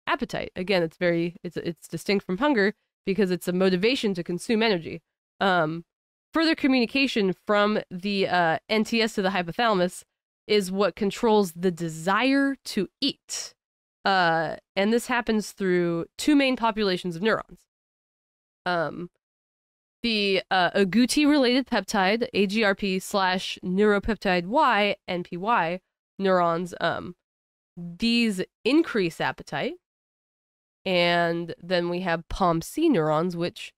appetite. Again, it's distinct from hunger because it's a motivation to consume energy. Further communication from the NTS to the hypothalamus is what controls the desire to eat. And this happens through two main populations of neurons. The agouti-related peptide, AGRP/neuropeptide Y, NPY neurons, these increase appetite. And then we have POMC neurons, which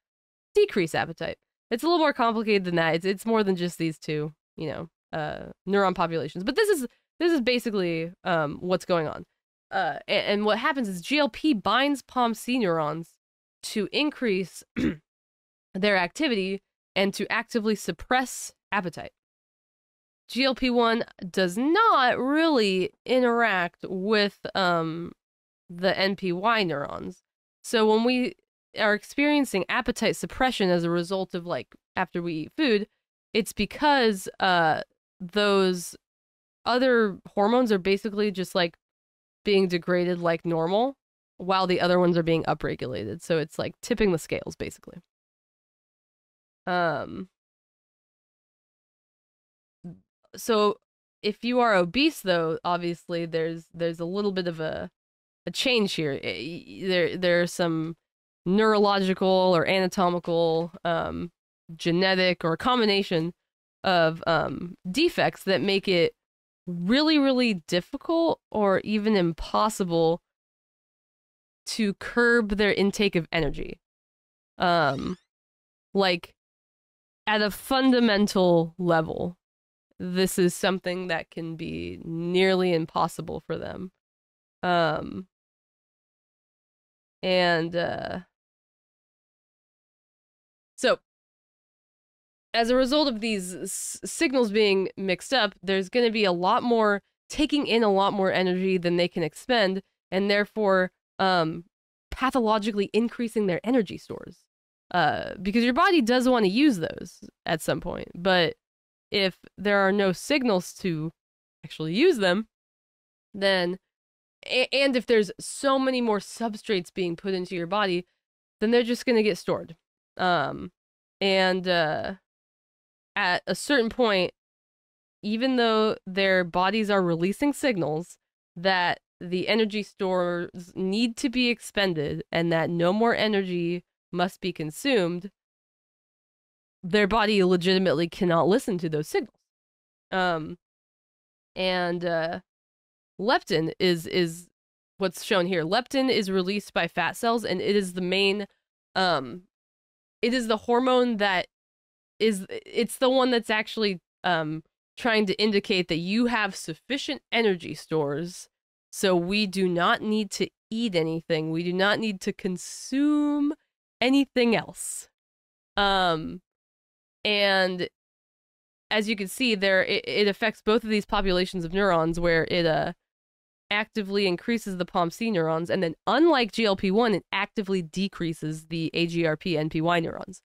decrease appetite. It's a little more complicated than that. It's more than just these two, neuron populations. But this is basically what's going on. And what happens is GLP binds POMC neurons to increase their activity and to actively suppress appetite. GLP-1 does not really interact with the NPY neurons. So when we are experiencing appetite suppression as a result of after we eat food, it's because those other hormones are basically just being degraded like normal, while the other ones are being upregulated. So it's like tipping the scales, basically. So if you are obese, though, obviously there's a little bit of a change here. There are some neurological or anatomical, genetic, or a combination of defects that make it really, really difficult or even impossible to curb their intake of energy. At a fundamental level, this is something that can be nearly impossible for them. So as a result of these signals being mixed up, there's going to be taking in a lot more energy than they can expend, and therefore pathologically increasing their energy stores. Because your body does want to use those at some point, but if there are no signals to actually use them, then, and if there's so many more substrates being put into your body, then they're just going to get stored. At a certain point, even though their bodies are releasing signals that the energy stores need to be expended and that no more energy must be consumed, their body legitimately cannot listen to those signals. Leptin is what's shown here. Leptin is released by fat cells, and it is the main it is the hormone that it's the one that's actually trying to indicate that you have sufficient energy stores, so we do not need to eat anything. We do not need to consume anything else. And as you can see there, it affects both of these populations of neurons, where it actively increases the POMC neurons, and then unlike GLP-1, it actively decreases the AGRP NPY neurons.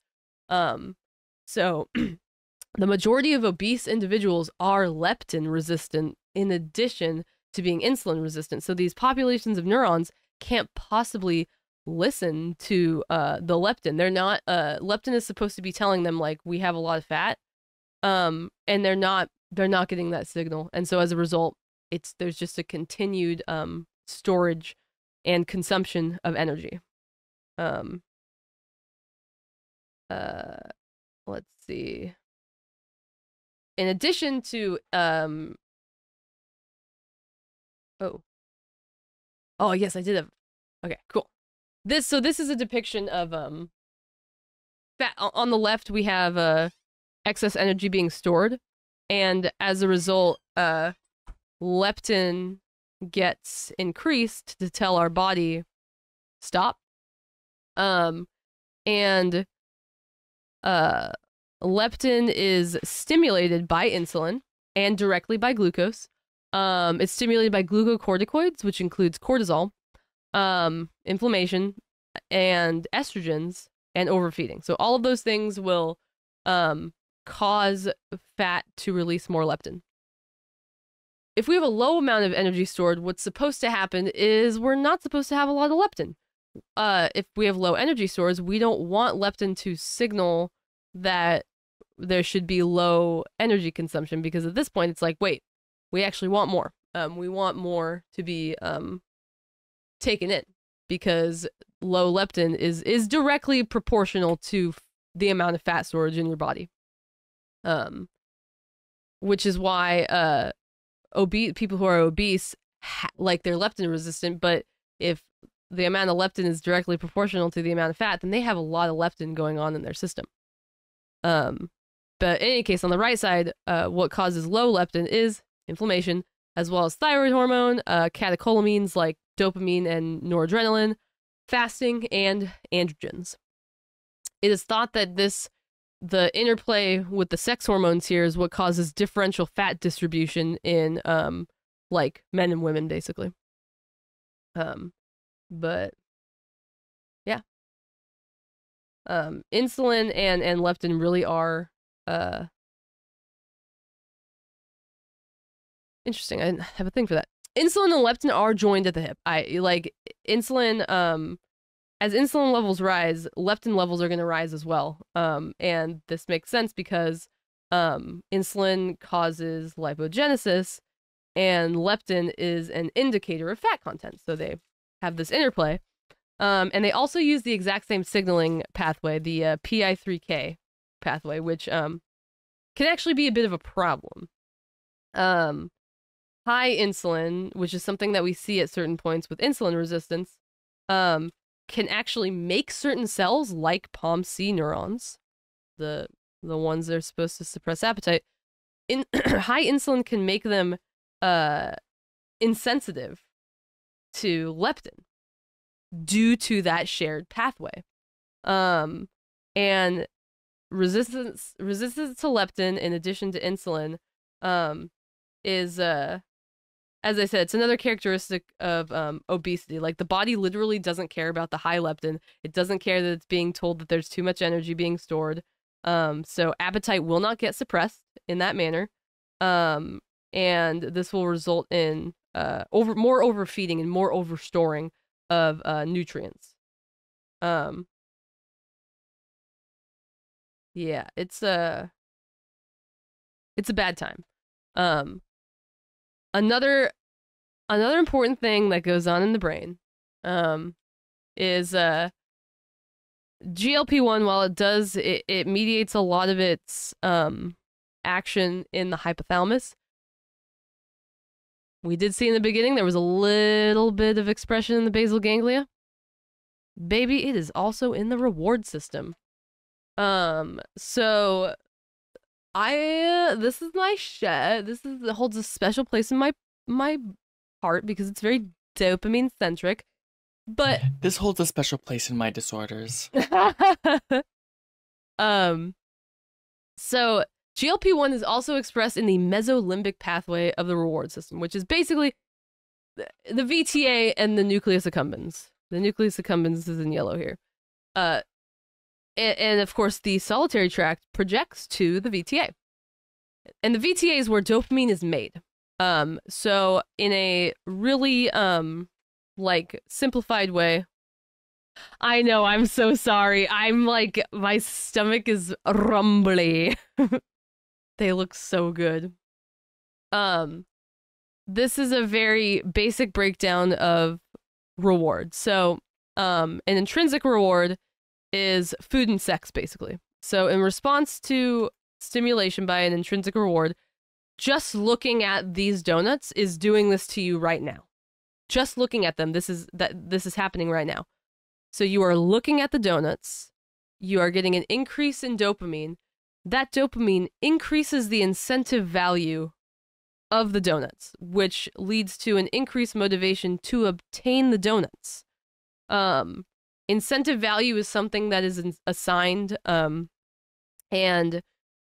So the majority of obese individuals are leptin resistant in addition to being insulin resistant. So these populations of neurons can't possibly listen to the leptin. They're not leptin is supposed to be telling them like we have a lot of fat. And they're not getting that signal. And so as a result, there's just a continued storage and consumption of energy. Let's see. In addition to oh yes, I did have. Okay, cool. This is a depiction of fat. On the left we have excess energy being stored, and as a result leptin gets increased to tell our body stop. And leptin is stimulated by insulin and directly by glucose. It's stimulated by glucocorticoids, which includes cortisol, inflammation, and estrogens, and overfeeding. So all of those things will cause fat to release more leptin. If we have a low amount of energy stored, what's supposed to happen is we're not supposed to have a lot of leptin. If we have low energy stores, we don't want leptin to signal that there should be low energy consumption, because at this point it's like, wait, we actually want more. We want more to be taken in, because low leptin is directly proportional to the amount of fat storage in your body. Which is why people who are obese like they're leptin resistant, but if the amount of leptin is directly proportional to the amount of fat, then they have a lot of leptin going on in their system. But in any case, on the right side, what causes low leptin is inflammation, as well as thyroid hormone, catecholamines like dopamine and noradrenaline, fasting, and androgens. It is thought that the interplay with the sex hormones here is what causes differential fat distribution in like men and women, basically. But yeah, insulin and leptin really are interesting. I didn't have a thing for that. Insulin and leptin are joined at the hip. Insulin as insulin levels rise, leptin levels are going to rise as well. And this makes sense because insulin causes lipogenesis, and leptin is an indicator of fat content. So they have this interplay. And they also use the exact same signaling pathway, the PI3K pathway, which can actually be a bit of a problem. High insulin, which is something that we see at certain points with insulin resistance, can actually make certain cells like POMC neurons, the ones that are supposed to suppress appetite. High insulin can make them insensitive to leptin due to that shared pathway. And resistance to leptin in addition to insulin is as I said, it's another characteristic of obesity. Like, the body literally doesn't care about the high leptin. It doesn't care that it's being told that there's too much energy being stored. So appetite will not get suppressed in that manner. And this will result in more overfeeding and more overstoring of nutrients. Yeah, it's a bad time. Another important thing that goes on in the brain is GLP-1, while it mediates a lot of its action in the hypothalamus. We did see in the beginning there was a little bit of expression in the basal ganglia. Baby, it is also in the reward system. So this is my shed. This holds a special place in my heart because it's very dopamine centric. But this holds a special place in my disorders. So GLP-1 is also expressed in the mesolimbic pathway of the reward system, which is basically the VTA and the nucleus accumbens. The nucleus accumbens is in yellow here. And of course, the solitary tract projects to the VTA. And the VTA is where dopamine is made. So in a really, like, simplified way, I know, I'm so sorry. I'm like, my stomach is rumbly. They look so good. This is a very basic breakdown of reward. So, an intrinsic reward is food and sex, basically. So in response to stimulation by an intrinsic reward, just looking at these donuts is doing this to you right now. Just looking at them, this is happening right now. So you are looking at the donuts, you are getting an increase in dopamine. That dopamine increases the incentive value of the donuts, which leads to an increased motivation to obtain the donuts. Incentive value is something that is assigned, and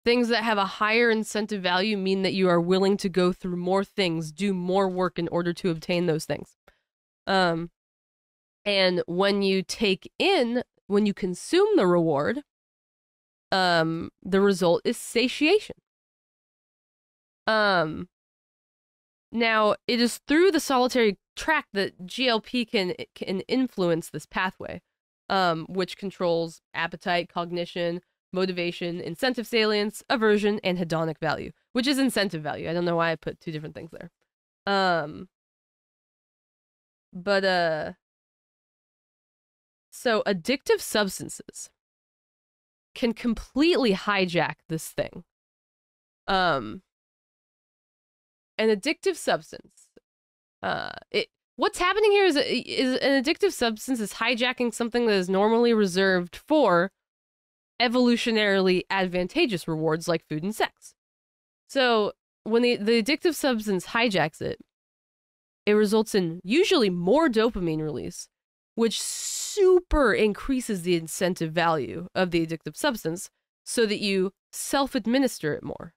things that have a higher incentive value mean that you are willing to go through more things, do more work in order to obtain those things. And when you consume the reward, the result is satiation. Now, it is through the solitary tract that GLP can influence this pathway, which controls appetite, cognition, motivation, incentive salience, aversion, and hedonic value, which is incentive value. I don't know why I put two different things there. So addictive substances can completely hijack this thing. An addictive substance, what's happening here is an addictive substance is hijacking something that is normally reserved for evolutionarily advantageous rewards like food and sex. So when the addictive substance hijacks it, it results in usually more dopamine release, which super increases the incentive value of the addictive substance so that you self-administer it more.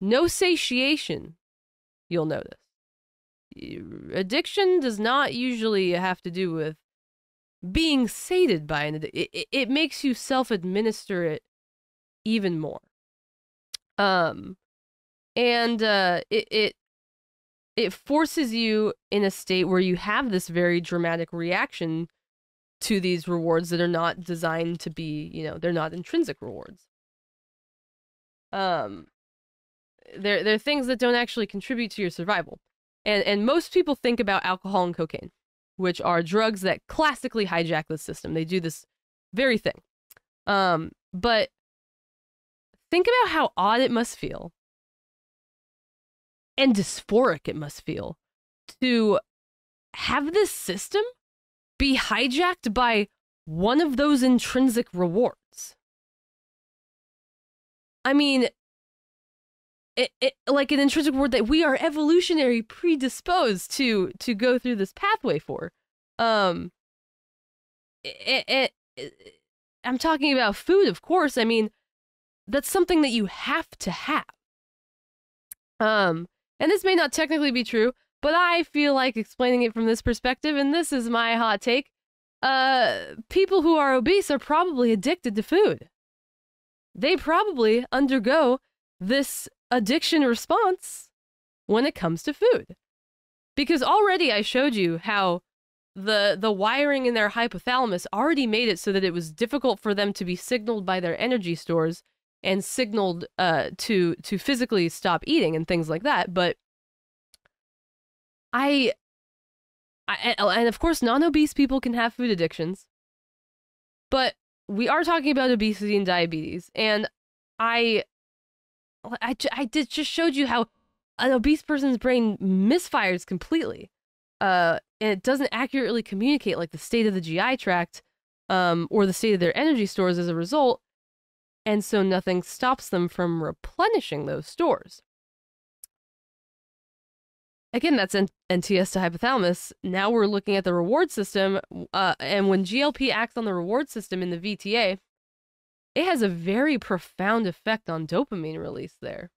No satiation, you'll notice. Addiction does not usually have to do with being sated by an addiction. It makes you self-administer it even more. It forces you in a state where you have this very dramatic reaction to these rewards that are not designed to be, they're not intrinsic rewards. They're things that don't actually contribute to your survival. And most people think about alcohol and cocaine, which are drugs that classically hijack the system. They do this very thing. But think about how odd it must feel and dysphoric it must feel to have this system be hijacked by one of those intrinsic rewards. I mean, it like an intrinsic reward that we are evolutionary predisposed to go through this pathway for. I'm talking about food, of course. I mean, that's something that you have to have. And this may not technically be true, but I feel like explaining it from this perspective, and this is my hot take. People who are obese are probably addicted to food. They probably undergo this addiction response when it comes to food. Because already I showed you how the wiring in their hypothalamus already made it so that it was difficult for them to be signaled by their energy stores and signaled to physically stop eating and things like that. But and of course non-obese people can have food addictions, but we are talking about obesity and diabetes, and I just showed you how an obese person's brain misfires completely, and it doesn't accurately communicate like the state of the GI tract or the state of their energy stores as a result. and so nothing stops them from replenishing those stores. Again, that's NTS to hypothalamus. Now we're looking at the reward system, and when GLP acts on the reward system in the VTA, it has a very profound effect on dopamine release there.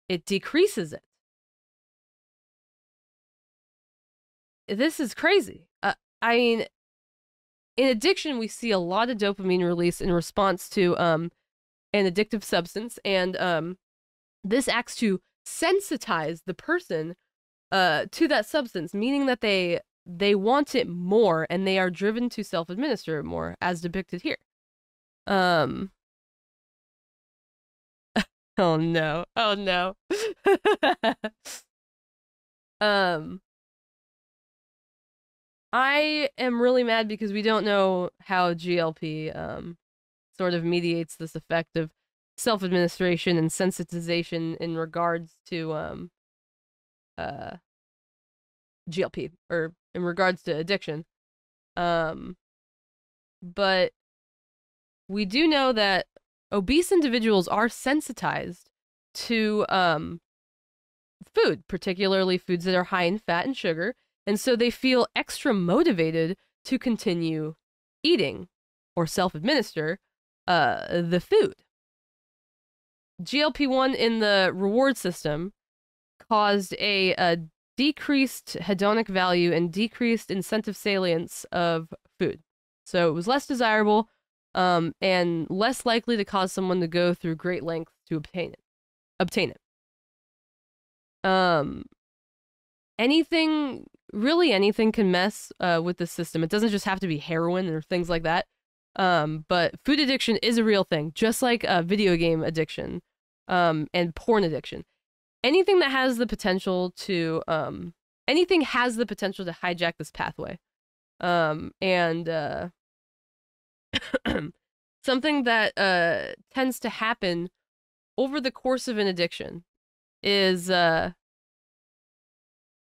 It decreases it. This is crazy. I mean, in addiction, we see a lot of dopamine release in response to an addictive substance, and this acts to sensitize the person to that substance, meaning that they want it more, and they are driven to self-administer it more, as depicted here. Oh no. Oh no. I am really mad because we don't know how GLP sort of mediates this effect of self-administration and sensitization in regards to GLP, or in regards to addiction. But we do know that obese individuals are sensitized to food, particularly foods that are high in fat and sugar, and so they feel extra motivated to continue eating or self-administer the food. GLP-1 in the reward system caused a decreased hedonic value and decreased incentive salience of food. So it was less desirable and less likely to cause someone to go through great lengths to obtain it. Anything can mess with the system. It doesn't just have to be heroin or things like that. But food addiction is a real thing, just like video game addiction and porn addiction. Anything that has the potential to hijack this pathway. And something that tends to happen over the course of an addiction is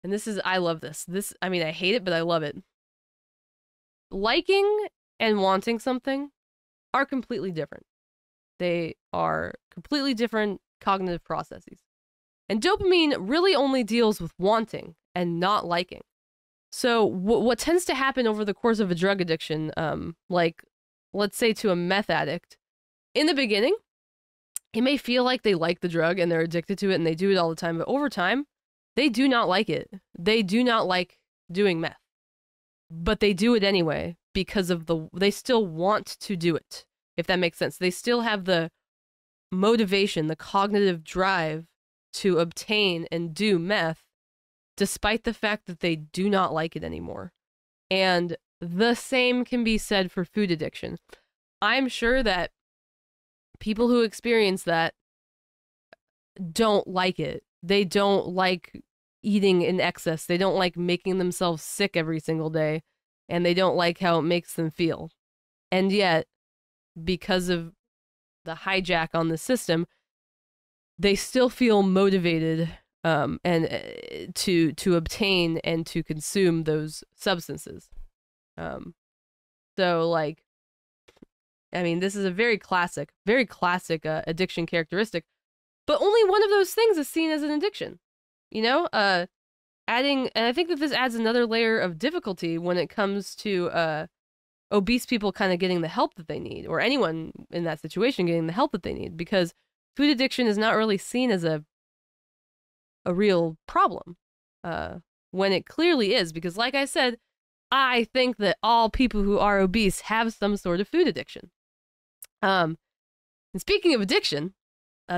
and this is, I love this. I mean, I hate it, but I love it. Liking and wanting something are completely different. They are completely different cognitive processes. And dopamine really only deals with wanting and not liking. So what tends to happen over the course of a drug addiction, like, let's say to a meth addict, in the beginning, it may feel like they like the drug and they're addicted to it and they do it all the time, but over time, they do not like it. They do not like doing meth. But they do it anyway because of they still want to do it, if that makes sense. They still have the motivation, the cognitive drive to obtain and do meth, despite the fact that they do not like it anymore. And the same can be said for food addiction. I'm sure that people who experience that don't like it. They don't like eating in excess. They don't like making themselves sick every single day. And they don't like how it makes them feel. And yet, because of the hijack on the system, they still feel motivated and to obtain and to consume those substances. So, like, I mean, this is a very classic addiction characteristic. But only one of those things is seen as an addiction. You know, and I think that this adds another layer of difficulty when it comes to obese people kind of getting the help that they need, or anyone in that situation getting the help that they need, because food addiction is not really seen as a real problem, when it clearly is, because like I said, I think that all people who are obese have some sort of food addiction. And speaking of addiction,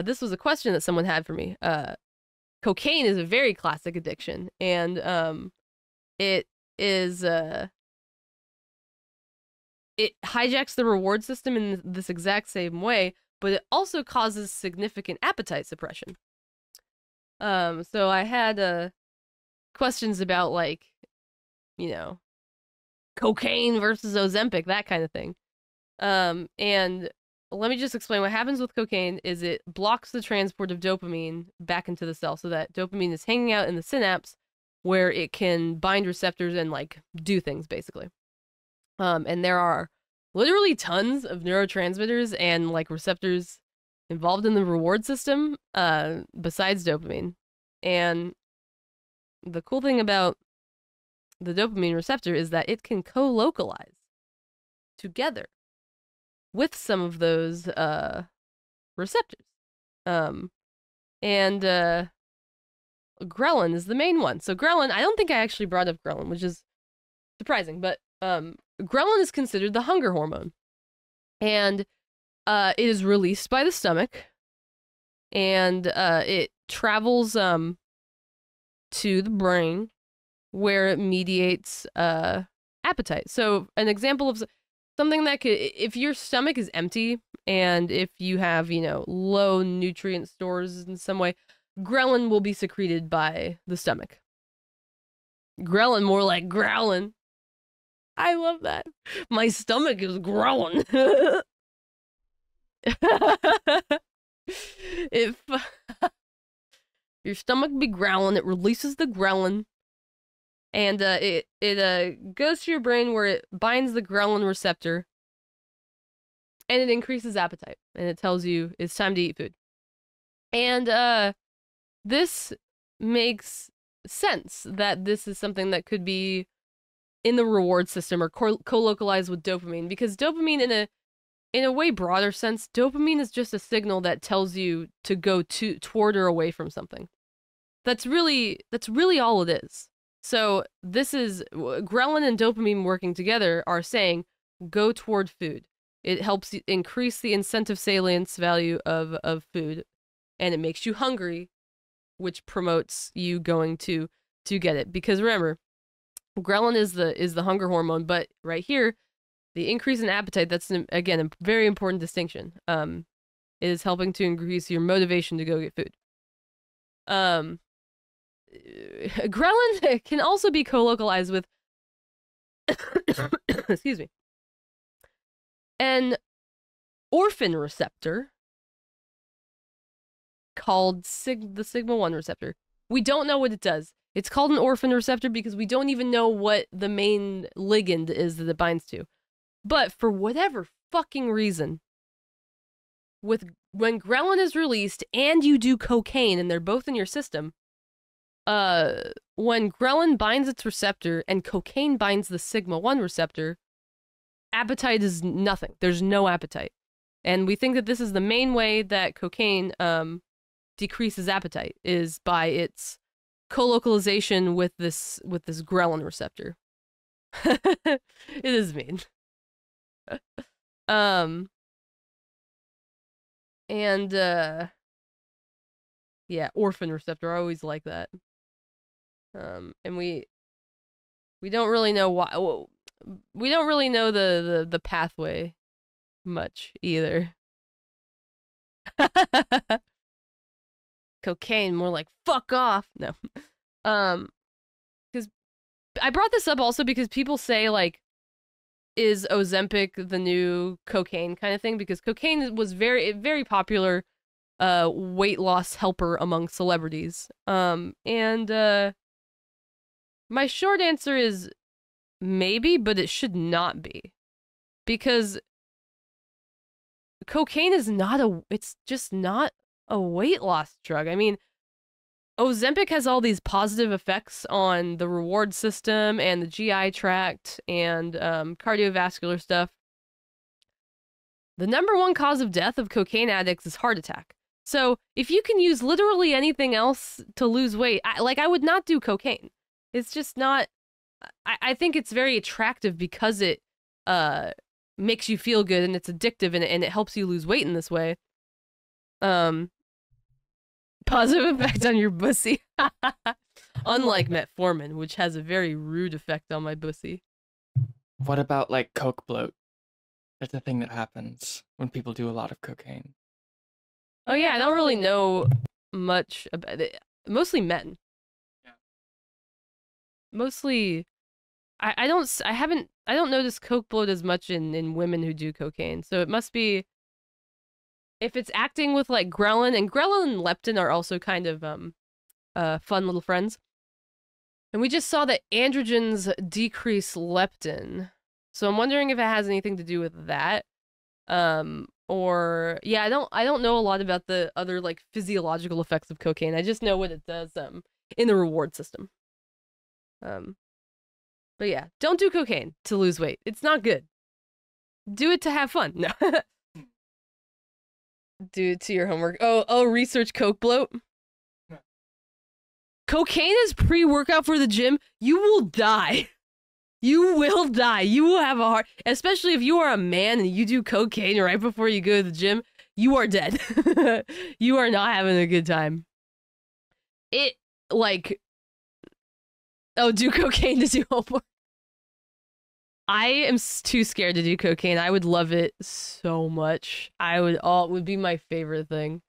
this was a question that someone had for me. Cocaine is a very classic addiction, and it hijacks the reward system in this exact same way, but it also causes significant appetite suppression. So I had questions about, like, you know, cocaine versus Ozempic, that kind of thing. And let me just explain what happens with cocaine is it blocks the transport of dopamine back into the cell, so that dopamine is hanging out in the synapse where it can bind receptors and, like, do things, basically. And there are literally tons of neurotransmitters and like receptors involved in the reward system besides dopamine. And the cool thing about the dopamine receptor is that it can co-localize together with some of those receptors. And ghrelin is the main one. So ghrelin, I don't think I actually brought up ghrelin, which is surprising, but ghrelin is considered the hunger hormone. And it is released by the stomach, and it travels to the brain, where it mediates appetite. So an example of something that could, if your stomach is empty and if you have, low nutrient stores in some way, ghrelin will be secreted by the stomach. Ghrelin, more like growling. I love that. My stomach is growling. If your stomach be growling, it releases the ghrelin, and it goes to your brain where it binds the ghrelin receptor, and it increases appetite, and it tells you it's time to eat food. And this makes sense that this is something that could be in the reward system or co-localized with dopamine, because dopamine, in a way broader sense, dopamine is just a signal that tells you to go toward or away from something. That's really all it is. So this is ghrelin and dopamine working together are saying go toward food. It helps you increase the incentive salience value of food, and it makes you hungry, which promotes you going to get it. Because remember, ghrelin is the hunger hormone, but right here, the increase in appetite, that's, again, a very important distinction, is helping to increase your motivation to go get food. Ghrelin can also be co-localized with, excuse me, an orphan receptor called the sigma-1 receptor. We don't know what it does. It's called an orphan receptor because we don't even know what the main ligand is that it binds to. But for whatever fucking reason, when ghrelin is released and you do cocaine and they're both in your system, when ghrelin binds its receptor and cocaine binds the sigma-1 receptor, appetite is nothing. There's no appetite. And we think that this is the main way that cocaine decreases appetite, is by its co-localization with this ghrelin receptor. It is mean. Yeah, orphan receptor. I always like that. And we don't really know why. Well, we don't really know the pathway much either. Cocaine, more like fuck off. No. Because I brought this up also because people say, like, is Ozempic the new cocaine kind of thing? Because cocaine was very popular weight loss helper among celebrities. And my short answer is maybe, but it should not be. Because cocaine is it's just not a weight loss drug. I mean, Ozempic has all these positive effects on the reward system and the GI tract and cardiovascular stuff. The number one cause of death of cocaine addicts is heart attack. So if you can use literally anything else to lose weight, I would not do cocaine. It's just not. I think it's very attractive because it makes you feel good and it's addictive and it helps you lose weight in this way. Positive effect on your pussy. Unlike metformin, which has a very rude effect on my pussy. What about, like, coke bloat? That's a thing that happens when people do a lot of cocaine. Oh yeah, I don't really know much about it. Mostly men. Yeah. Mostly, I don't notice coke bloat as much in women who do cocaine. So it must be, if it's acting with, like, ghrelin, and ghrelin and leptin are also kind of fun little friends. And we just saw that androgens decrease leptin. So I'm wondering if it has anything to do with that. Or yeah, I don't know a lot about the other like physiological effects of cocaine. I just know what it does in the reward system. But yeah, don't do cocaine to lose weight. It's not good. Do it to have fun. No. Do it to your homework. Oh, research coke bloat. Cocaine is pre-workout for the gym. You will die. You will die. You will have a heart, especially if you are a man and you do cocaine right before you go to the gym. You are dead. You are not having a good time. It, like, oh, do cocaine to do homework. I am too scared to do cocaine. I would love it so much. It would be my favorite thing.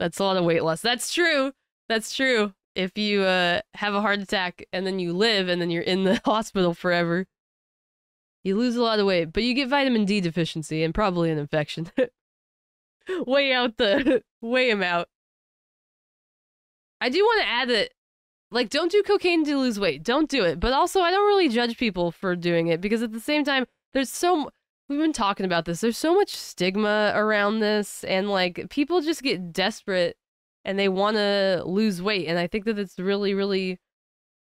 That's a lot of weight loss. That's true. That's true. If you have a heart attack and then you live and then you're in the hospital forever, you lose a lot of weight, but you get vitamin D deficiency and probably an infection. Weigh him out. I do want to add that, like, don't do cocaine to lose weight. Don't do it. But also, I don't really judge people for doing it because at the same time, we've been talking about this. There's so much stigma around this, and like people just get desperate and they want to lose weight. And I think that it's really, really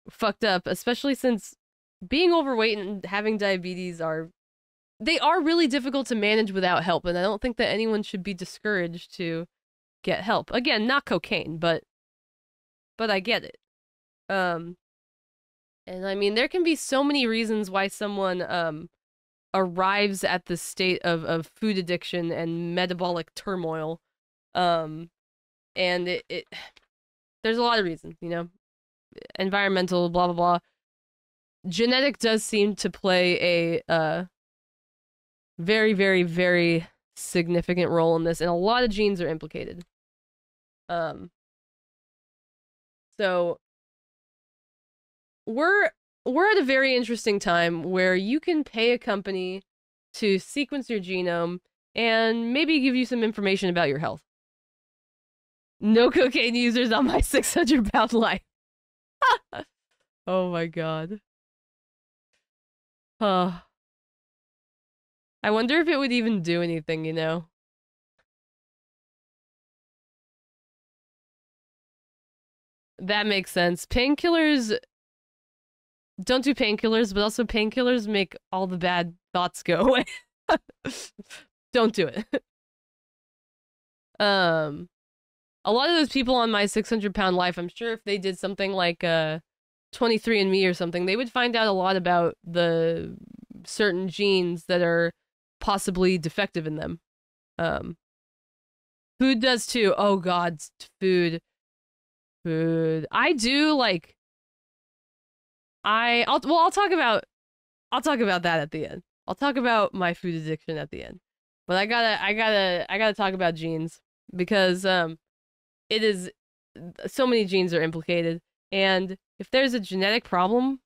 fucked up, especially since being overweight and having diabetes are really difficult to manage without help. And I don't think that anyone should be discouraged to get help. Again, not cocaine, but I get it. And I mean, there can be so many reasons why someone arrives at the state of food addiction and metabolic turmoil. And there's a lot of reasons, you know, environmental, blah, blah, blah. Genetic does seem to play a very, very, very significant role in this, and a lot of genes are implicated. So we're at a very interesting time where you can pay a company to sequence your genome and maybe give you some information about your health. No cocaine users on my 600-pound life. Oh my god. I wonder if it would even do anything, you know? That makes sense. Painkillers... Don't do painkillers, but also painkillers make all the bad thoughts go away. Don't do it. A lot of those people on my 600-pound life, I'm sure if they did something like 23andMe or something, they would find out a lot about the certain genes that are possibly defective in them. Food does too. Oh god, food. I do like I'll talk about that at the end. I'll talk about my food addiction at the end. But I gotta talk about genes because it is so many genes are implicated, and if there's a genetic problem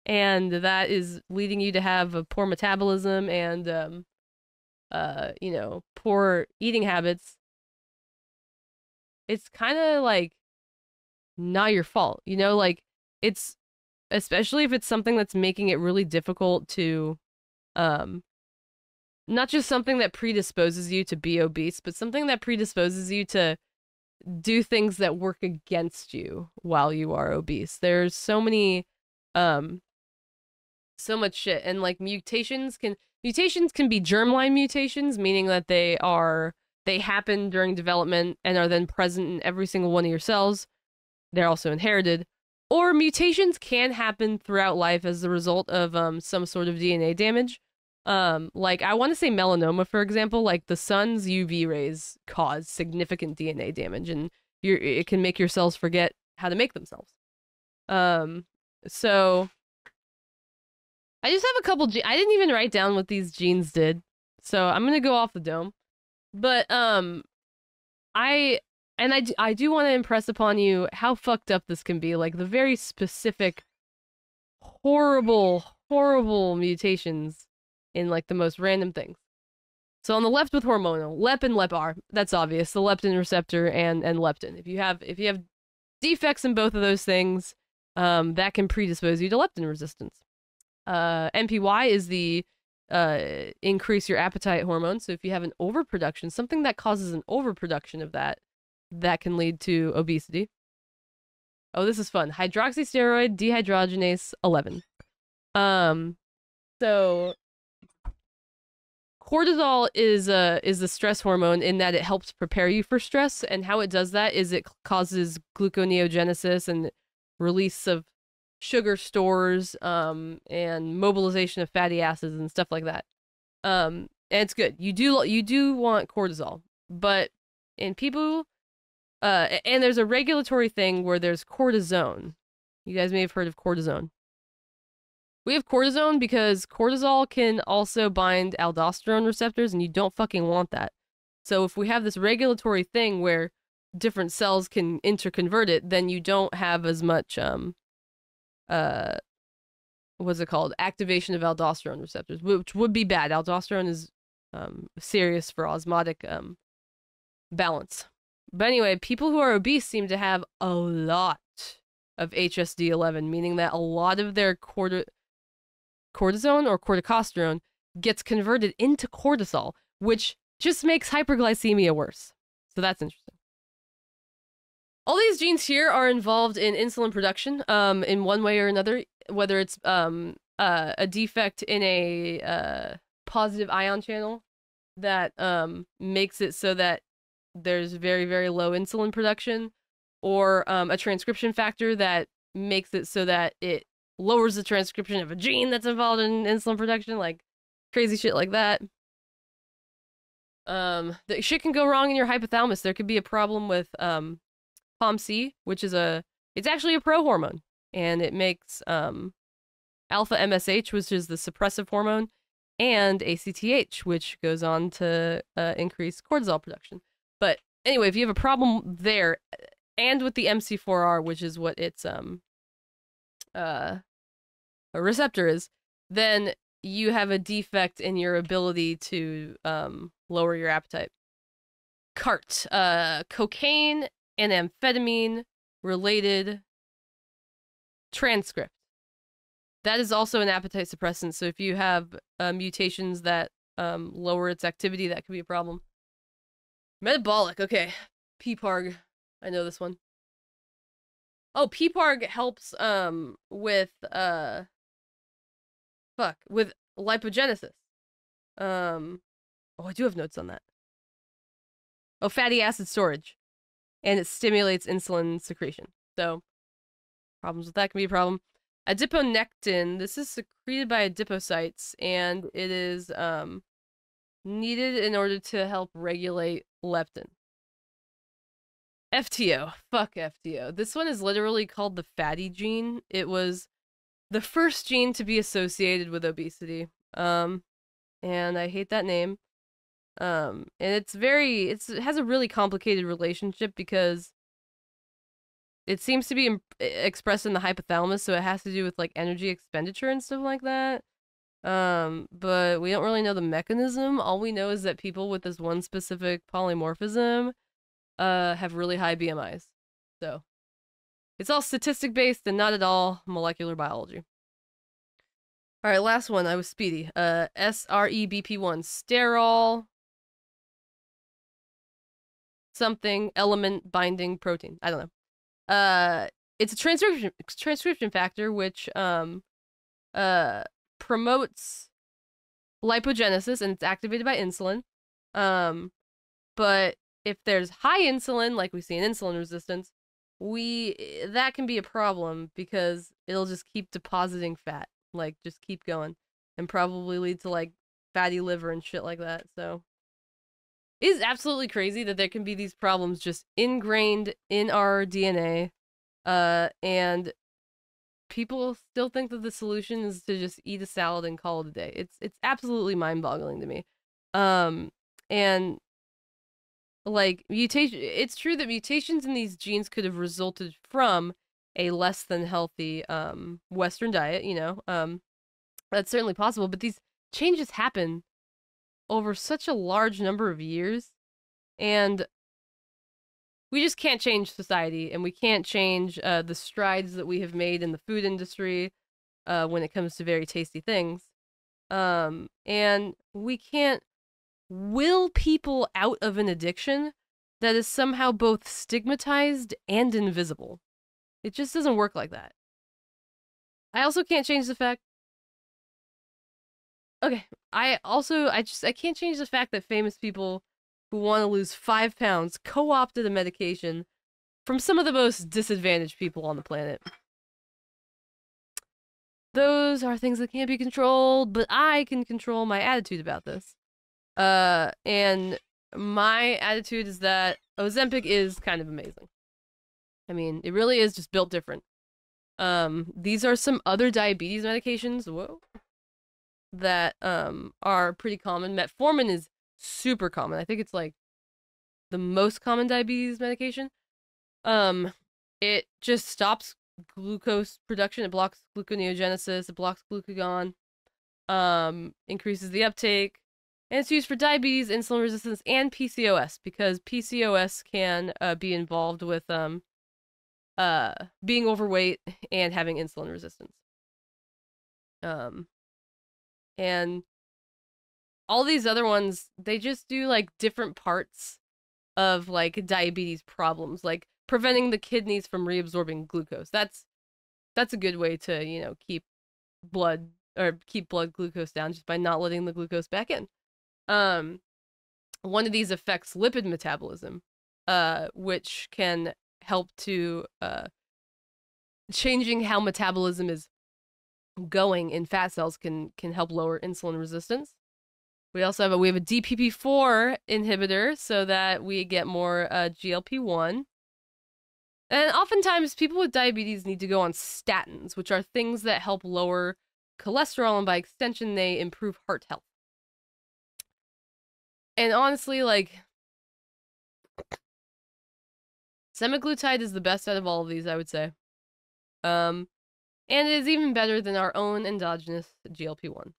and that is leading you to have a poor metabolism and you know, poor eating habits, it's kind of like not your fault, you know, like it's especially if it's something that's making it really difficult to, not just something that predisposes you to be obese, but something that predisposes you to do things that work against you while you are obese. There's so many, so much shit. And like mutations can be germline mutations, meaning that they happen during development and are then present in every single one of your cells. They're also inherited. Or mutations can happen throughout life as a result of some sort of DNA damage. Like I want to say melanoma, for example, like the sun's UV rays cause significant DNA damage, and it can make your cells forget how to make themselves. So I just have a couple I didn't even write down what these genes did, so I'm gonna go off the dome. But I do want to impress upon you how fucked up this can be, like the very specific, horrible, horrible mutations in like the most random things. So on the left with hormonal, LEP and LEPR, that's obvious, the leptin receptor and leptin. If you have defects in both of those things, that can predispose you to leptin resistance. NPY is the increase your appetite hormone. So if you have an overproduction, something that causes an overproduction of that can lead to obesity. Oh, this is fun. Hydroxysteroid dehydrogenase 11. So cortisol is the stress hormone in that it helps prepare you for stress, and how it does that is it causes gluconeogenesis and release of sugar stores, and mobilization of fatty acids and stuff like that. And it's good. You do want cortisol, but in people, and there's a regulatory thing where there's cortisone. You guys may have heard of cortisone. We have cortisone because cortisol can also bind aldosterone receptors, and you don't fucking want that. So if we have this regulatory thing where different cells can interconvert it, then you don't have as much, what's it called? Activation of aldosterone receptors, which would be bad. Aldosterone is serious for osmotic balance. But anyway, people who are obese seem to have a lot of HSD11, meaning that a lot of their cortisone or corticosterone gets converted into cortisol, which just makes hyperglycemia worse. So that's interesting. All these genes here are involved in insulin production, in one way or another, whether it's a defect in a positive ion channel that makes it so that there's very, very low insulin production, or a transcription factor that makes it so that it lowers the transcription of a gene that's involved in insulin production, like crazy shit like that. The shit can go wrong in your hypothalamus. There could be a problem with POMC, which is it's actually a prohormone, and it makes alpha MSH, which is the suppressive hormone, and ACTH, which goes on to increase cortisol production. But anyway, if you have a problem there, and with the MC4R, which is what its a receptor is, then you have a defect in your ability to lower your appetite. CART, cocaine and amphetamine related transcript. That is also an appetite suppressant. So if you have mutations that lower its activity, that could be a problem. Metabolic, okay. PPARG, I know this one. Oh, PPARG helps with with lipogenesis. Oh, I do have notes on that. Oh, fatty acid storage. And it stimulates insulin secretion. So, problems with that can be a problem. Adiponectin, this is secreted by adipocytes, and it is needed in order to help regulate leptin. FTO. Fuck FTO. This one is literally called the fatty gene. It was the first gene to be associated with obesity. And I hate that name. And it has a really complicated relationship because it seems to be expressed in the hypothalamus, so it has to do with like energy expenditure and stuff like that. But we don't really know the mechanism. All we know is that people with this one specific polymorphism have really high BMIs. So it's all statistic based and not at all molecular biology. All right, last one. I was speedy. SREBP1, sterol something element binding protein. I don't know. It's a transcription factor which promotes lipogenesis, and it's activated by insulin. But if there's high insulin, like we see in insulin resistance, that can be a problem because it'll just keep depositing fat, like just keep going, and probably lead to like fatty liver and shit like that. So it is absolutely crazy that there can be these problems just ingrained in our DNA, and people still think that the solution is to just eat a salad and call it a day. It's absolutely mind-boggling to me. And like mutation, it's true that mutations in these genes could have resulted from a less than healthy Western diet, you know. That's certainly possible, but these changes happen over such a large number of years, and we just can't change society, and we can't change the strides that we have made in the food industry. when it comes to very tasty things. And we can't will people out of an addiction that is somehow both stigmatized and invisible. It just doesn't work like that. I also can't change the fact. Okay, I can't change the fact that famous people who want to lose 5 pounds co-opted a medication from some of the most disadvantaged people on the planet. Those are things that can't be controlled, but I can control my attitude about this. And my attitude is that Ozempic is kind of amazing. I mean, it really is just built different. These are some other diabetes medications, that are pretty common. Metformin is super common. I think it's like the most common diabetes medication. It just stops glucose production. It blocks gluconeogenesis. It blocks glucagon. Increases the uptake. And it's used for diabetes, insulin resistance, and PCOS, because PCOS can be involved with being overweight and having insulin resistance. And all these other ones, they just do like different parts of like diabetes problems, like preventing the kidneys from reabsorbing glucose. That's a good way to, you know, keep blood glucose down, just by not letting the glucose back in. One of these affects lipid metabolism, which can help to changing how metabolism is going in fat cells can help lower insulin resistance. We also have a DPP-4 inhibitor so that we get more GLP-1. And oftentimes people with diabetes need to go on statins, which are things that help lower cholesterol, and by extension they improve heart health. And honestly, like, semaglutide is the best out of all of these, I would say. And it is even better than our own endogenous GLP-1.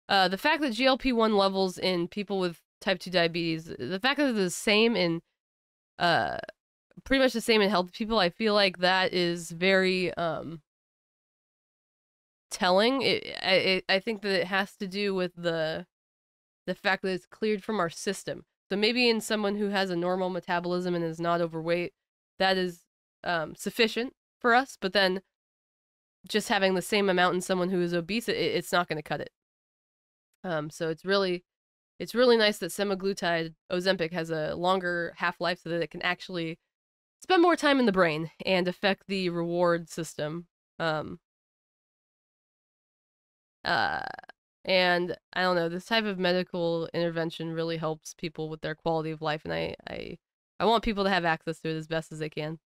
The fact that GLP-1 levels in people with type 2 diabetes, the fact that they're the same in, pretty much the same in healthy people, I feel like that is very, telling. I think that it has to do with the fact that it's cleared from our system. So maybe in someone who has a normal metabolism and is not overweight, that is sufficient for us, but then just having the same amount in someone who is obese, it's not going to cut it. So it's really nice that semaglutide, Ozempic, has a longer half-life so that it can actually spend more time in the brain and affect the reward system. And I don't know, this type of medical intervention really helps people with their quality of life, and I want people to have access to it as best as they can.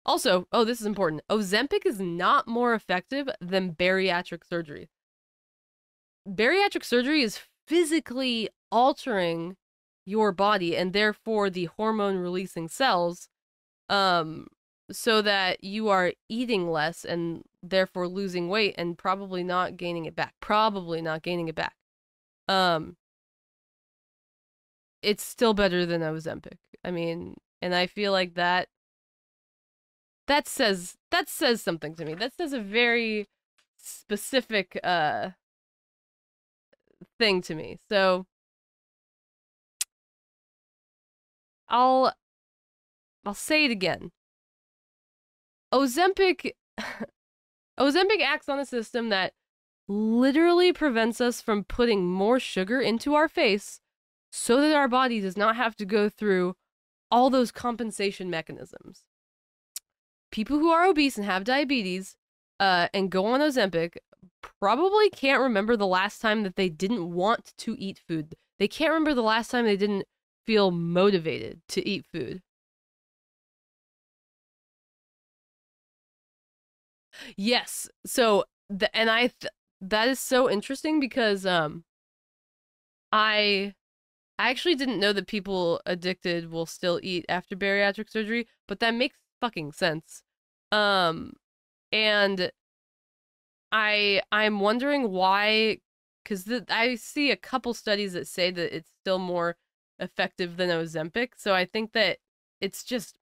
Also, this is important, Ozempic is not more effective than bariatric surgery. Bariatric surgery is physically altering your body and therefore the hormone-releasing cells, so that you are eating less and therefore losing weight and probably not gaining it back. It's still better than Ozempic. I mean, and I feel like that says something to me. That says a very specific thing to me. So I'll say it again. Ozempic acts on a system that literally prevents us from putting more sugar into our face so that our body does not have to go through all those compensation mechanisms. People who are obese and have diabetes and go on Ozempic probably can't remember the last time that they didn't want to eat food. They can't remember the last time they didn't feel motivated to eat food. Yes. So that is so interesting because I actually didn't know that people addicted will still eat after bariatric surgery, but that makes fucking sense. And I'm wondering why, because I see a couple studies that say that it's still more effective than Ozempic. So I think that it's just,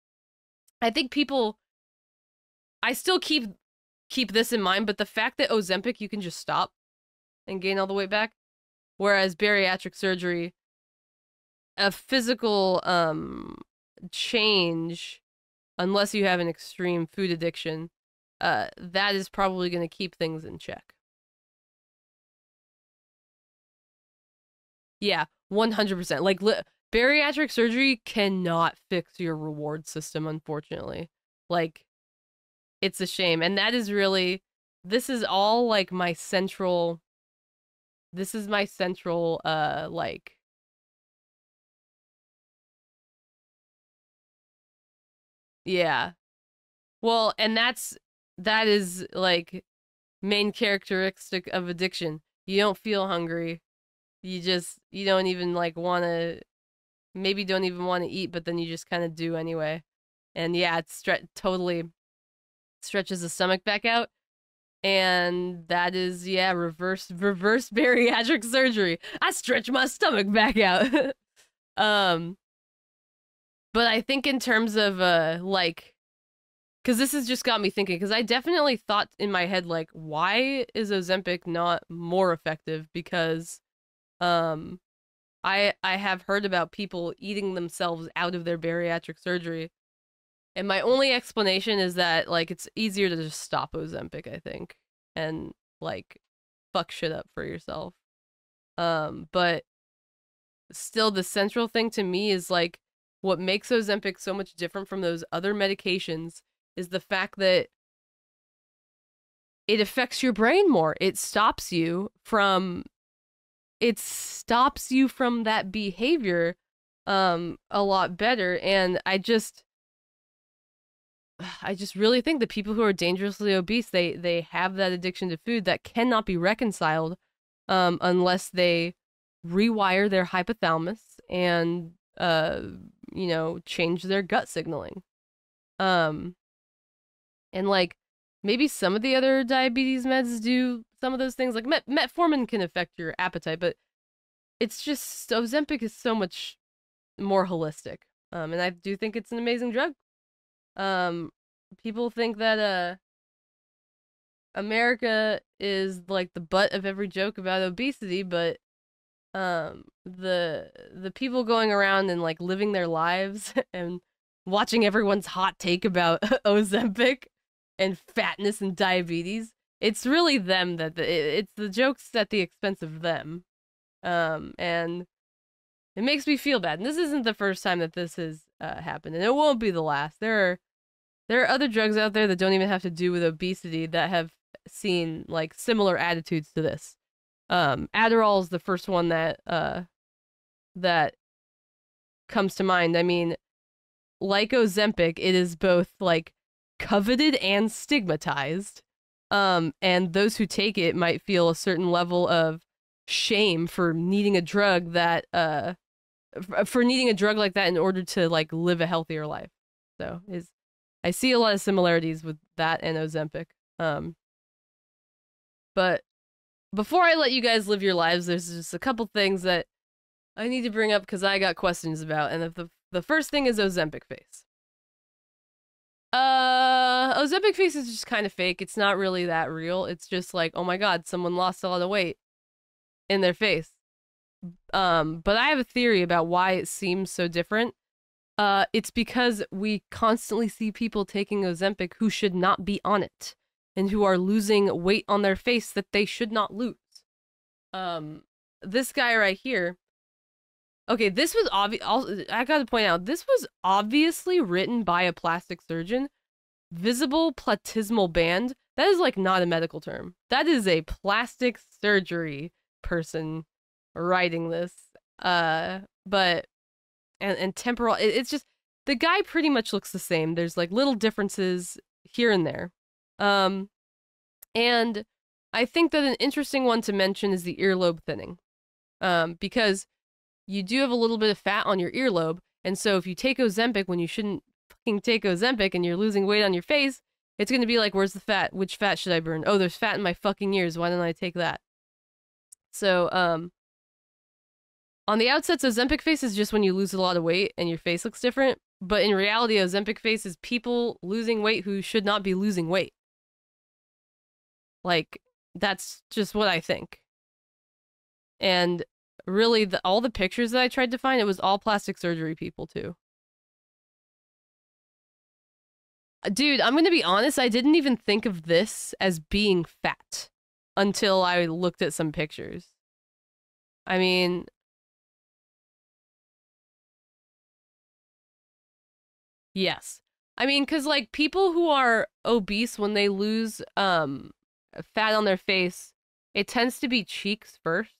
I think people, I still keep keep this in mind, but the fact that Ozempic, you can just stop and gain all the weight back, whereas bariatric surgery, a physical change, unless you have an extreme food addiction, that is probably going to keep things in check. Yeah, 100%. Like, bariatric surgery cannot fix your reward system, unfortunately. Like, it's a shame. And that is really, this is all, like, my central, like, yeah. Well, and that is, like, main characteristic of addiction. You don't feel hungry. You don't even, like, maybe don't even want to eat, but then you just kind of do anyway. And yeah, it totally stretches the stomach back out. And that is, yeah, reverse bariatric surgery. I stretch my stomach back out. But I think in terms of, like, because this has just got me thinking, because I definitely thought in my head, like, why is Ozempic not more effective? Because I have heard about people eating themselves out of their bariatric surgery, and my only explanation is that, like, it's easier to just stop Ozempic, I think, and, like, fuck shit up for yourself. But still, the central thing to me is, like, what makes Ozempic so much different from those other medications is the fact that it affects your brain more. It stops you from that behavior a lot better. And I just really think that people who are dangerously obese, they have that addiction to food that cannot be reconciled unless they rewire their hypothalamus and change their gut signaling. And, like, maybe some of the other diabetes meds do some of those things. Like, metformin can affect your appetite, but it's just, Ozempic is so much more holistic. And I do think it's an amazing drug. People think that, America is, like, the butt of every joke about obesity, but, the people going around and, like, living their lives and watching everyone's hot take about Ozempic and fatness and diabetes, it's really them it's the jokes at the expense of them. And it makes me feel bad. And this isn't the first time that this has happened, and it won't be the last. There are other drugs out there that don't even have to do with obesity that have seen, like, similar attitudes to this. Adderall is the first one that comes to mind. I mean, like Ozempic, it is both, like, coveted and stigmatized. And those who take it might feel a certain level of shame for needing a drug that like that in order to, like, live a healthier life. So I see a lot of similarities with that and Ozempic. But before I let you guys live your lives, there's just a couple things that I need to bring up because I got questions about, and the first thing is Ozempic Face. Ozempic Face is just kind of fake. It's not really that real. It's just like, oh my god, someone lost a lot of weight in their face. But I have a theory about why it seems so different. It's because we constantly see people taking Ozempic who should not be on it, and who are losing weight on their face that they should not lose. This guy right here. Okay, this was obvious. I gotta point out, this was obviously written by a plastic surgeon. Visible platysmal band. That is, like, not a medical term. That is a plastic surgery person writing this. But and temporal. It's just, the guy pretty much looks the same. There's, like, little differences here and there. And I think that an interesting one to mention is the earlobe thinning. Because you do have a little bit of fat on your earlobe, and so if you take Ozempic when you shouldn't fucking take Ozempic and you're losing weight on your face, it's going to be like, where's the fat? Which fat should I burn? Oh, there's fat in my fucking ears. Why don't I take that? So, on the outsets, Ozempic Face is just when you lose a lot of weight and your face looks different, but in reality, Ozempic Face is people losing weight who should not be losing weight. Like, that's just what I think. And really, all the pictures that I tried to find, it was all plastic surgery people, too. Dude, I'm gonna be honest, I didn't even think of this as being fat until I looked at some pictures. I mean... Yes. I mean, because, like, people who are obese, when they lose fat on their face, it tends to be cheeks first.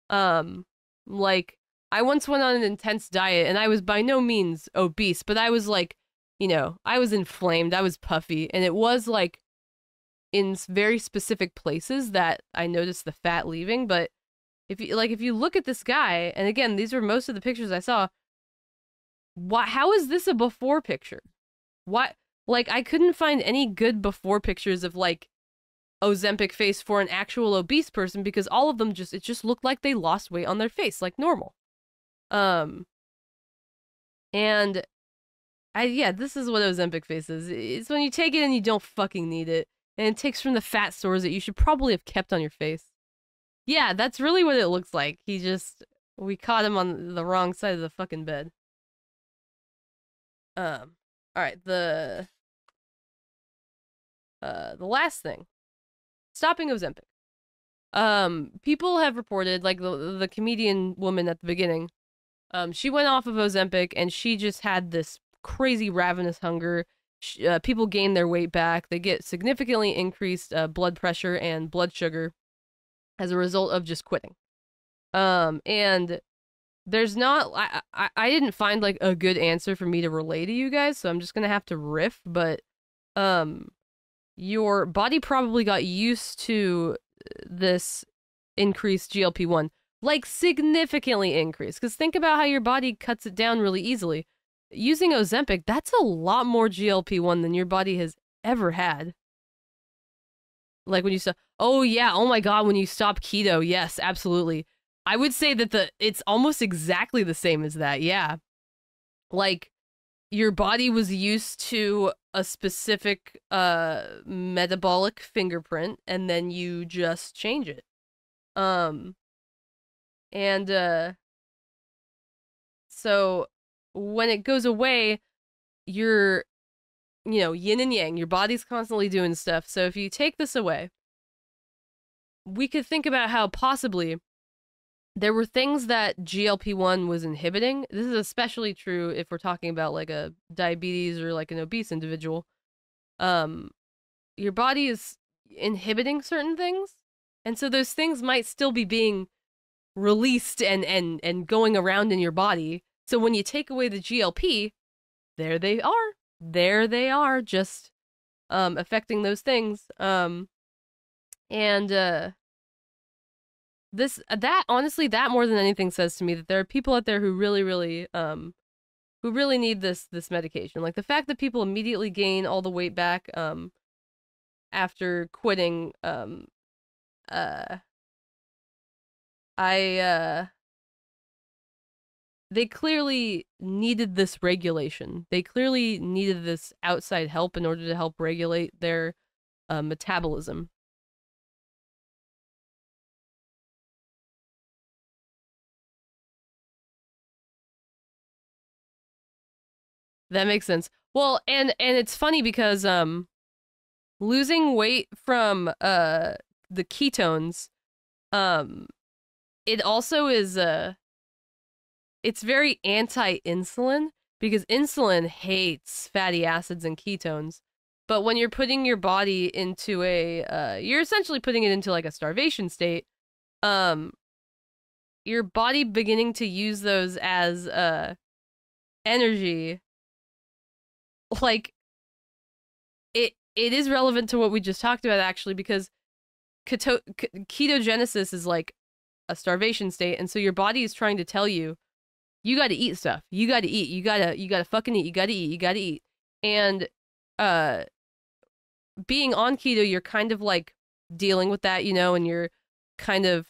Like, I once went on an intense diet, and I was by no means obese, but I was, like, you know, I was inflamed, I was puffy, and it was, like, in very specific places that I noticed the fat leaving, but if you look at this guy, and again, these were most of the pictures I saw, how is this a before picture? What? Like, I couldn't find any good before pictures of, like, Ozempic face for an actual obese person because all of them it just looked like they lost weight on their face, like normal. And yeah, this is what Ozempic face is. It's when you take it and you don't fucking need it. And it takes from the fat stores that you should probably have kept on your face. Yeah, that's really what it looks like. We caught him on the wrong side of the fucking bed. Alright, the last thing. Stopping Ozempic. People have reported, like the comedian woman at the beginning, she went off of Ozempic and she just had this crazy ravenous hunger. People gain their weight back. They get significantly increased blood pressure and blood sugar as a result of just quitting. And there's not, I didn't find like a good answer for me to relay to you guys, so I'm just gonna have to riff, but your body probably got used to this increased GLP-1, like significantly increased, because think about how your body cuts it down really easily. Using Ozempic, that's a lot more GLP-1 than your body has ever had. Like when you stop, oh yeah, oh my god, when you stop keto, yes, absolutely. I would say that it's almost exactly the same as that, yeah. Like, your body was used to a specific metabolic fingerprint, and then you just change it. So when it goes away, you're, you know, yin and yang. Your body's constantly doing stuff. So if you take this away, we could think about how possibly there were things that GLP-1 was inhibiting. This is especially true if we're talking about like a diabetes or like an obese individual. Your body is inhibiting certain things, and so those things might still be being released and going around in your body. So when you take away the GLP, there they are. There they are, just affecting those things. Honestly, that more than anything says to me that there are people out there who really need this medication. Like the fact that people immediately gain all the weight back after quitting, they clearly needed this regulation. They clearly needed this outside help in order to help regulate their metabolism. That makes sense. Well, and it's funny because losing weight from the ketones, it also is it's very anti-insulin because insulin hates fatty acids and ketones. But when you're putting your body into you're essentially putting it into like a starvation state, your body beginning to use those as energy, like it is relevant to what we just talked about actually, because ketogenesis is like a starvation state, and so your body is trying to tell you, you got to eat stuff, you got to eat, you gotta fucking eat, you gotta eat, you gotta eat. And being on keto, you're kind of like dealing with that, you know, and you're kind of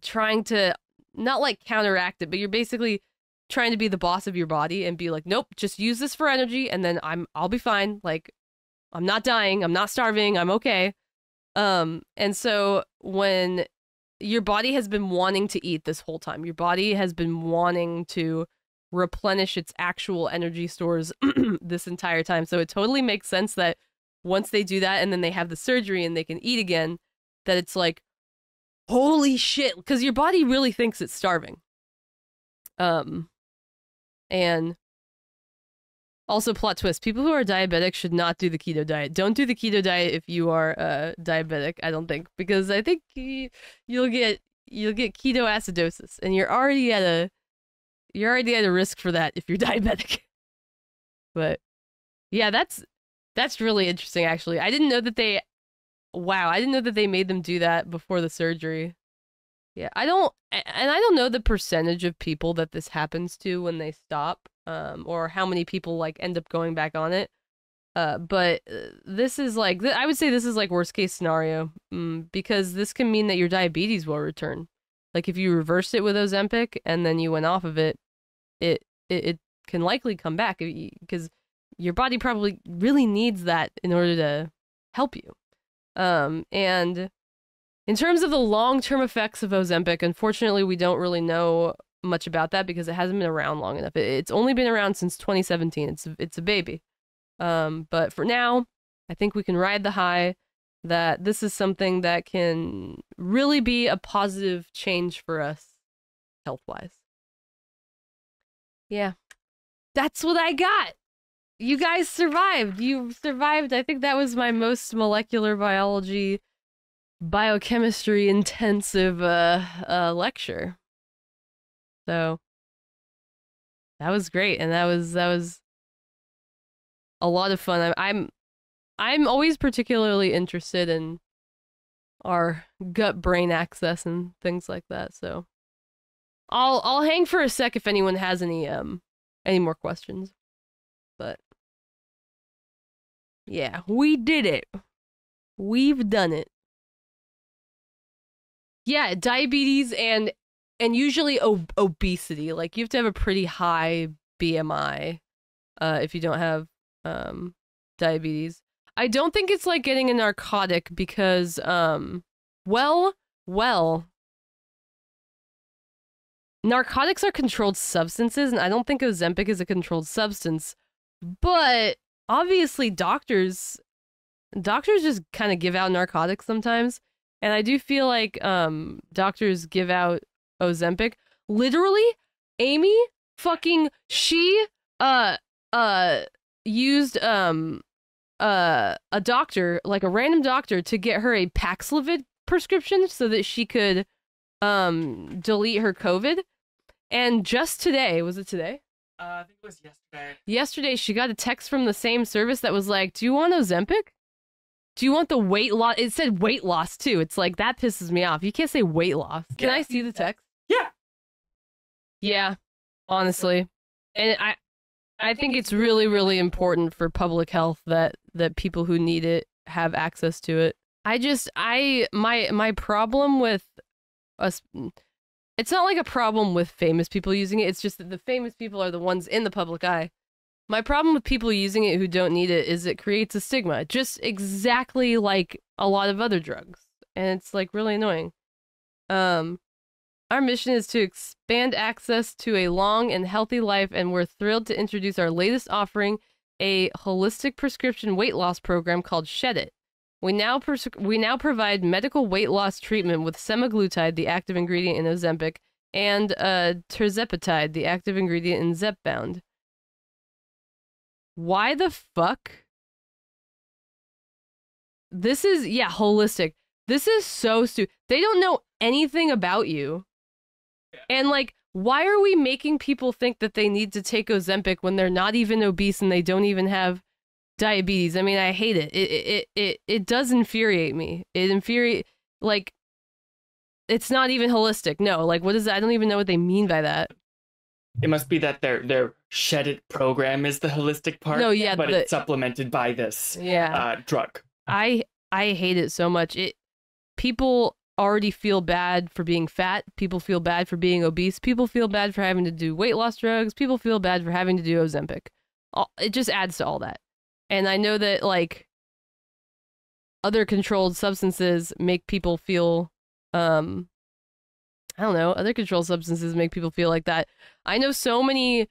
trying to not like counteract it, but you're basically trying to be the boss of your body and be like, nope, just use this for energy, and then I'll be fine. Like, I'm not dying, I'm not starving, I'm okay. And so when your body has been wanting to eat this whole time, your body has been wanting to replenish its actual energy stores this entire time. So it totally makes sense that once they do that and then they have the surgery and they can eat again, that it's like, holy shit, because your body really thinks it's starving. And also, plot twist, people who are diabetic should not do the keto diet. Don't do the keto diet if you are diabetic, I don't think, because I think you'll get ketoacidosis, and you're already at a risk for that if you're diabetic. But yeah, that's really interesting, actually. I didn't know that they made them do that before the surgery. Yeah, I don't know the percentage of people that this happens to when they stop, or how many people like end up going back on it. But this is like, I would say this is like worst case scenario, because this can mean that your diabetes will return. Like if you reversed it with Ozempic and then you went off of it, it can likely come back because your body probably really needs that in order to help you. And in terms of the long-term effects of Ozempic, unfortunately, we don't really know much about that because it hasn't been around long enough. It's only been around since 2017. It's a baby. But for now, I think we can ride the high that this is something that can really be a positive change for us health-wise. Yeah. That's what I got. You guys survived. You survived. I think that was my most molecular biology, biochemistry intensive lecture. So that was great, and that was a lot of fun. I'm always particularly interested in our gut brain axis and things like that. So I'll hang for a sec if anyone has any more questions. But yeah, we did it. We've done it. Yeah, diabetes and usually obesity. Like you have to have a pretty high BMI if you don't have diabetes. I don't think it's like getting a narcotic because well, narcotics are controlled substances, and I don't think Ozempic is a controlled substance. But obviously doctors just kind of give out narcotics sometimes. And I do feel like doctors give out Ozempic. Literally, Amy fucking she used a doctor, like a random doctor, to get her a Paxlovid prescription so that she could delete her COVID. And just today, was it today? I think it was yesterday. Yesterday, she got a text from the same service that was like, "Do you want Ozempic? Do you want the weight loss?" It said weight loss too. It's like, that pisses me off. You can't say weight loss. Can I see the text? Yeah. Yeah, honestly. And I think it's really, really important for public health that people who need it have access to it. My problem with us, it's not like a problem with famous people using it. It's just that the famous people are the ones in the public eye. My problem with people using it who don't need it is it creates a stigma, just exactly like a lot of other drugs. And it's like really annoying. Our mission is to expand access to a long and healthy life, and we're thrilled to introduce our latest offering, a holistic prescription weight loss program called Shed It. We now provide medical weight loss treatment with Semaglutide, the active ingredient in Ozempic, and Tirzepatide, the active ingredient in Zepbound. Why the fuck? This is, yeah, holistic. This is so stupid. They don't know anything about you. And like, why are we making people think that they need to take Ozempic when they're not even obese and they don't even have diabetes? I mean, I hate it. It does infuriate me. Like, it's not even holistic. No, like, what is that? I don't even know what they mean by that. It must be that their Shed It program is the holistic part. No, yeah, but it's supplemented by this drug. I hate it so much. People already feel bad for being fat. People feel bad for being obese. People feel bad for having to do weight loss drugs. People feel bad for having to do Ozempic. It just adds to all that. And I know that, like, other controlled substances make people feel, I don't know, other controlled substances make people feel like that. I know so many,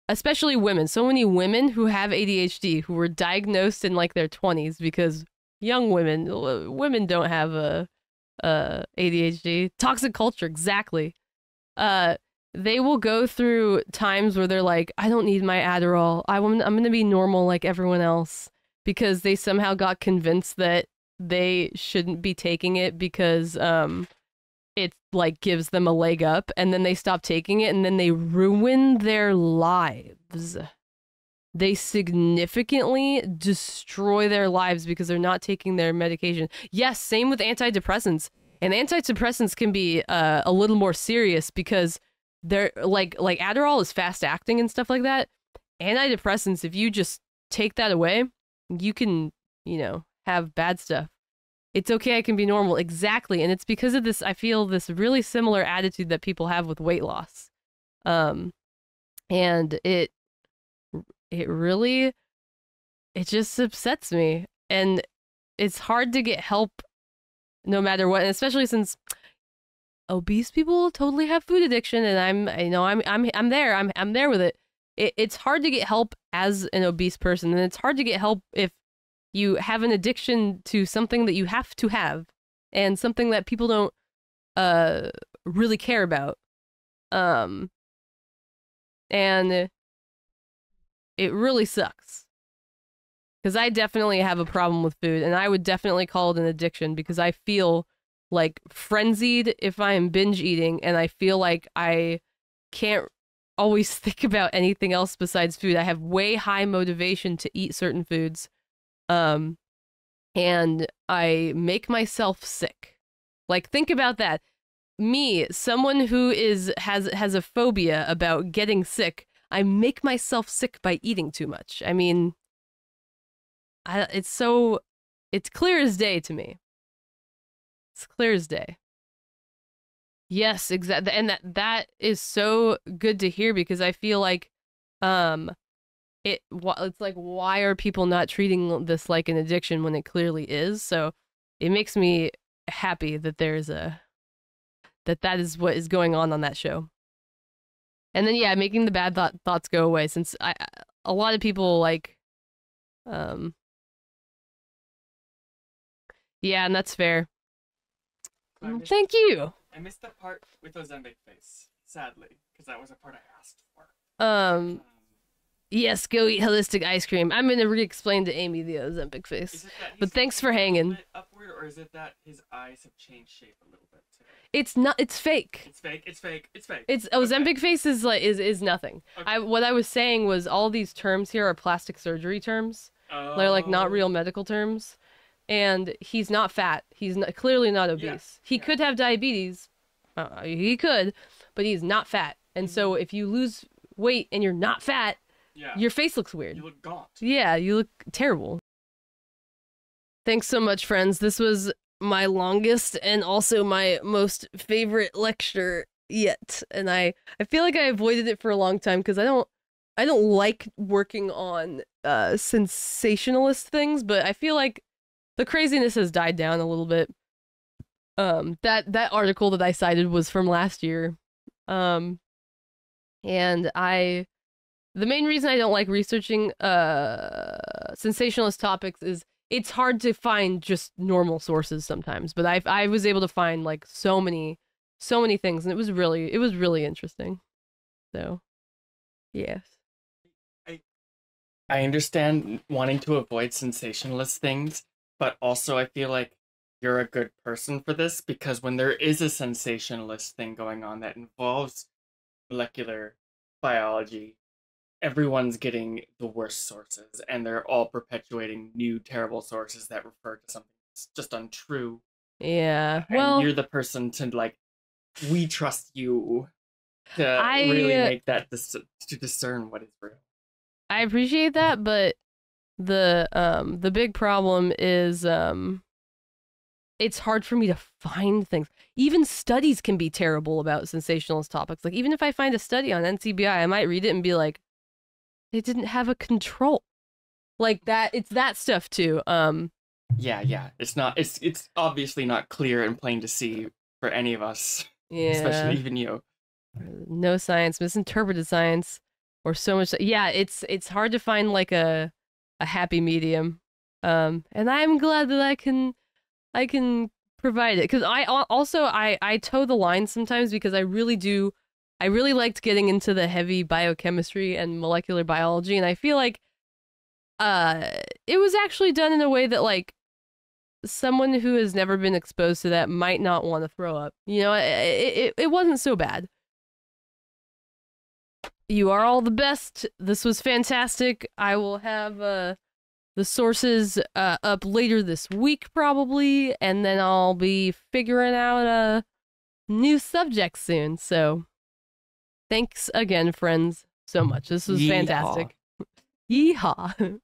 especially women, so many women who have ADHD who were diagnosed in like their 20s because young women don't have ADHD. Toxic culture, exactly. They will go through times where they're like, I don't need my Adderall. I'm going to be normal like everyone else, because they somehow got convinced that they shouldn't be taking it because it like gives them a leg up, and then they stop taking it and then they ruin their lives. They significantly destroy their lives because they're not taking their medication. Yes, same with antidepressants. And antidepressants can be a little more serious because they're like Adderall is fast acting and stuff like that. Antidepressants, if you just take that away, you can, have bad stuff. It's okay, I can be normal. Exactly. And it's because of this, I feel this really similar attitude that people have with weight loss. And it just upsets me. And it's hard to get help no matter what, and especially since obese people totally have food addiction, and I'm there with it. It's hard to get help as an obese person, and it's hard to get help if you have an addiction to something that you have to have, and something that people don't really care about. And it really sucks. Because I definitely have a problem with food, and I would definitely call it an addiction because I feel like frenzied if I am binge eating, and I feel like I can't always think about anything else besides food. I have way high motivation to eat certain foods, and I make myself sick. Like, think about that. Me, someone who has a phobia about getting sick, I make myself sick by eating too much. I mean, it's clear as day to me. It's clear as day. Yes, exactly. And that is so good to hear, because I feel like it's like, why are people not treating this like an addiction when it clearly is? So it makes me happy that that is what is going on that show. And then, yeah, making the bad thoughts go away, since a lot of people like yeah, and that's fair. Thank you. I missed that part with Ozempic Face, sadly, because that was a part I asked for. Yes, go eat holistic ice cream. I'm gonna re-explain to Amy the Ozempic Face. But thanks for hanging. Upward, or is it that his eyes have changed shape a little bit too? It's not. It's fake. It's fake. It's fake. It's fake. It's Ozempic Face is nothing. Okay. What I was saying was all these terms here are plastic surgery terms. Oh. They're like not real medical terms. And he's not fat. He's clearly not obese. He could have diabetes. He could, but he's not fat. And so if you lose weight and you're not fat, your face looks weird. You look gaunt. Yeah, you look terrible. Thanks so much, friends. This was my longest and also my most favorite lecture yet. And I feel like I avoided it for a long time because I don't like working on sensationalist things, but I feel like the craziness has died down a little bit. That article that I cited was from last year. And the main reason I don't like researching sensationalist topics is it's hard to find just normal sources sometimes. But I was able to find like so many things, and it was really interesting. So, yes. I understand wanting to avoid sensationalist things, but also I feel like you're a good person for this, because when there is a sensationalist thing going on that involves molecular biology, everyone's getting the worst sources, and they're all perpetuating new terrible sources that refer to something that's just untrue. Yeah. And you're the person to, like, we trust you to really make that to discern what is real. I appreciate that, but the big problem is it's hard for me to find things. Even studies can be terrible about sensationalist topics. Like, even if I find a study on NCBI, I might read it and be like, they didn't have a control. Like that, it's that stuff too. Yeah. It's obviously not clear and plain to see for any of us, Yeah. especially even you. No science, misinterpreted science, or so much. Yeah, it's hard to find like a happy medium. And I'm glad that I can provide it, because I toe the line sometimes, because I really liked getting into the heavy biochemistry and molecular biology, and I feel like it was actually done in a way that like someone who has never been exposed to that might not want to throw up. You know, it wasn't so bad. You are all the best. This was fantastic. I will have the sources up later this week probably, and then I'll be figuring out a new subject soon. So thanks again, friends, so much. This was fantastic. Yeehaw.